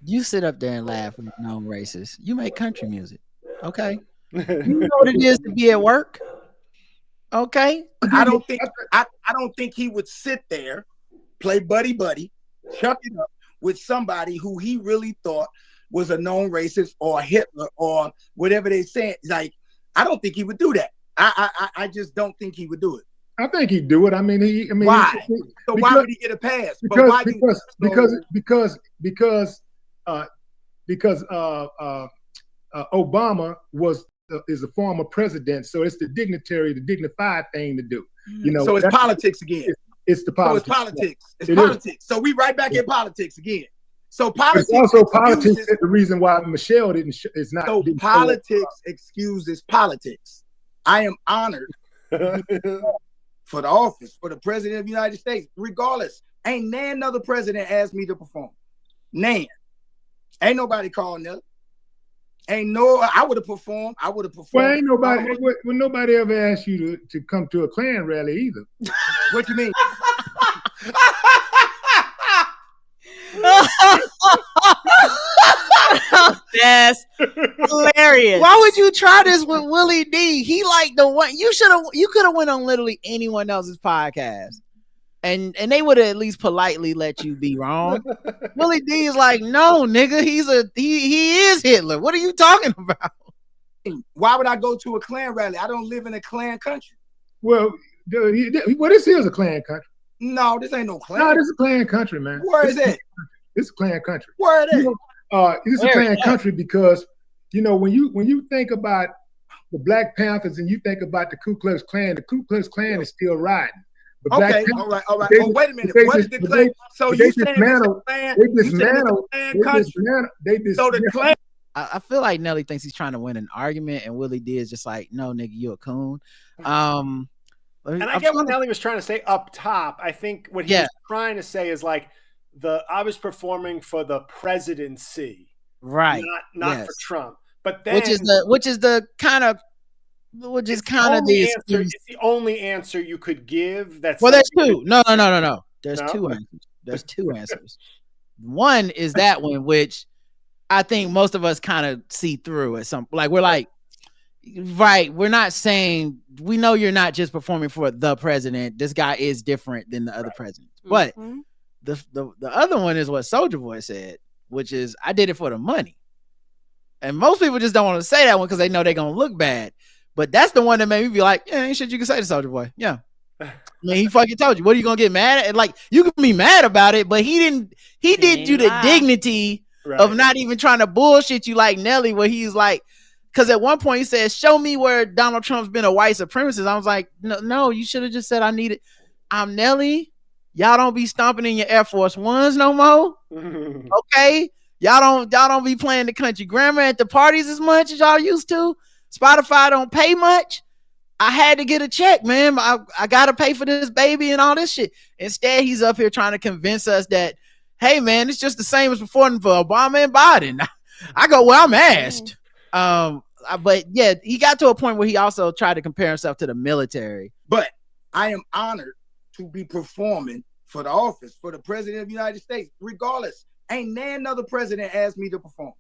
you sit up there and laugh with a known racist. You make country music, okay? You know what it is to be at work, okay? I don't think he would sit there, play buddy, chuck it up with somebody who he really thought was a known racist or Hitler or whatever they said. Like, I don't think he would do that. I just don't think he would do it. I think he'd do it. I mean, why? Why would he get a pass? Because Obama is a former president, so it's the dignified thing to do. So it's politics again. It's the politics. So it's politics. It's politics. So we right back in politics again. So politics. It's also politics is the reason why Michelle is not. So politics excuses politics. I am honored for the office, for the president of the United States, regardless. Ain't another president asked me to perform. Ain't nobody called Nelly. I would have performed. Well, ain't nobody. Nobody ever asked you to come to a Klan rally either. What you mean? That's hilarious. Why would you try this with Willie D? He like the one you could have went on literally anyone else's podcast. And they would have at least politely let you be wrong. Willie D is like, no, nigga, he is Hitler. What are you talking about? Why would I go to a Klan rally? I don't live in a Klan country. Well, this is a Klan country. No, this ain't no Klan. No, this is a Klan country, man. Where is it? It's a Klan country. Where it is? It's a Klan country because when you think about the Black Panthers and you think about the Ku Klux Klan is still riding. Okay, all right. Oh, wait a minute. What is the Klan? So you saying the Klan? So the Klan. I feel like Nelly thinks he's trying to win an argument, and Willie D is just like, no, nigga, you a coon. And I get what Nelly was trying to say up top. I think what he was trying to say is like I was performing for the presidency, right? Not for Trump. But then, which is the answer. It's the only answer you could give. There's 2. No. There's 2 answers. There's 2 answers. One is that one, which I think most of us kind of see through at some. Like we're like, right? We're not saying we know you're not just performing for the president. This guy is different than the other presidents. But the other one is what Soulja Boy said, which is I did it for the money. And most people just don't want to say that one because they know they're gonna look bad. But that's the one that made me be like, yeah, ain't shit you can say to Soulja Boy. Yeah. I mean, he fucking told you. What are you gonna get mad at? Like, you can be mad about it, but he did you the dignity of not even trying to bullshit you like Nelly, where he's like, because at one point he said, show me where Donald Trump's been a white supremacist. I was like, no, you should have just said I need it. I'm Nelly. Y'all don't be stomping in your Air Force Ones no more. Okay. Y'all don't be playing the country grammar at the parties as much as y'all used to. Spotify don't pay much. I had to get a check, man. I got to pay for this baby and all this shit. Instead, he's up here trying to convince us that, hey, man, it's just the same as before for Obama and Biden. I go, well, I'm asked. But yeah, he got to a point where he also tried to compare himself to the military. But I am honored to be performing for the office, for the president of the United States. Regardless, ain't another president asked me to perform.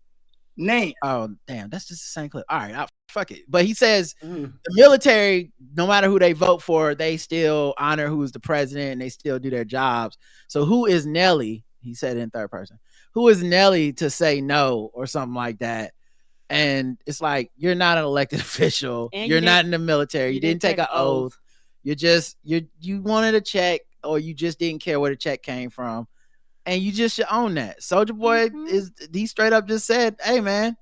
Nan. Oh, damn. That's just the same clip. All right. Fuck it. But he says the military, no matter who they vote for, they still honor who's the president and they still do their jobs. So who is Nelly? He said it in third person. Who is Nelly to say no or something like that? And it's like, you're not an elected official. And you're not in the military. You didn't take an oath. You're just, you wanted a check, or you just didn't care where the check came from. And you just should own that. Soulja Boy he straight up just said, hey man,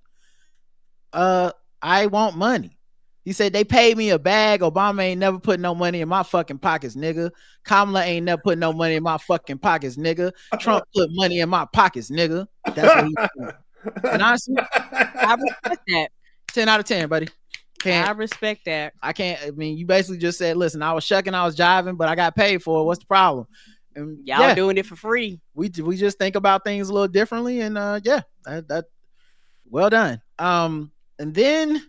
I want money. He said they paid me a bag. Obama ain't never put no money in my fucking pockets, nigga. Kamala ain't never put no money in my fucking pockets, nigga. Trump put money in my pockets, nigga. That's what he said. And honestly, I respect that. 10 out of 10, buddy. I respect that. I can't. I mean, you basically just said, listen, I was shucking, I was jiving, but I got paid for it. What's the problem? And y'all doing it for free. We just think about things a little differently, and that well done. And then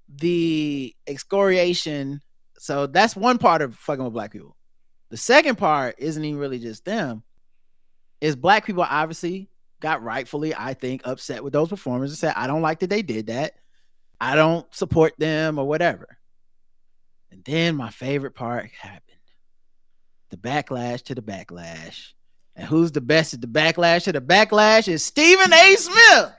the excoriation. So that's one part of fucking with black people. The second part isn't even really just them. Is black people obviously got rightfully, I think, upset with those performers and said, I don't like that they did that. I don't support them or whatever. And then my favorite part happened. The backlash to the backlash. And who's the best at the backlash to the backlash is Stephen A. Smith.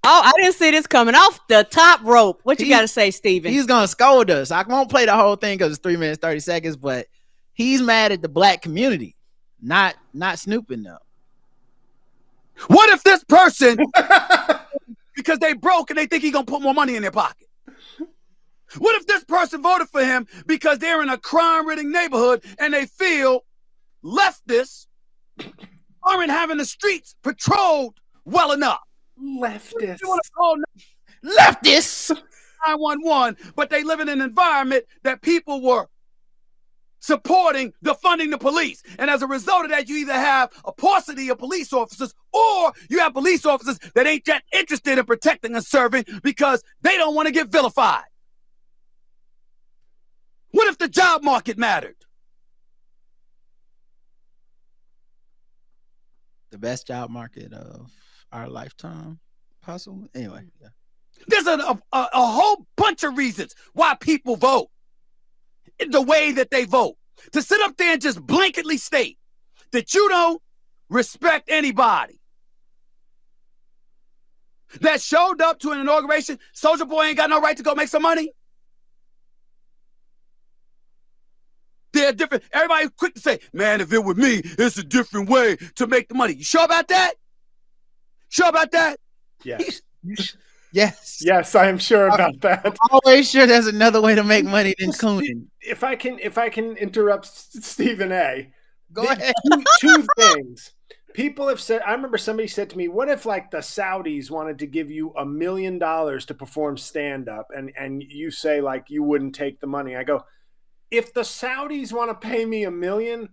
Oh, I didn't see this coming off the top rope. What you got to say, Stephen? He's going to scold us. I won't play the whole thing because it's 3 minutes, 30 seconds, but he's mad at the black community, not snooping though. What if this person, because they broke and they think he's going to put more money in their pocket? What if this person voted for him because they're in a crime-ridden neighborhood and they feel leftists aren't having the streets patrolled well enough? Leftists. Leftists 911, but they live in an environment that people were supporting defunding the police. And as a result of that, you either have a paucity of police officers or you have police officers that ain't that interested in protecting and serving because they don't want to get vilified. What if the job market mattered? The best job market of our lifetime, possibly. Anyway, yeah. There's a whole bunch of reasons why people vote the way that they vote. To sit up there and just blanketly state that you don't respect anybody that showed up to an inauguration, Soulja Boy ain't got no right to go make some money. They're different. Everybody quick to say, man, if it were me, it's a different way to make the money. You sure about that? Sure about that? Yes. Yes. Yes, I am sure about that. I'm always sure there's another way to make money than Coonin. If I can interrupt Stephen A. Go ahead. Two things. People have said, I remember somebody said to me, what if like the Saudis wanted to give you $1 million to perform stand-up and you say like you wouldn't take the money? I go, if the Saudis want to pay me $1 million,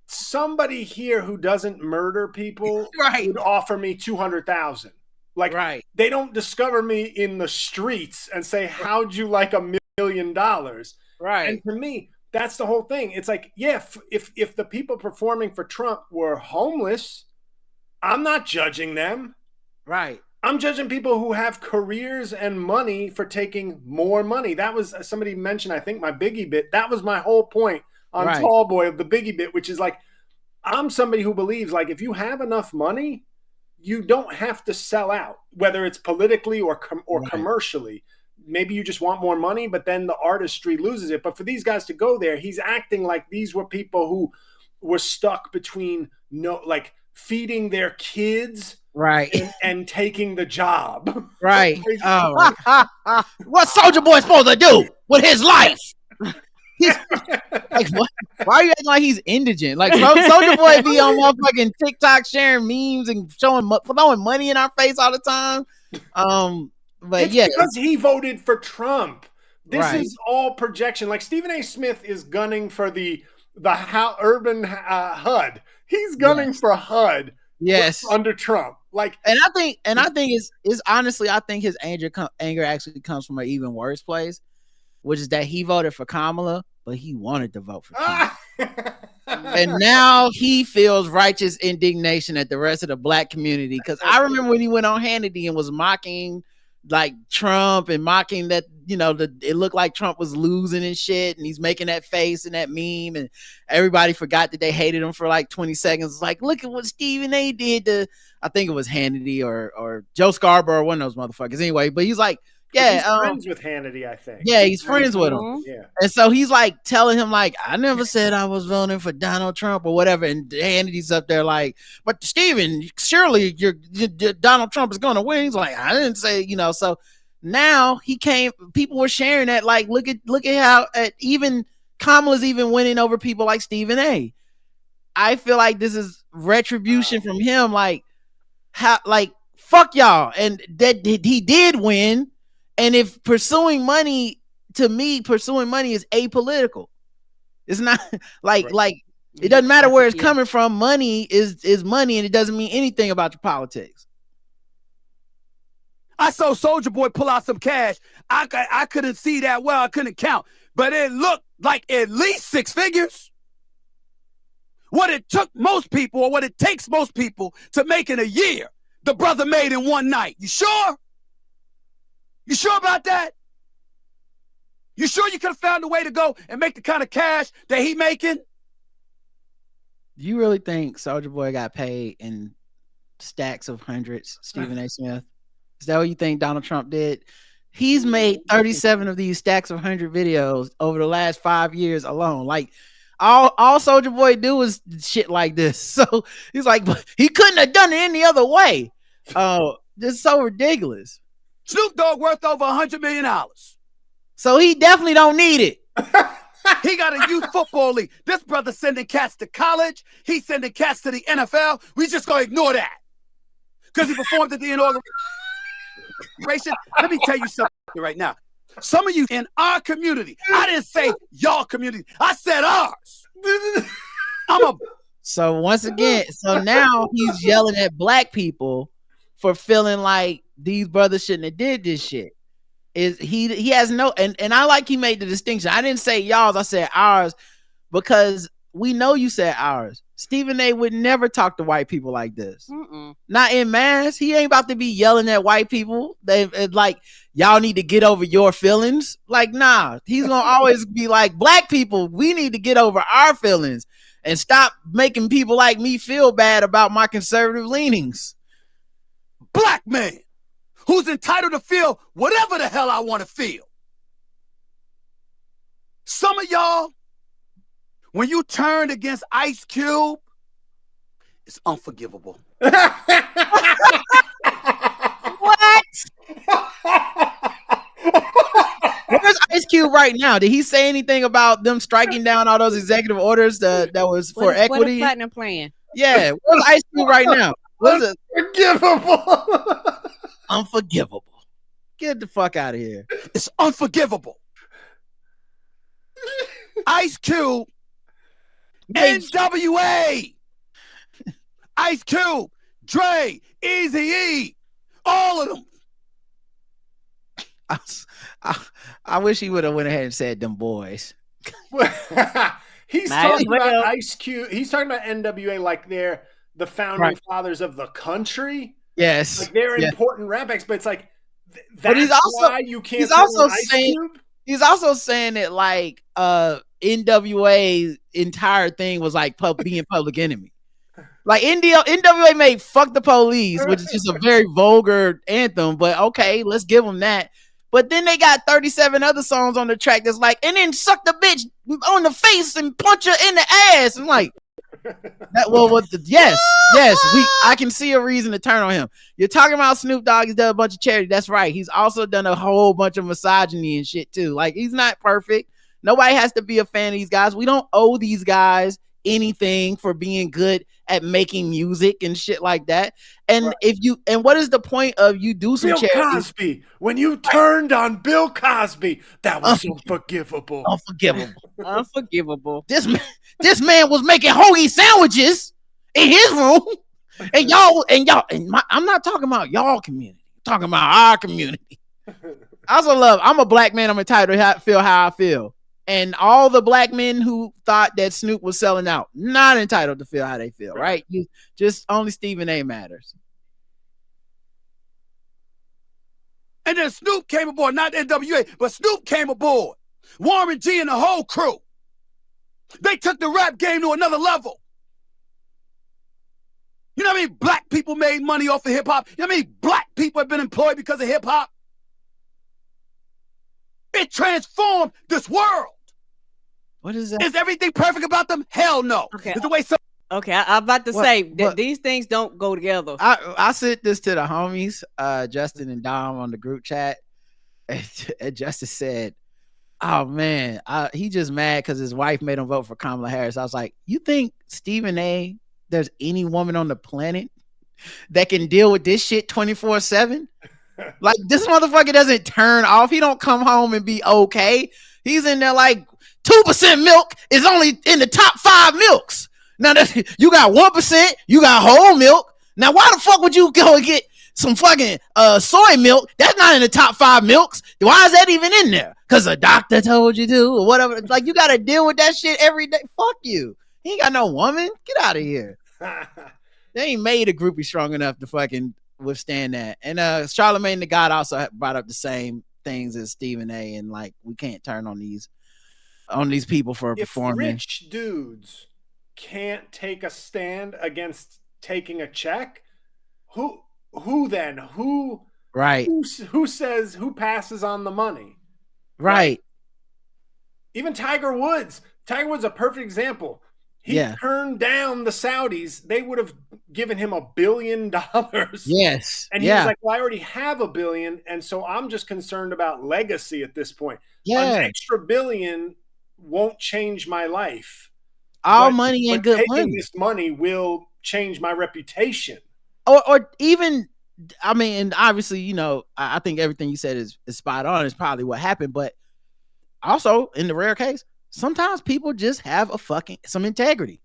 somebody here who doesn't murder people would offer me $200,000. Like, they don't discover me in the streets and say, how'd you like $1 million? Right. And to me, that's the whole thing. It's like, yeah, if the people performing for Trump were homeless, I'm not judging them. Right. I'm judging people who have careers and money for taking more money. That was, somebody mentioned, I think, my Biggie bit. That was my whole point on Tall Boy of the Biggie bit, which is like, I'm somebody who believes like if you have enough money, you don't have to sell out, whether it's politically or commercially. Maybe you just want more money, but then the artistry loses it. But for these guys to go there, he's acting like these were people who were stuck between feeding their kids and taking the job. Right. Oh. What's Soulja Boy supposed to do with his life? Like, what? Why are you acting like he's indigent? Like, Soulja Boy be on motherfucking TikTok sharing memes and throwing money in our face all the time. But it's because he voted for Trump. This is all projection. Like Stephen A. Smith is gunning for the urban HUD. He's gunning for HUD. Yes, under Trump. Like, and I think is honestly, I think his anger actually comes from an even worse place, which is that he voted for Kamala, but he wanted to vote for Trump. And now he feels righteous indignation at the rest of the black community. Because I remember when he went on Hannity and was mocking like Trump and mocking that, you know, it looked like Trump was losing and shit, and he's making that face and that meme, and everybody forgot that they hated him for like 20 seconds. It's like, look at what Stephen A did to, I think it was Hannity or Joe Scarborough, one of those motherfuckers anyway. But he's like, yeah, he's friends with Hannity, I think. Yeah, he's friends with him. Yeah. And so he's like telling him like, I never said I was voting for Donald Trump or whatever. And Hannity's up there like, but Stephen, surely Donald Trump is going to win. He's like, I didn't say, you know. So now people were sharing that like, look at how even Kamala's even winning over people like Stephen A. I feel like this is retribution from him. Like, how, like, fuck y'all. And that he did win. And if pursuing money, to me, pursuing money is apolitical. It's not like it doesn't matter where it's coming from. Money is money, and it doesn't mean anything about your politics. I saw Soulja Boy pull out some cash. I couldn't see that well. I couldn't count, but it looked like at least 6 figures. What it took most people, or what it takes most people to make in a year, the brother made in one night. You sure? You sure about that? You sure you could have found a way to go and make the kind of cash that he making? Do you really think Soulja Boy got paid in stacks of hundreds, Stephen A. Smith? Is that what you think Donald Trump did? He's made 37 of these stacks of 100 videos over the last 5 years alone. Like, all Soulja Boy do is shit like this. So he's like, he couldn't have done it any other way. Just so ridiculous. Snoop Dogg worth over $100 million. So he definitely don't need it. He got a youth football league. This brother sending cats to college. He's sending cats to the NFL. We just gonna ignore that because he performed at the inauguration. Let me tell you something right now. Some of you in our community, I didn't say y'all community. I said ours. So once again, so now he's yelling at black people for feeling like these brothers shouldn't have did this shit. Is he has no, and I like he made the distinction. I didn't say y'all's, I said ours, because we know you said ours. Stephen A would never talk to white people like this. Not in mass. He ain't about to be yelling at white people. They like, y'all need to get over your feelings. Like, nah, he's gonna always be like, black people, we need to get over our feelings and stop making people like me feel bad about my conservative leanings. Black man who's entitled to feel whatever the hell I want to feel. Some of y'all, when you turned against Ice Cube, it's unforgivable. What? Where's Ice Cube right now? Did he say anything about them striking down all those executive orders that was for equity? What a platinum plan? Yeah, where's Ice Cube right now? What's it? Unforgivable. Unforgivable. Get the fuck out of here. It's unforgivable. Ice Cube, NWA, Ice Cube, Dre, Eazy-E, all of them. I wish he would have went ahead and said them boys. He's talking about Ice Cube. He's talking about NWA like they're the founding fathers of the country. Yes, like they're important rap acts, but it's like but he's also, why you can't. He's also saying Cube? He's also saying that like NWA's entire thing was like being Public Enemy. Like NWA made "Fuck the Police," which is just a very vulgar anthem. But okay, let's give them that. But then they got 37 other songs on the track that's like, and then suck the bitch on the face and punch her in the ass. I'm like, yes, I can see a reason to turn on him. You're talking about Snoop Dogg. He's done a bunch of charity. That's right. He's also done a whole bunch of misogyny and shit too. Like, he's not perfect. Nobody has to be a fan of these guys. We don't owe these guys anything for being good at making music and shit like that. And what is the point of you do some charity? Bill Cosby, when you turned on Bill Cosby, that was unforgivable. Unforgivable. This man was making hoagie sandwiches in his room, and I'm not talking about y'all community. I'm talking about our community. I also I'm a black man. I'm entitled to feel how I feel. And all the black men who thought that Snoop was selling out, not entitled to feel how they feel, right? You just only Stephen A matters. And then Snoop came aboard, not NWA, but Snoop came aboard. Warren G and the whole crew. They took the rap game to another level. You know what I mean? Black people made money off of hip hop. You know what I mean? Black people have been employed because of hip hop. It transformed this world. What is that? Is everything perfect about them? Hell no. Okay. It's the way some. Okay, I'm about to say that these things don't go together. I sent this to the homies, Justin and Dom, on the group chat, and Justin said, "Oh man, he just mad because his wife made him vote for Kamala Harris." I was like, "You think Stephen A? There's any woman on the planet that can deal with this shit 24/7? Like, this motherfucker doesn't turn off. He don't come home and be okay. He's in there like 2% milk is only in the top 5 milks. Now you got 1%, you got whole milk. Now why the fuck would you go and get some fucking soy milk? That's not in the top 5 milks. Why is that even in there? Because a doctor told you to or whatever. Like, you got to deal with that shit every day. Fuck you. He ain't got no woman. Get out of here. They ain't made a groupie strong enough to fucking withstand that. And Charlamagne the God also brought up the same things as Stephen A. And like, we can't turn on these people for performing. Rich dudes can't take a stand against taking a check. Who then? Right. Who says, who passes on the money? Right. Like, even Tiger Woods. Tiger Woods is a perfect example. He turned down the Saudis. They would have given him $1 billion. Yes. And he was like, well, I already have $1 billion. And so I'm just concerned about legacy at this point. Yeah. An extra $1 billion won't change my life. All money ain't good money. This money will change my reputation. Or even, I mean, and obviously, you know, I think everything you said is spot on. Is probably what happened. But also, in the rare case, sometimes people just have some integrity.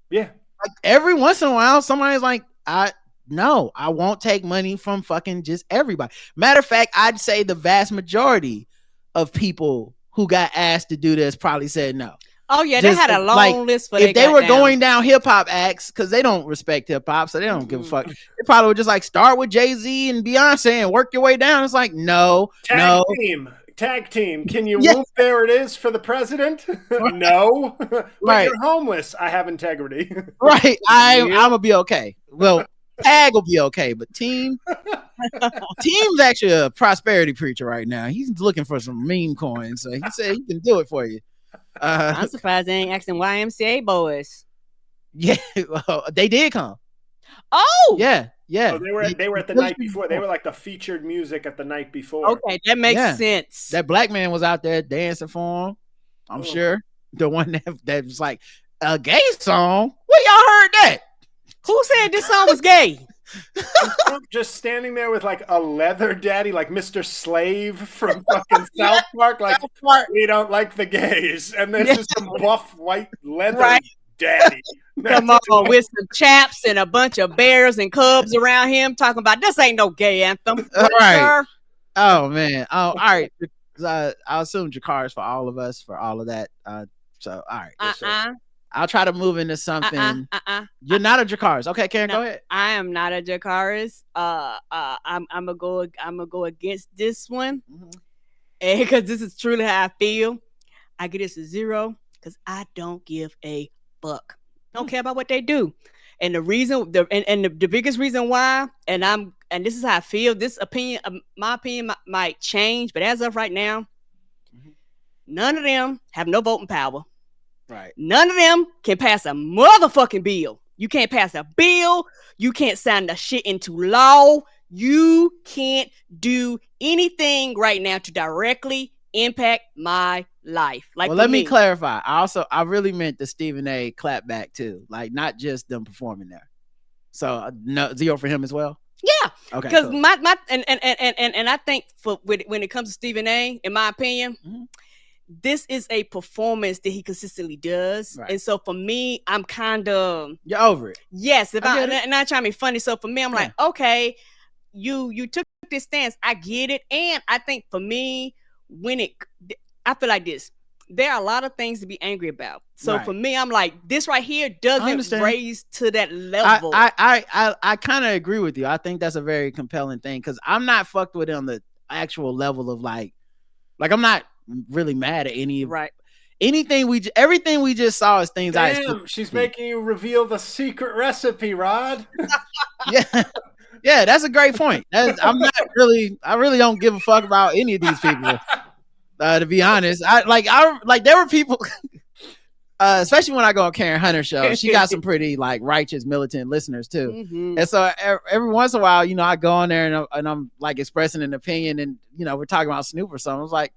Yeah. Like, every once in a while, somebody's like, I won't take money from fucking just everybody. Matter of fact, I'd say the vast majority of people who got asked to do this probably said no. Oh yeah, they had a long list for if they were going down hip hop acts, because they don't respect hip hop, so they don't give a fuck. They probably would just like start with Jay-Z and Beyonce and work your way down. It's like, no. Tag team. Can you whoop there it is for the president? No. But you're homeless. I have integrity. Right. I'm gonna be okay. Well, Tag will be okay, but Team's actually a prosperity preacher right now. He's looking for some meme coins, so he said he can do it for you. I'm surprised they ain't asking YMCA boys. Yeah, well, they did come. Oh, yeah. Oh, they were at the night before. They were like the featured music at the night before. Okay, that makes sense. That black man was out there dancing for him. I'm sure the one that was like a gay song. Where y'all heard that? Who said this song was gay? Trump just standing there with like a leather daddy, like Mr. Slave from fucking South Park. Like, we don't like the gays. And there's just some buff white leather daddy. Come on, with some chaps and a bunch of bears and cubs around him talking about this ain't no gay anthem. Right. Oh, man. Oh, all right. I'll assume Jakar's for all of us for all of that. So, all right. I'll try to move into something. You're not a Jakar's. Okay, Karen, go ahead. I am not a Jakar's. I'm gonna go against this one, and because this is truly how I feel. I give this a 0 because I don't give a fuck. I don't care about what they do, and the biggest reason why, and this is how I feel. This opinion, my opinion might change, but as of right now, none of them have no voting power. Right. None of them can pass a motherfucking bill. You can't pass a bill. You can't sign the shit into law. You can't do anything right now to directly impact my life. Like, well, let me clarify. I really meant the Stephen A. clapback too. Like, not just them performing there. So no 0 for him as well. Yeah. Okay. Because cool. And I think when it comes to Stephen A., in my opinion, this is a performance that he consistently does. Right. And so for me, I'm kind of... You're over it. Yes. If I'm not trying to be funny. So for me, I'm like, okay, you took this stance. I get it. And I think for me, I feel like this. there are a lot of things to be angry about. So for me, I'm like, this right here doesn't raise to that level. I kind of agree with you. I think that's a very compelling thing because I'm not fucked with it on the actual level of like I'm not really mad at any everything we just saw is things. Damn, she's making you reveal the secret recipe, Rod. Yeah, that's a great point. I really don't give a fuck about any of these people. To be honest, there were people, especially when I go on Karen Hunter's show. She got some pretty like righteous militant listeners too, and so every once in a while, I go on there and I'm like expressing an opinion, and we're talking about Snoop or something. I was like,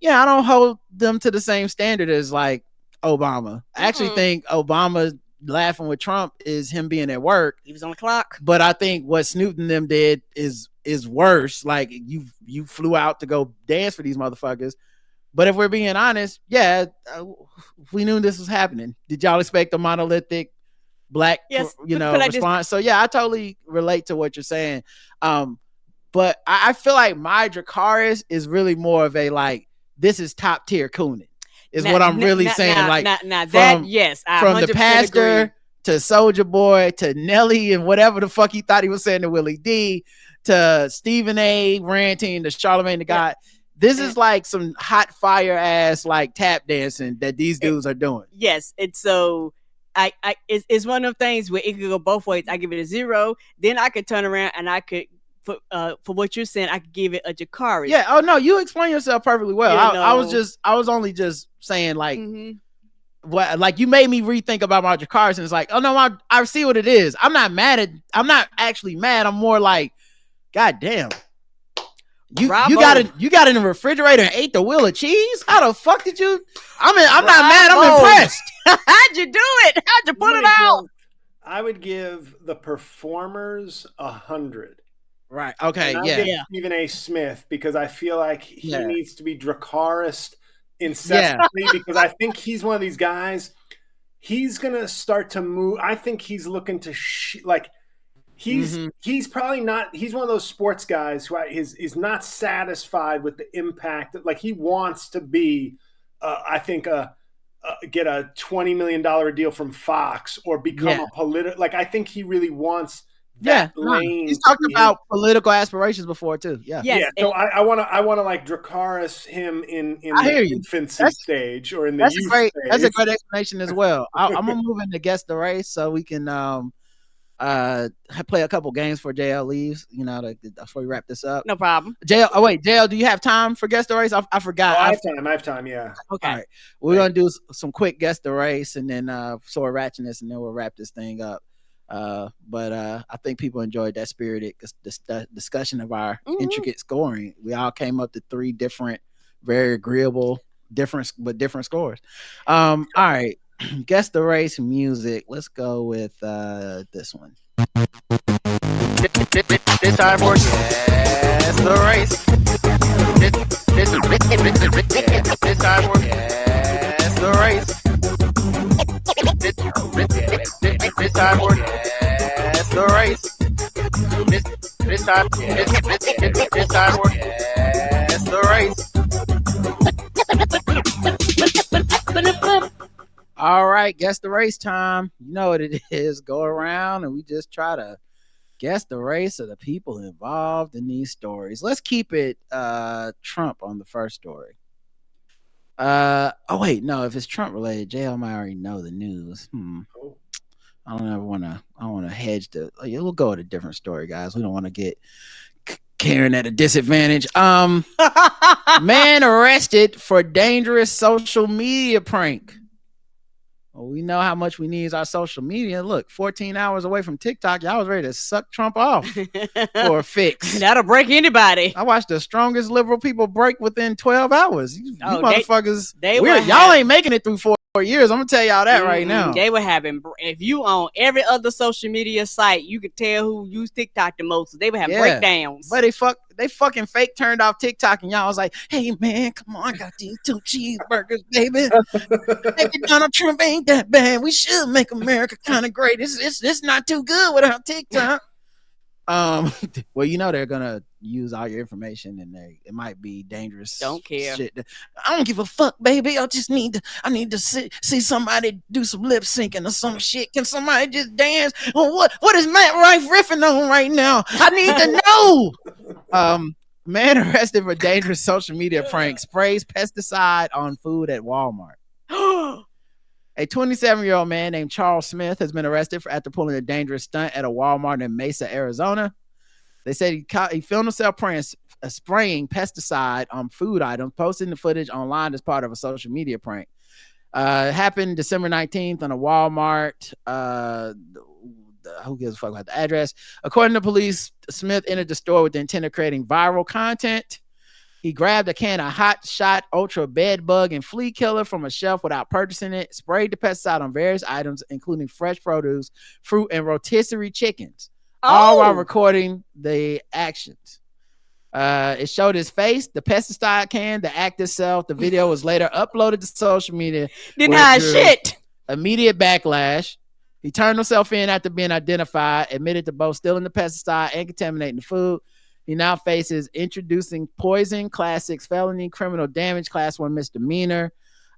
yeah, I don't hold them to the same standard as like Obama. I actually think Obama laughing with Trump is him being at work. He was on the clock. But I think what Snoop and them did is worse. Like you flew out to go dance for these motherfuckers. But if we're being honest, we knew this was happening. Did y'all expect a monolithic black response? So yeah, I totally relate to what you're saying. But I feel like my Dracarys is really more of a like, this is top tier Coonin is what I'm really saying. From the pastor agree. To Soulja Boy to Nelly and whatever the fuck he thought he was saying to Willie D to Stephen A ranting to Charlamagne the God. This is like some hot fire ass like tap dancing that these dudes are doing. Yes, it's so it's one of those things where it could go both ways. I give it a 0, then I could turn around and I could. For what you're saying, I could give it a Dracarys. Yeah. Oh no, you explain yourself perfectly well. I was only just saying like, what like you made me rethink about my Dracarys, and it's like, oh no, I see what it is. I'm not actually mad. I'm more like, God damn, you got it in the refrigerator and ate the wheel of cheese. How the fuck did you? I'm not mad. I'm impressed. How'd you do it? How'd you put it out? I would give the performers 100. Right. Okay. Yeah. Stephen A. Smith, because I feel like he needs to be Dracarys incessantly because I think he's one of these guys. He's gonna start to move. I think he's looking to he's probably not. He's one of those sports guys who is not satisfied with the impact. Like he wants to be. I think get a $20 million deal from Fox or become a political. Like I think he really wants. Lane. He's talked about political aspirations before too. Yeah. So I want to like Dracarys him in the infancy stage or in the youth stage. That's a great explanation as well. I'm gonna move into guess the race so we can play a couple games before JL leaves. Before we wrap this up. No problem. JL, do you have time for guess the race? I forgot. I have time. Yeah. Okay. All right. We're gonna do some quick guess the race and then sword ratchetness and then we'll wrap this thing up. But I think people enjoyed that spirited discussion of our intricate scoring. We all came up to 3 different, very agreeable, different scores. All right, guess the race music. Let's go with this one. This time for guess the race. This time for guess the race. This time for guess the race. This time for guess the race. All right, guess the race time. You know what it is. Go around and we just try to guess the race of the people involved in these stories. Let's keep it Trump on the first story. Oh wait, no. If it's Trump related, JL might already know the news. I don't want to hedge the. We'll go with a different story, guys. We don't want to get Karen at a disadvantage. Man arrested for dangerous social media prank. Well, we know how much we need our social media. Look, 14 hours away from TikTok, y'all was ready to suck Trump off for a fix. That'll break anybody. I watched the strongest liberal people break within 12 hours. You motherfuckers, y'all ain't making it through 4 years. I'm gonna tell y'all that right now. They were having, if you on every other social media site, you could tell who used TikTok the most. So they would have breakdowns. But they fucking fake turned off TikTok, and y'all was like, "Hey man, come on, I got these 2 cheeseburgers, baby. Maybe Donald Trump ain't that bad. We should make America kind of great. It's not too good without TikTok." Well, they're gonna use all your information in there. It might be dangerous. Don't care. Shit. I don't give a fuck, baby. I need to see somebody do some lip syncing or some shit. Can somebody just dance? What is Matt Rife riffing on right now? I need to know. Man arrested for dangerous social media prank, sprays pesticide on food at Walmart. A 27-year-old man named Charles Smith has been arrested after pulling a dangerous stunt at a Walmart in Mesa, Arizona. They said he filmed himself spraying pesticide on food items, posting the footage online as part of a social media prank. It happened December 19th on a Walmart. Who gives a fuck about the address? According to police, Smith entered the store with the intent of creating viral content. He grabbed a can of Hot Shot Ultra Bed Bug and Flea Killer from a shelf without purchasing it, sprayed the pesticide on various items, including fresh produce, fruit, and rotisserie chickens, all while recording the actions. It showed his face, the pesticide can, the act itself. The video was later uploaded to social media. Denied shit. Immediate backlash. He turned himself in after being identified, admitted to both stealing the pesticide and contaminating the food. He now faces introducing poison, class 6 felony, criminal damage, class 1 misdemeanor,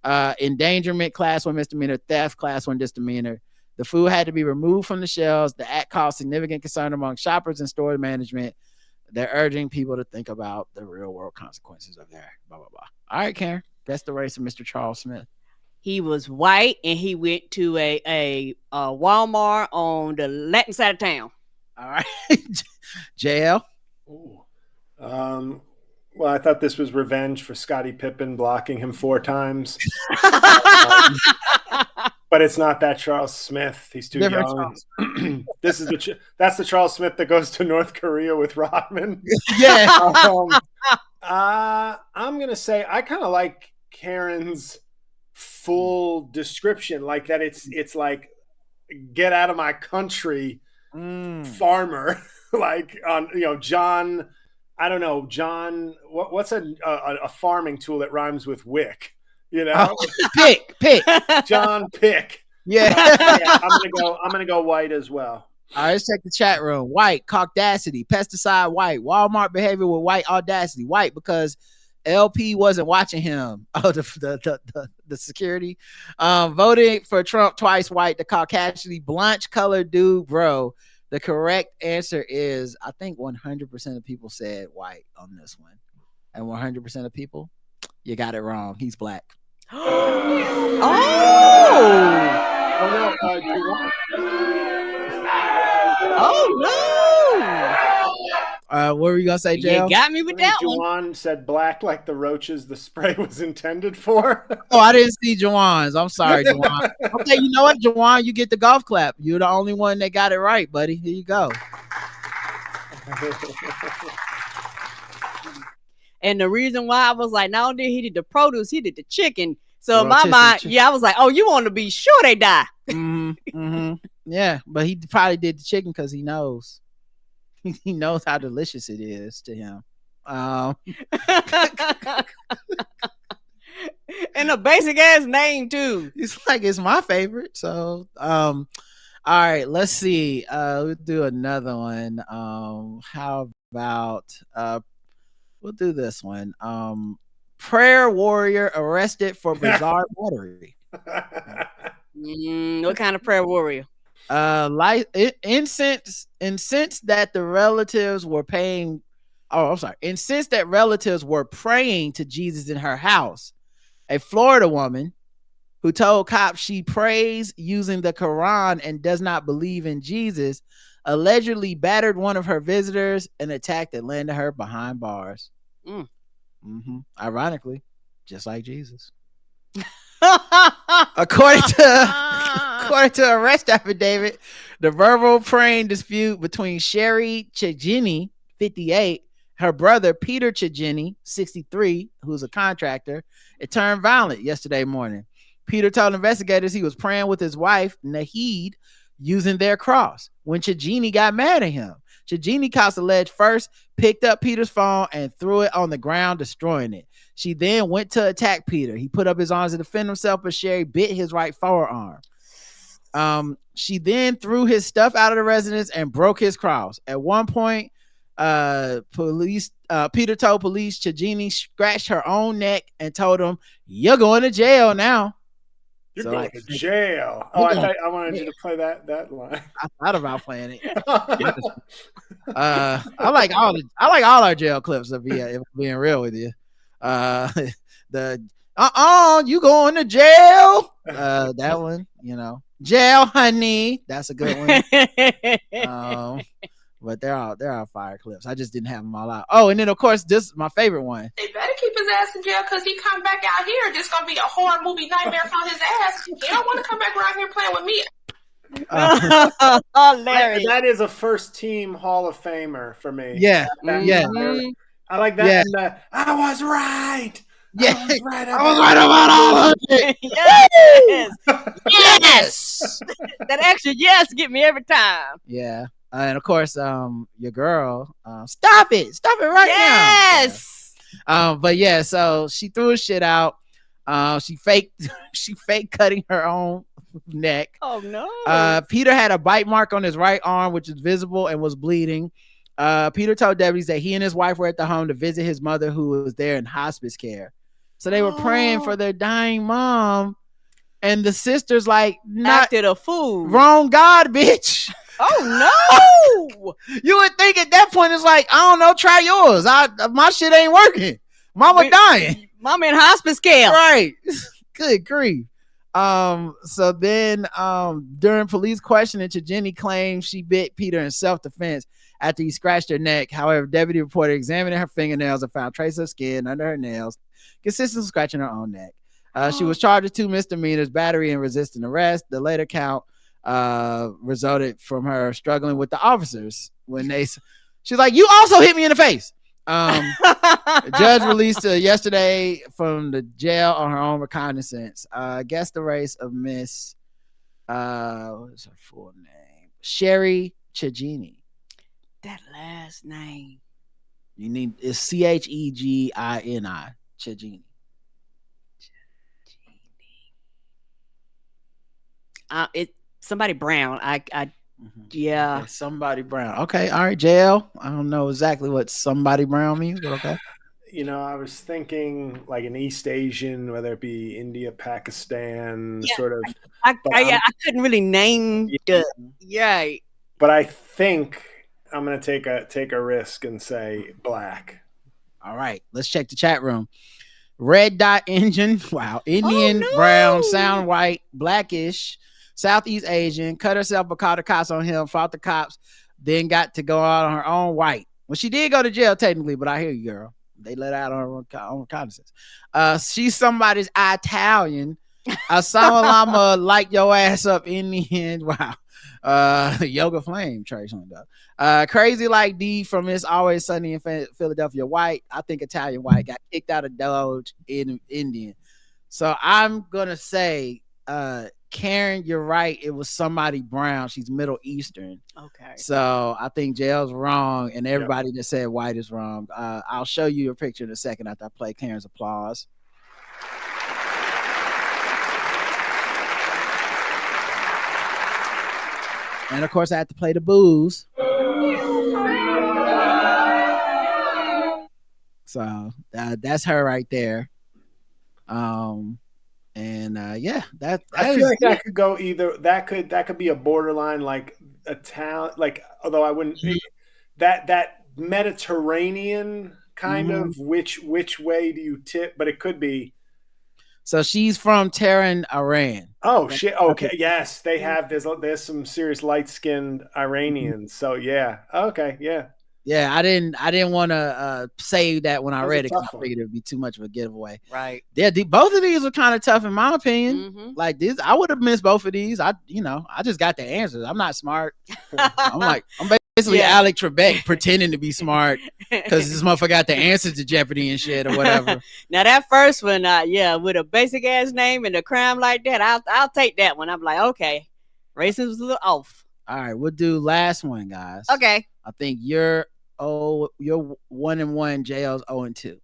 endangerment, class 1 misdemeanor, theft, class 1 misdemeanor. The food had to be removed from the shelves. The act caused significant concern among shoppers and store management. They're urging people to think about the real world consequences of their blah, blah, blah. All right, Karen. That's the race of Mr. Charles Smith. He was white and he went to a Walmart on the Latin side of town. All right. JL. Ooh. Well, I thought this was revenge for Scottie Pippen blocking him 4 times. But it's not that Charles Smith. He's too young. That's the Charles Smith that goes to North Korea with Rodman. Yeah. I'm gonna say I kind of like Karen's full description, like that. It's like get out of my country, farmer. Like on John. I don't know, John. What's a farming tool that rhymes with wick? Pick. John Pick. Yeah. I'm gonna go white as well. All right, let's check the chat room. White, caucasity, pesticide, white, Walmart behavior with white audacity, white because LP wasn't watching him. Oh, the security. Voting for Trump twice, white, the caucasity, blanche colored dude, bro. The correct answer is, I think 100% of people said white on this one. And 100% of people, you got it wrong. He's black. Oh no. What were you gonna say, Jay? You got me with that one. Juwan said black like the roaches the spray was intended for. Oh, I didn't see Juwan's. I'm sorry, Juwan. Okay, you know what, Juwan? You get the golf clap. You're the only one that got it right, buddy. Here you go. And the reason why I was like, not only did he did the produce, he did the chicken. So in my mind, I was like, oh, you want to be sure they die. Yeah, but he probably did the chicken because he knows. He knows how delicious it is to him. And a basic ass name too. It's like it's my favorite. So all right, let's see. We'll do another one. How about we'll do this one. Prayer warrior arrested for bizarre battery. What kind of prayer warrior? Incensed that the relatives were paying. Oh, I'm sorry. Incensed that relatives were praying to Jesus in her house. A Florida woman who told cops she prays using the Quran and does not believe in Jesus allegedly battered one of her visitors, an attack that landed her behind bars. Ironically, just like Jesus. According to arrest affidavit, the verbal praying dispute between Sherry Chegini, 58, her brother Peter Chegini, 63, who's a contractor, it turned violent yesterday morning. Peter told investigators he was praying with his wife, Nahid, using their cross when Chegini got mad at him. Chegini, cops allege, first picked up Peter's phone and threw it on the ground, destroying it. She then went to attack Peter. He put up his arms to defend himself, but Sherry bit his right forearm. She then threw his stuff out of the residence and broke his cross. At one point, Peter told police Chagini scratched her own neck and told him, "You're going to jail now." You're going to jail. Oh, I wanted you to play that line. I thought about playing it. I like all our jail clips. If being real with you, you going to jail? That one, jail, honey. That's a good one. But they're all fire clips. I just didn't have them all out. Oh, and then of course this is my favorite one. They better keep his ass in jail because he come back out here. This gonna be a horror movie nightmare for his ass. He don't want to come back around here playing with me. Hilarious. That is a first team Hall of Famer for me. Yeah, I like that. Yeah. And I was right. Yeah, I was right about all of it. Yes. That extra yes get me every time. Yeah. And of course, your girl, stop it right now. Yes. But yeah, so she threw her shit out. She faked cutting her own neck. Oh no. Peter had a bite mark on his right arm, which is visible and was bleeding. Peter told deputies that he and his wife were at the home to visit his mother, who was there in hospice care. So they were praying for their dying mom, and the sisters acted a fool. Wrong God, bitch. Oh no! You would think at that point it's I don't know, try yours. My shit ain't working. Mama dying. Mama in hospice care. Right. Good grief. So then during police questioning, Chagini claimed she bit Peter in self-defense after he scratched her neck. However, deputy reported examining her fingernails and found traces of skin under her nails, consistent with scratching her own neck. She was charged with 2 misdemeanors, battery and resisting arrest. The later count resulted from her struggling with the officers when she's like, "You also hit me in the face." The judge released her yesterday from the jail on her own recognizance. Guess the race of Miss what is her full name? Sherry Chagini. That last name. You need it's Chegini. Chagini. It's somebody Brown. Yeah. Somebody Brown. Okay, all right, jail. I don't know exactly what somebody Brown means, but okay. I was thinking like an East Asian, whether it be India, Pakistan, sort of. I couldn't really name the But I think I'm gonna take a risk and say black. All right, let's check the chat room. Red dot engine. Wow. Indian, brown, sound white, blackish, Southeast Asian, cut herself but called the cops on him, fought the cops, then got to go out on her own, white. Well, she did go to jail technically, but I hear you, girl. They let her out on her own reconnaissance. She's somebody's Italian. Osama Lama light your ass up Indian. Wow. Yoga Flame, Trace on that. Crazy like D from It's Always Sunny in Philadelphia, white. I think Italian white, got kicked out of Doge in Indian. So I'm gonna say Karen, you're right. It was somebody brown. She's Middle Eastern. Okay. So I think jail's wrong, and everybody that said white is wrong. I'll show you a picture in a second after I play Karen's applause. And of course, I have to play the boos. So that's her right there. That I feel like that could go either. That could be a borderline like a town, like although I wouldn't that Mediterranean kind of which way do you tip? But it could be. So she's from Tehran, Iran. Oh shit! Okay, yes, they have. There's some serious light-skinned Iranians. So yeah, okay, yeah. Yeah, I didn't want to say that when I read it because I figured it would be too much of a giveaway. Right. Yeah, both of these were kind of tough in my opinion. Mm-hmm. Like this, I would have missed both of these. I just got the answers. I'm not smart. I'm basically Alec Trebek pretending to be smart because this motherfucker got the answers to Jeopardy and shit or whatever. Now that first one, with a basic ass name and a crime like that, I'll take that one. I'm like, okay, racism was a little off. All right, we'll do last one, guys. Okay. I think you're 1-1, JL's 0-2.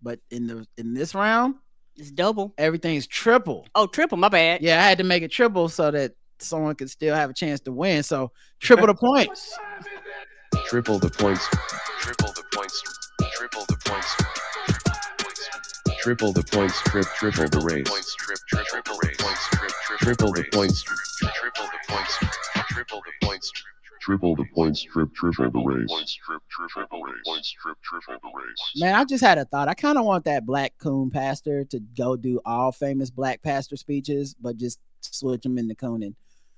But in this round, it's double. Everything's triple. Oh, triple, my bad. Yeah, I had to make it triple so that someone could still have a chance to win. So triple the points. Triple the points. Triple the points. Triple the points. Triple the points. Triple the race. Triple the points. Triple the points. Triple the points. Triple the points. Triple the points. Triple the race. Triple the race. Man, I just had a thought. I kind of want that black coon pastor to go do all famous black pastor speeches, but just switch them into Coonin.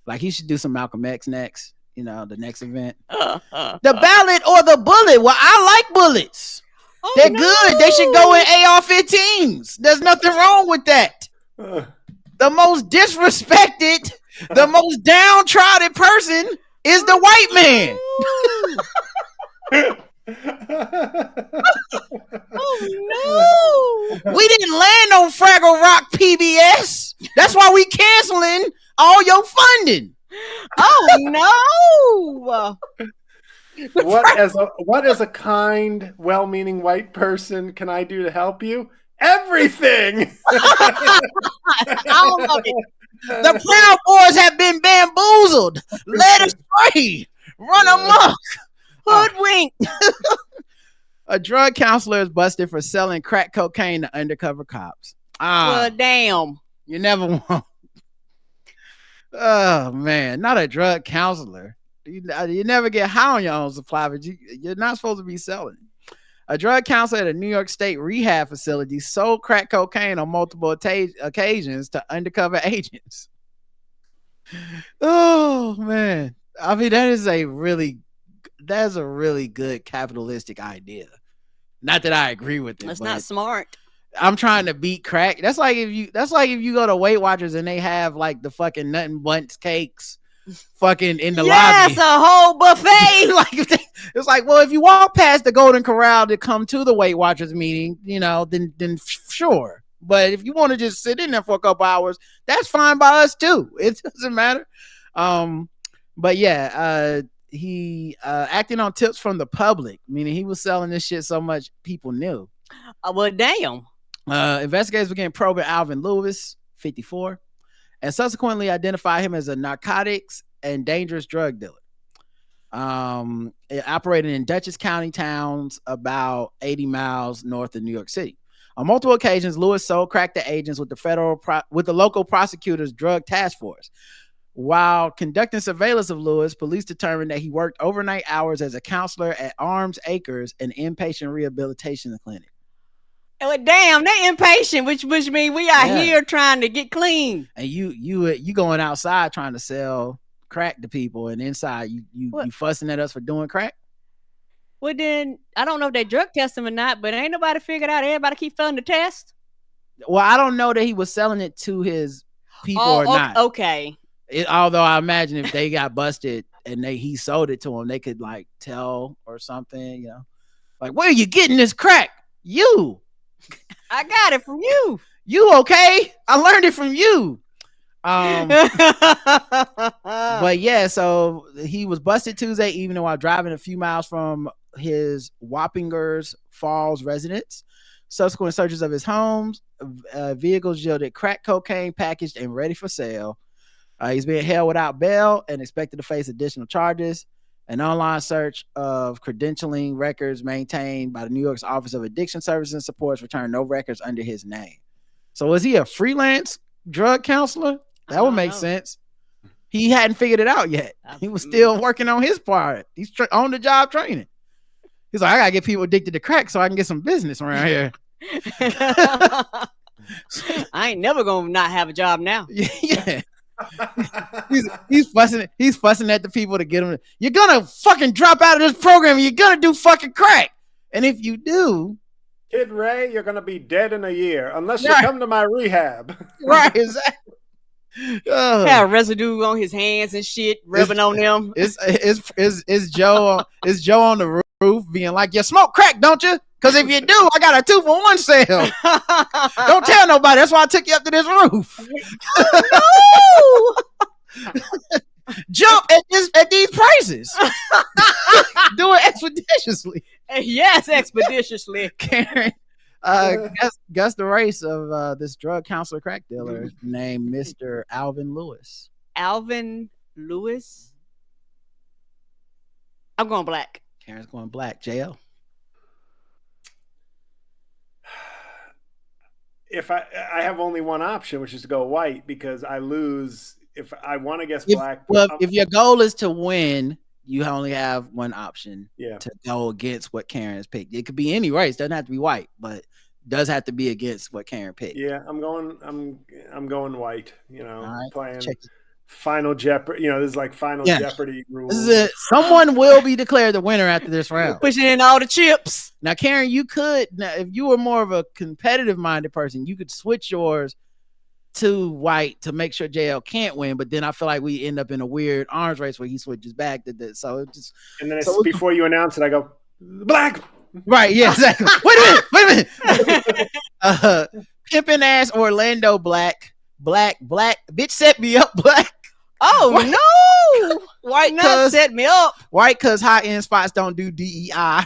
Like he should do some Malcolm X next. You know, the next event. The ballot or the bullet? Well, I like bullets. Oh, they're good. They should go in AR-15s. There's nothing wrong with that. The most disrespected, the most downtrodden person is the white man. Oh no! We didn't land on Fraggle Rock PBS. That's why we canceling all your funding. Oh no! What as a kind, well-meaning white person can I do to help you? Everything. I love it. The Proud Boys have been bamboozled, led astray, run amok, hoodwinked. A drug counselor is busted for selling crack cocaine to undercover cops. Well, damn. You never want. Oh man, not a drug counselor. You never get high on your own supply, but you're not supposed to be selling. A drug counselor at a New York State rehab facility sold crack cocaine on multiple occasions to undercover agents. Oh man, I mean that's a really good capitalistic idea. Not that I agree with it. That's not smart. I'm trying to beat crack. That's like if you go to Weight Watchers and they have like the fucking nothing bunts cakes fucking in the lobby. Yes, a whole buffet. Like it's like, well, if you walk past the Golden Corral to come to the Weight Watchers meeting, you know, then sure. But if you want to just sit in there for a couple hours, that's fine by us too. It doesn't matter. But yeah, he acting on tips from the public, meaning he was selling this shit so much people knew. Well, damn. Investigators began probing Alvin Lewis, 54, and subsequently identified him as a narcotics and dangerous drug dealer. It operated in Dutchess County towns about 80 miles north of New York City. On multiple occasions, Lewis sold crack to agents with the local prosecutor's drug task force. While conducting surveillance of Lewis, police determined that he worked overnight hours as a counselor at Arms Acres, an inpatient rehabilitation clinic. Well, damn, they impatient, which means we are here trying to get clean. And you going outside trying to sell crack to people, and inside you fussing at us for doing crack. Well, then I don't know if they drug test him or not, but ain't nobody figured out. Everybody keep failing the test. Well, I don't know that he was selling it to his people or not. Okay. Although I imagine if they got busted and he sold it to them, they could like tell or something, you know, like, where are you getting this crack? You. I got it from you. You okay? I learned it from you. But yeah, so he was busted Tuesday evening while driving a few miles from his Wappingers Falls residence. Subsequent searches of his homes, vehicles yielded crack cocaine packaged and ready for sale. He's being held without bail and expected to face additional charges. An online search of credentialing records maintained by the New York's Office of Addiction Services and Supports returned no records under his name. So is he a freelance drug counselor? That would make sense. He hadn't figured it out yet. He was still working on his part. He's on the job training. He's like, I gotta get people addicted to crack so I can get some business around here. I ain't never gonna not have a job now. Yeah. He's fussing at the people to get them. You're gonna fucking drop out of this program and you're gonna do fucking crack. And if you do, Kid Ray, you're gonna be dead in a year unless you come to my rehab. Right, exactly. Have residue on his hands and shit, rubbing on them. It's Joe on the roof being like, you smoke crack, don't you? Because if you do, I got a 2-for-1 sale. Don't tell nobody. That's why I took you up to this roof. Oh, no. Jump at these prices. Do it expeditiously. Yes, expeditiously. Karen, guess the race of this drug counselor crack dealer named Mr. Alvin Lewis. Alvin Lewis? I'm going black. Karen's going black. JL. if I have only one option, which is to go white, because I lose if I want to guess black. Well, if your goal is to win, you only have one option to go against what Karen has picked. It could be any race, doesn't have to be white, but does have to be against what Karen picked. Yeah, I'm going white, right, playing Final Jeopardy. This is like Final Jeopardy rules. This is it. Someone will be declared the winner after this round. Pushing in all the chips. Now, Karen, if you were more of a competitive minded person, you could switch yours to white to make sure JL can't win. But then I feel like we end up in a weird arms race where he switches back to this. So it just before you announce it, I go black. Right? Yeah, exactly. Wait a minute. Pimpin' ass Orlando black. Bitch set me up black. Oh no! White not set me up. White cause high end spots don't do DEI.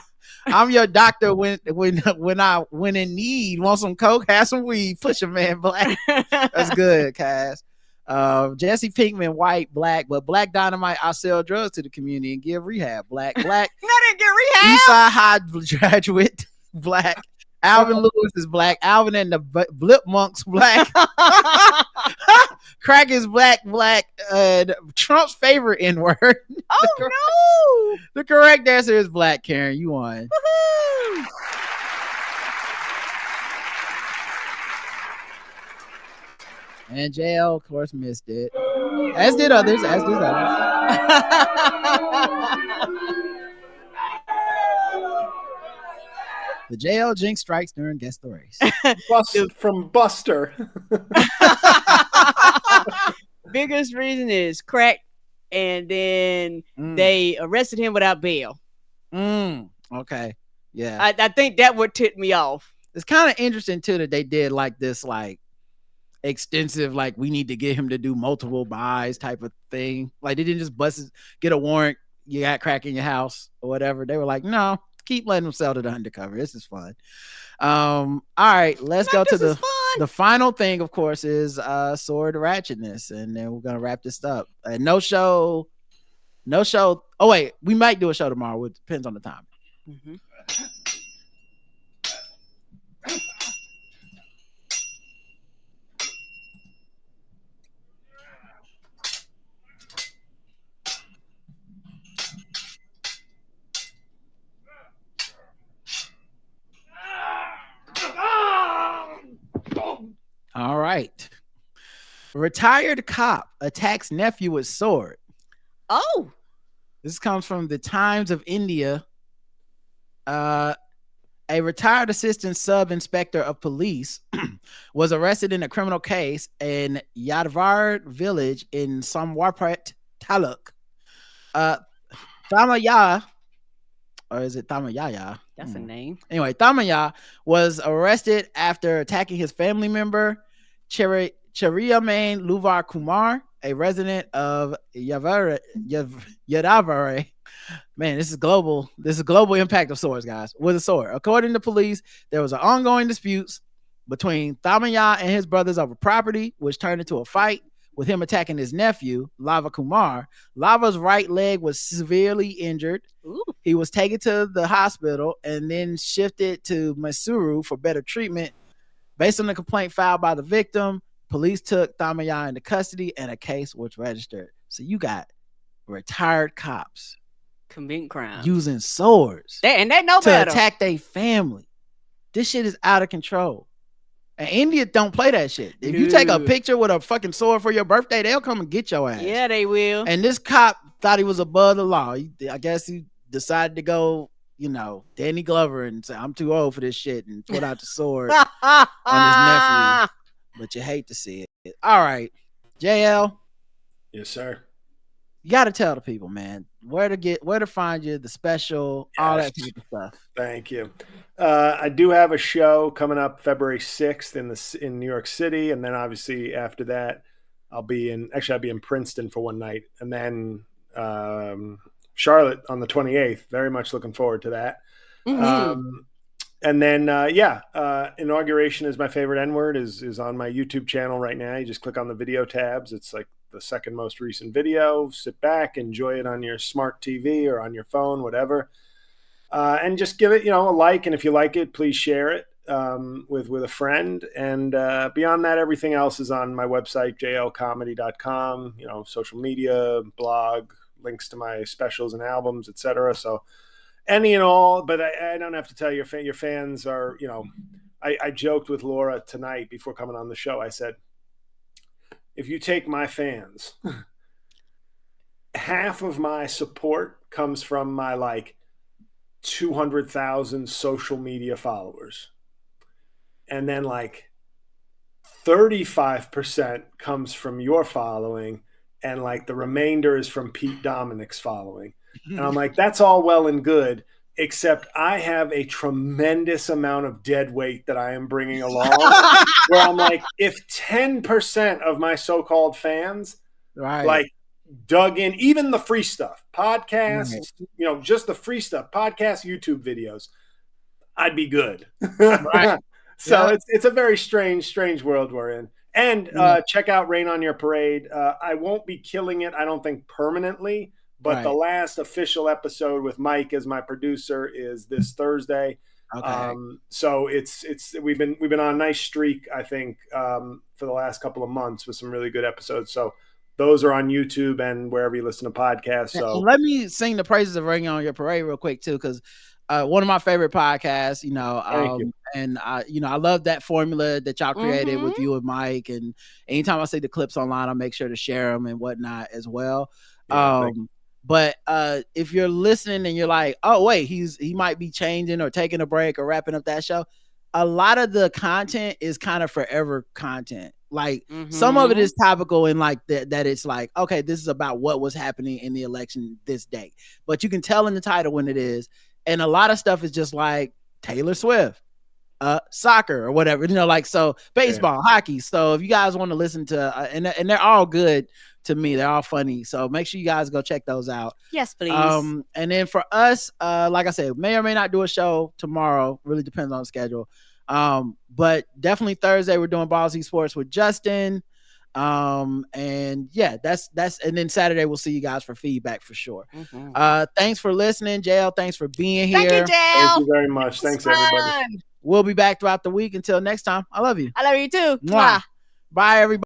I'm your doctor when in need. Want some coke? Have some weed. Push a man black. That's good, Cass. Jesse Pinkman, white, black, but Black Dynamite, I sell drugs to the community and give rehab. Black. No, didn't get rehab. Eastside High graduate, black. Alvin Lewis is black. Alvin and the Blip Monks, black. Crack is black. Trump's favorite N-word. Oh, no. The correct answer is black, Karen. You won. Woo-hoo. And JL, of course, missed it. As did others. The JL jinx strikes during Guess the Race. From Buster. Biggest reason is crack, and then they arrested him without bail. Okay. Yeah. I think that would tip me off. It's kind of interesting too that they did like this extensive, we need to get him to do multiple buys type of thing. Like they didn't just get a warrant, you got crack in your house or whatever. They were like, no, keep letting them sell to the undercover. This is fun. All right, let's go to the final thing, of course, is sword ratchetness, and then we're gonna wrap this up. No show. Oh wait, we might do a show tomorrow. It depends on the time. Mm-hmm. All right. Retired cop attacks nephew with sword. Oh. This comes from the Times of India. A retired assistant sub-inspector of police was arrested in a criminal case in Yadavar village in Samwarpet Taluk. Thamaya, or is it Thamayaya? That's a name. Anyway, Thamaya was arrested after attacking his family member, Cheriyaman Luvar Kumar, a resident of Yadavare. Man, this is global. This is global impact of swords, guys. With a sword. According to police, there was an ongoing dispute between Thamaya and his brothers over property, which turned into a fight with him attacking his nephew, Lava Kumar. Lava's right leg was severely injured. Ooh. He was taken to the hospital and then shifted to Mysuru for better treatment. Based on the complaint filed by the victim, police took Thamaya into custody and a case was registered. So you got retired cops committing crimes using swords and they know to better. Attack their family. This shit is out of control. And India don't play that shit. If you take a picture with a fucking sword for your birthday, they'll come and get your ass. Yeah, they will. And this cop thought he was above the law. I guess he decided to go, Danny Glover and say, I'm too old for this shit, and put out the sword on his nephew. But you hate to see it. All right, JL. Yes, sir. You got to tell the people, man, where to find you, the special, all that type of stuff. Thank you. I do have a show coming up February 6th in New York City, and then obviously after that, I'll be in Princeton for one night, and then Charlotte on the 28th. Very much looking forward to that. Mm-hmm. And then inauguration is my favorite N-word is on my YouTube channel right now. You just click on the video tabs. It's like the second most recent video. Sit back, enjoy it on your smart TV or on your phone, whatever. And just give it, a like. And if you like it, please share it. with a friend. And beyond that, everything else is on my website, jlcomedy.com, social media, blog, links to my specials and albums, etc. So any and all, but I don't have to tell you, your fans are, I joked with Laura tonight before coming on the show. I said, if you take my fans, half of my support comes from my 200,000 social media followers. And then 35% comes from your following. And the remainder is from Pete Dominic's following. And I'm like, that's all well and good, except I have a tremendous amount of dead weight that I am bringing along where I'm like, if 10% of my so-called fans dug in, even the free stuff, podcasts, just the free stuff, podcasts, YouTube videos, I'd be good. Right. So it's a very strange world we're in. And check out Rain on Your Parade. I won't be killing it, I don't think, permanently, but the last official episode with Mike as my producer is this Thursday. Okay. So we've been on a nice streak, I think, for the last couple of months with some really good episodes. So those are on YouTube and wherever you listen to podcasts. So let me sing the praises of Rain on Your Parade real quick too, because one of my favorite podcasts, and I love that formula that y'all created with you and Mike. And anytime I see the clips online, I'll make sure to share them and whatnot as well. But if you're listening and you're like, oh wait, he might be changing or taking a break or wrapping up that show, a lot of the content is kind of forever content. Some of it is topical and that it's okay, this is about what was happening in the election this day, but you can tell in the title when it is. And a lot of stuff is just Taylor Swift, soccer or whatever, so baseball, hockey. So if you guys want to listen to, and they're all good to me, they're all funny. So make sure you guys go check those out. Yes, please. And then for us, like I said, may or may not do a show tomorrow. Really depends on the schedule. But definitely Thursday we're doing Ballsy Sports with Justin. And yeah, that's and then Saturday we'll see you guys for feedback for sure. Thanks for listening, JL. Thanks for being here. Thank you, JL. Thank you very much. Thanks everybody. We'll be back throughout the week. Until next time, I love you. I love you too. Mwah. Bye everybody.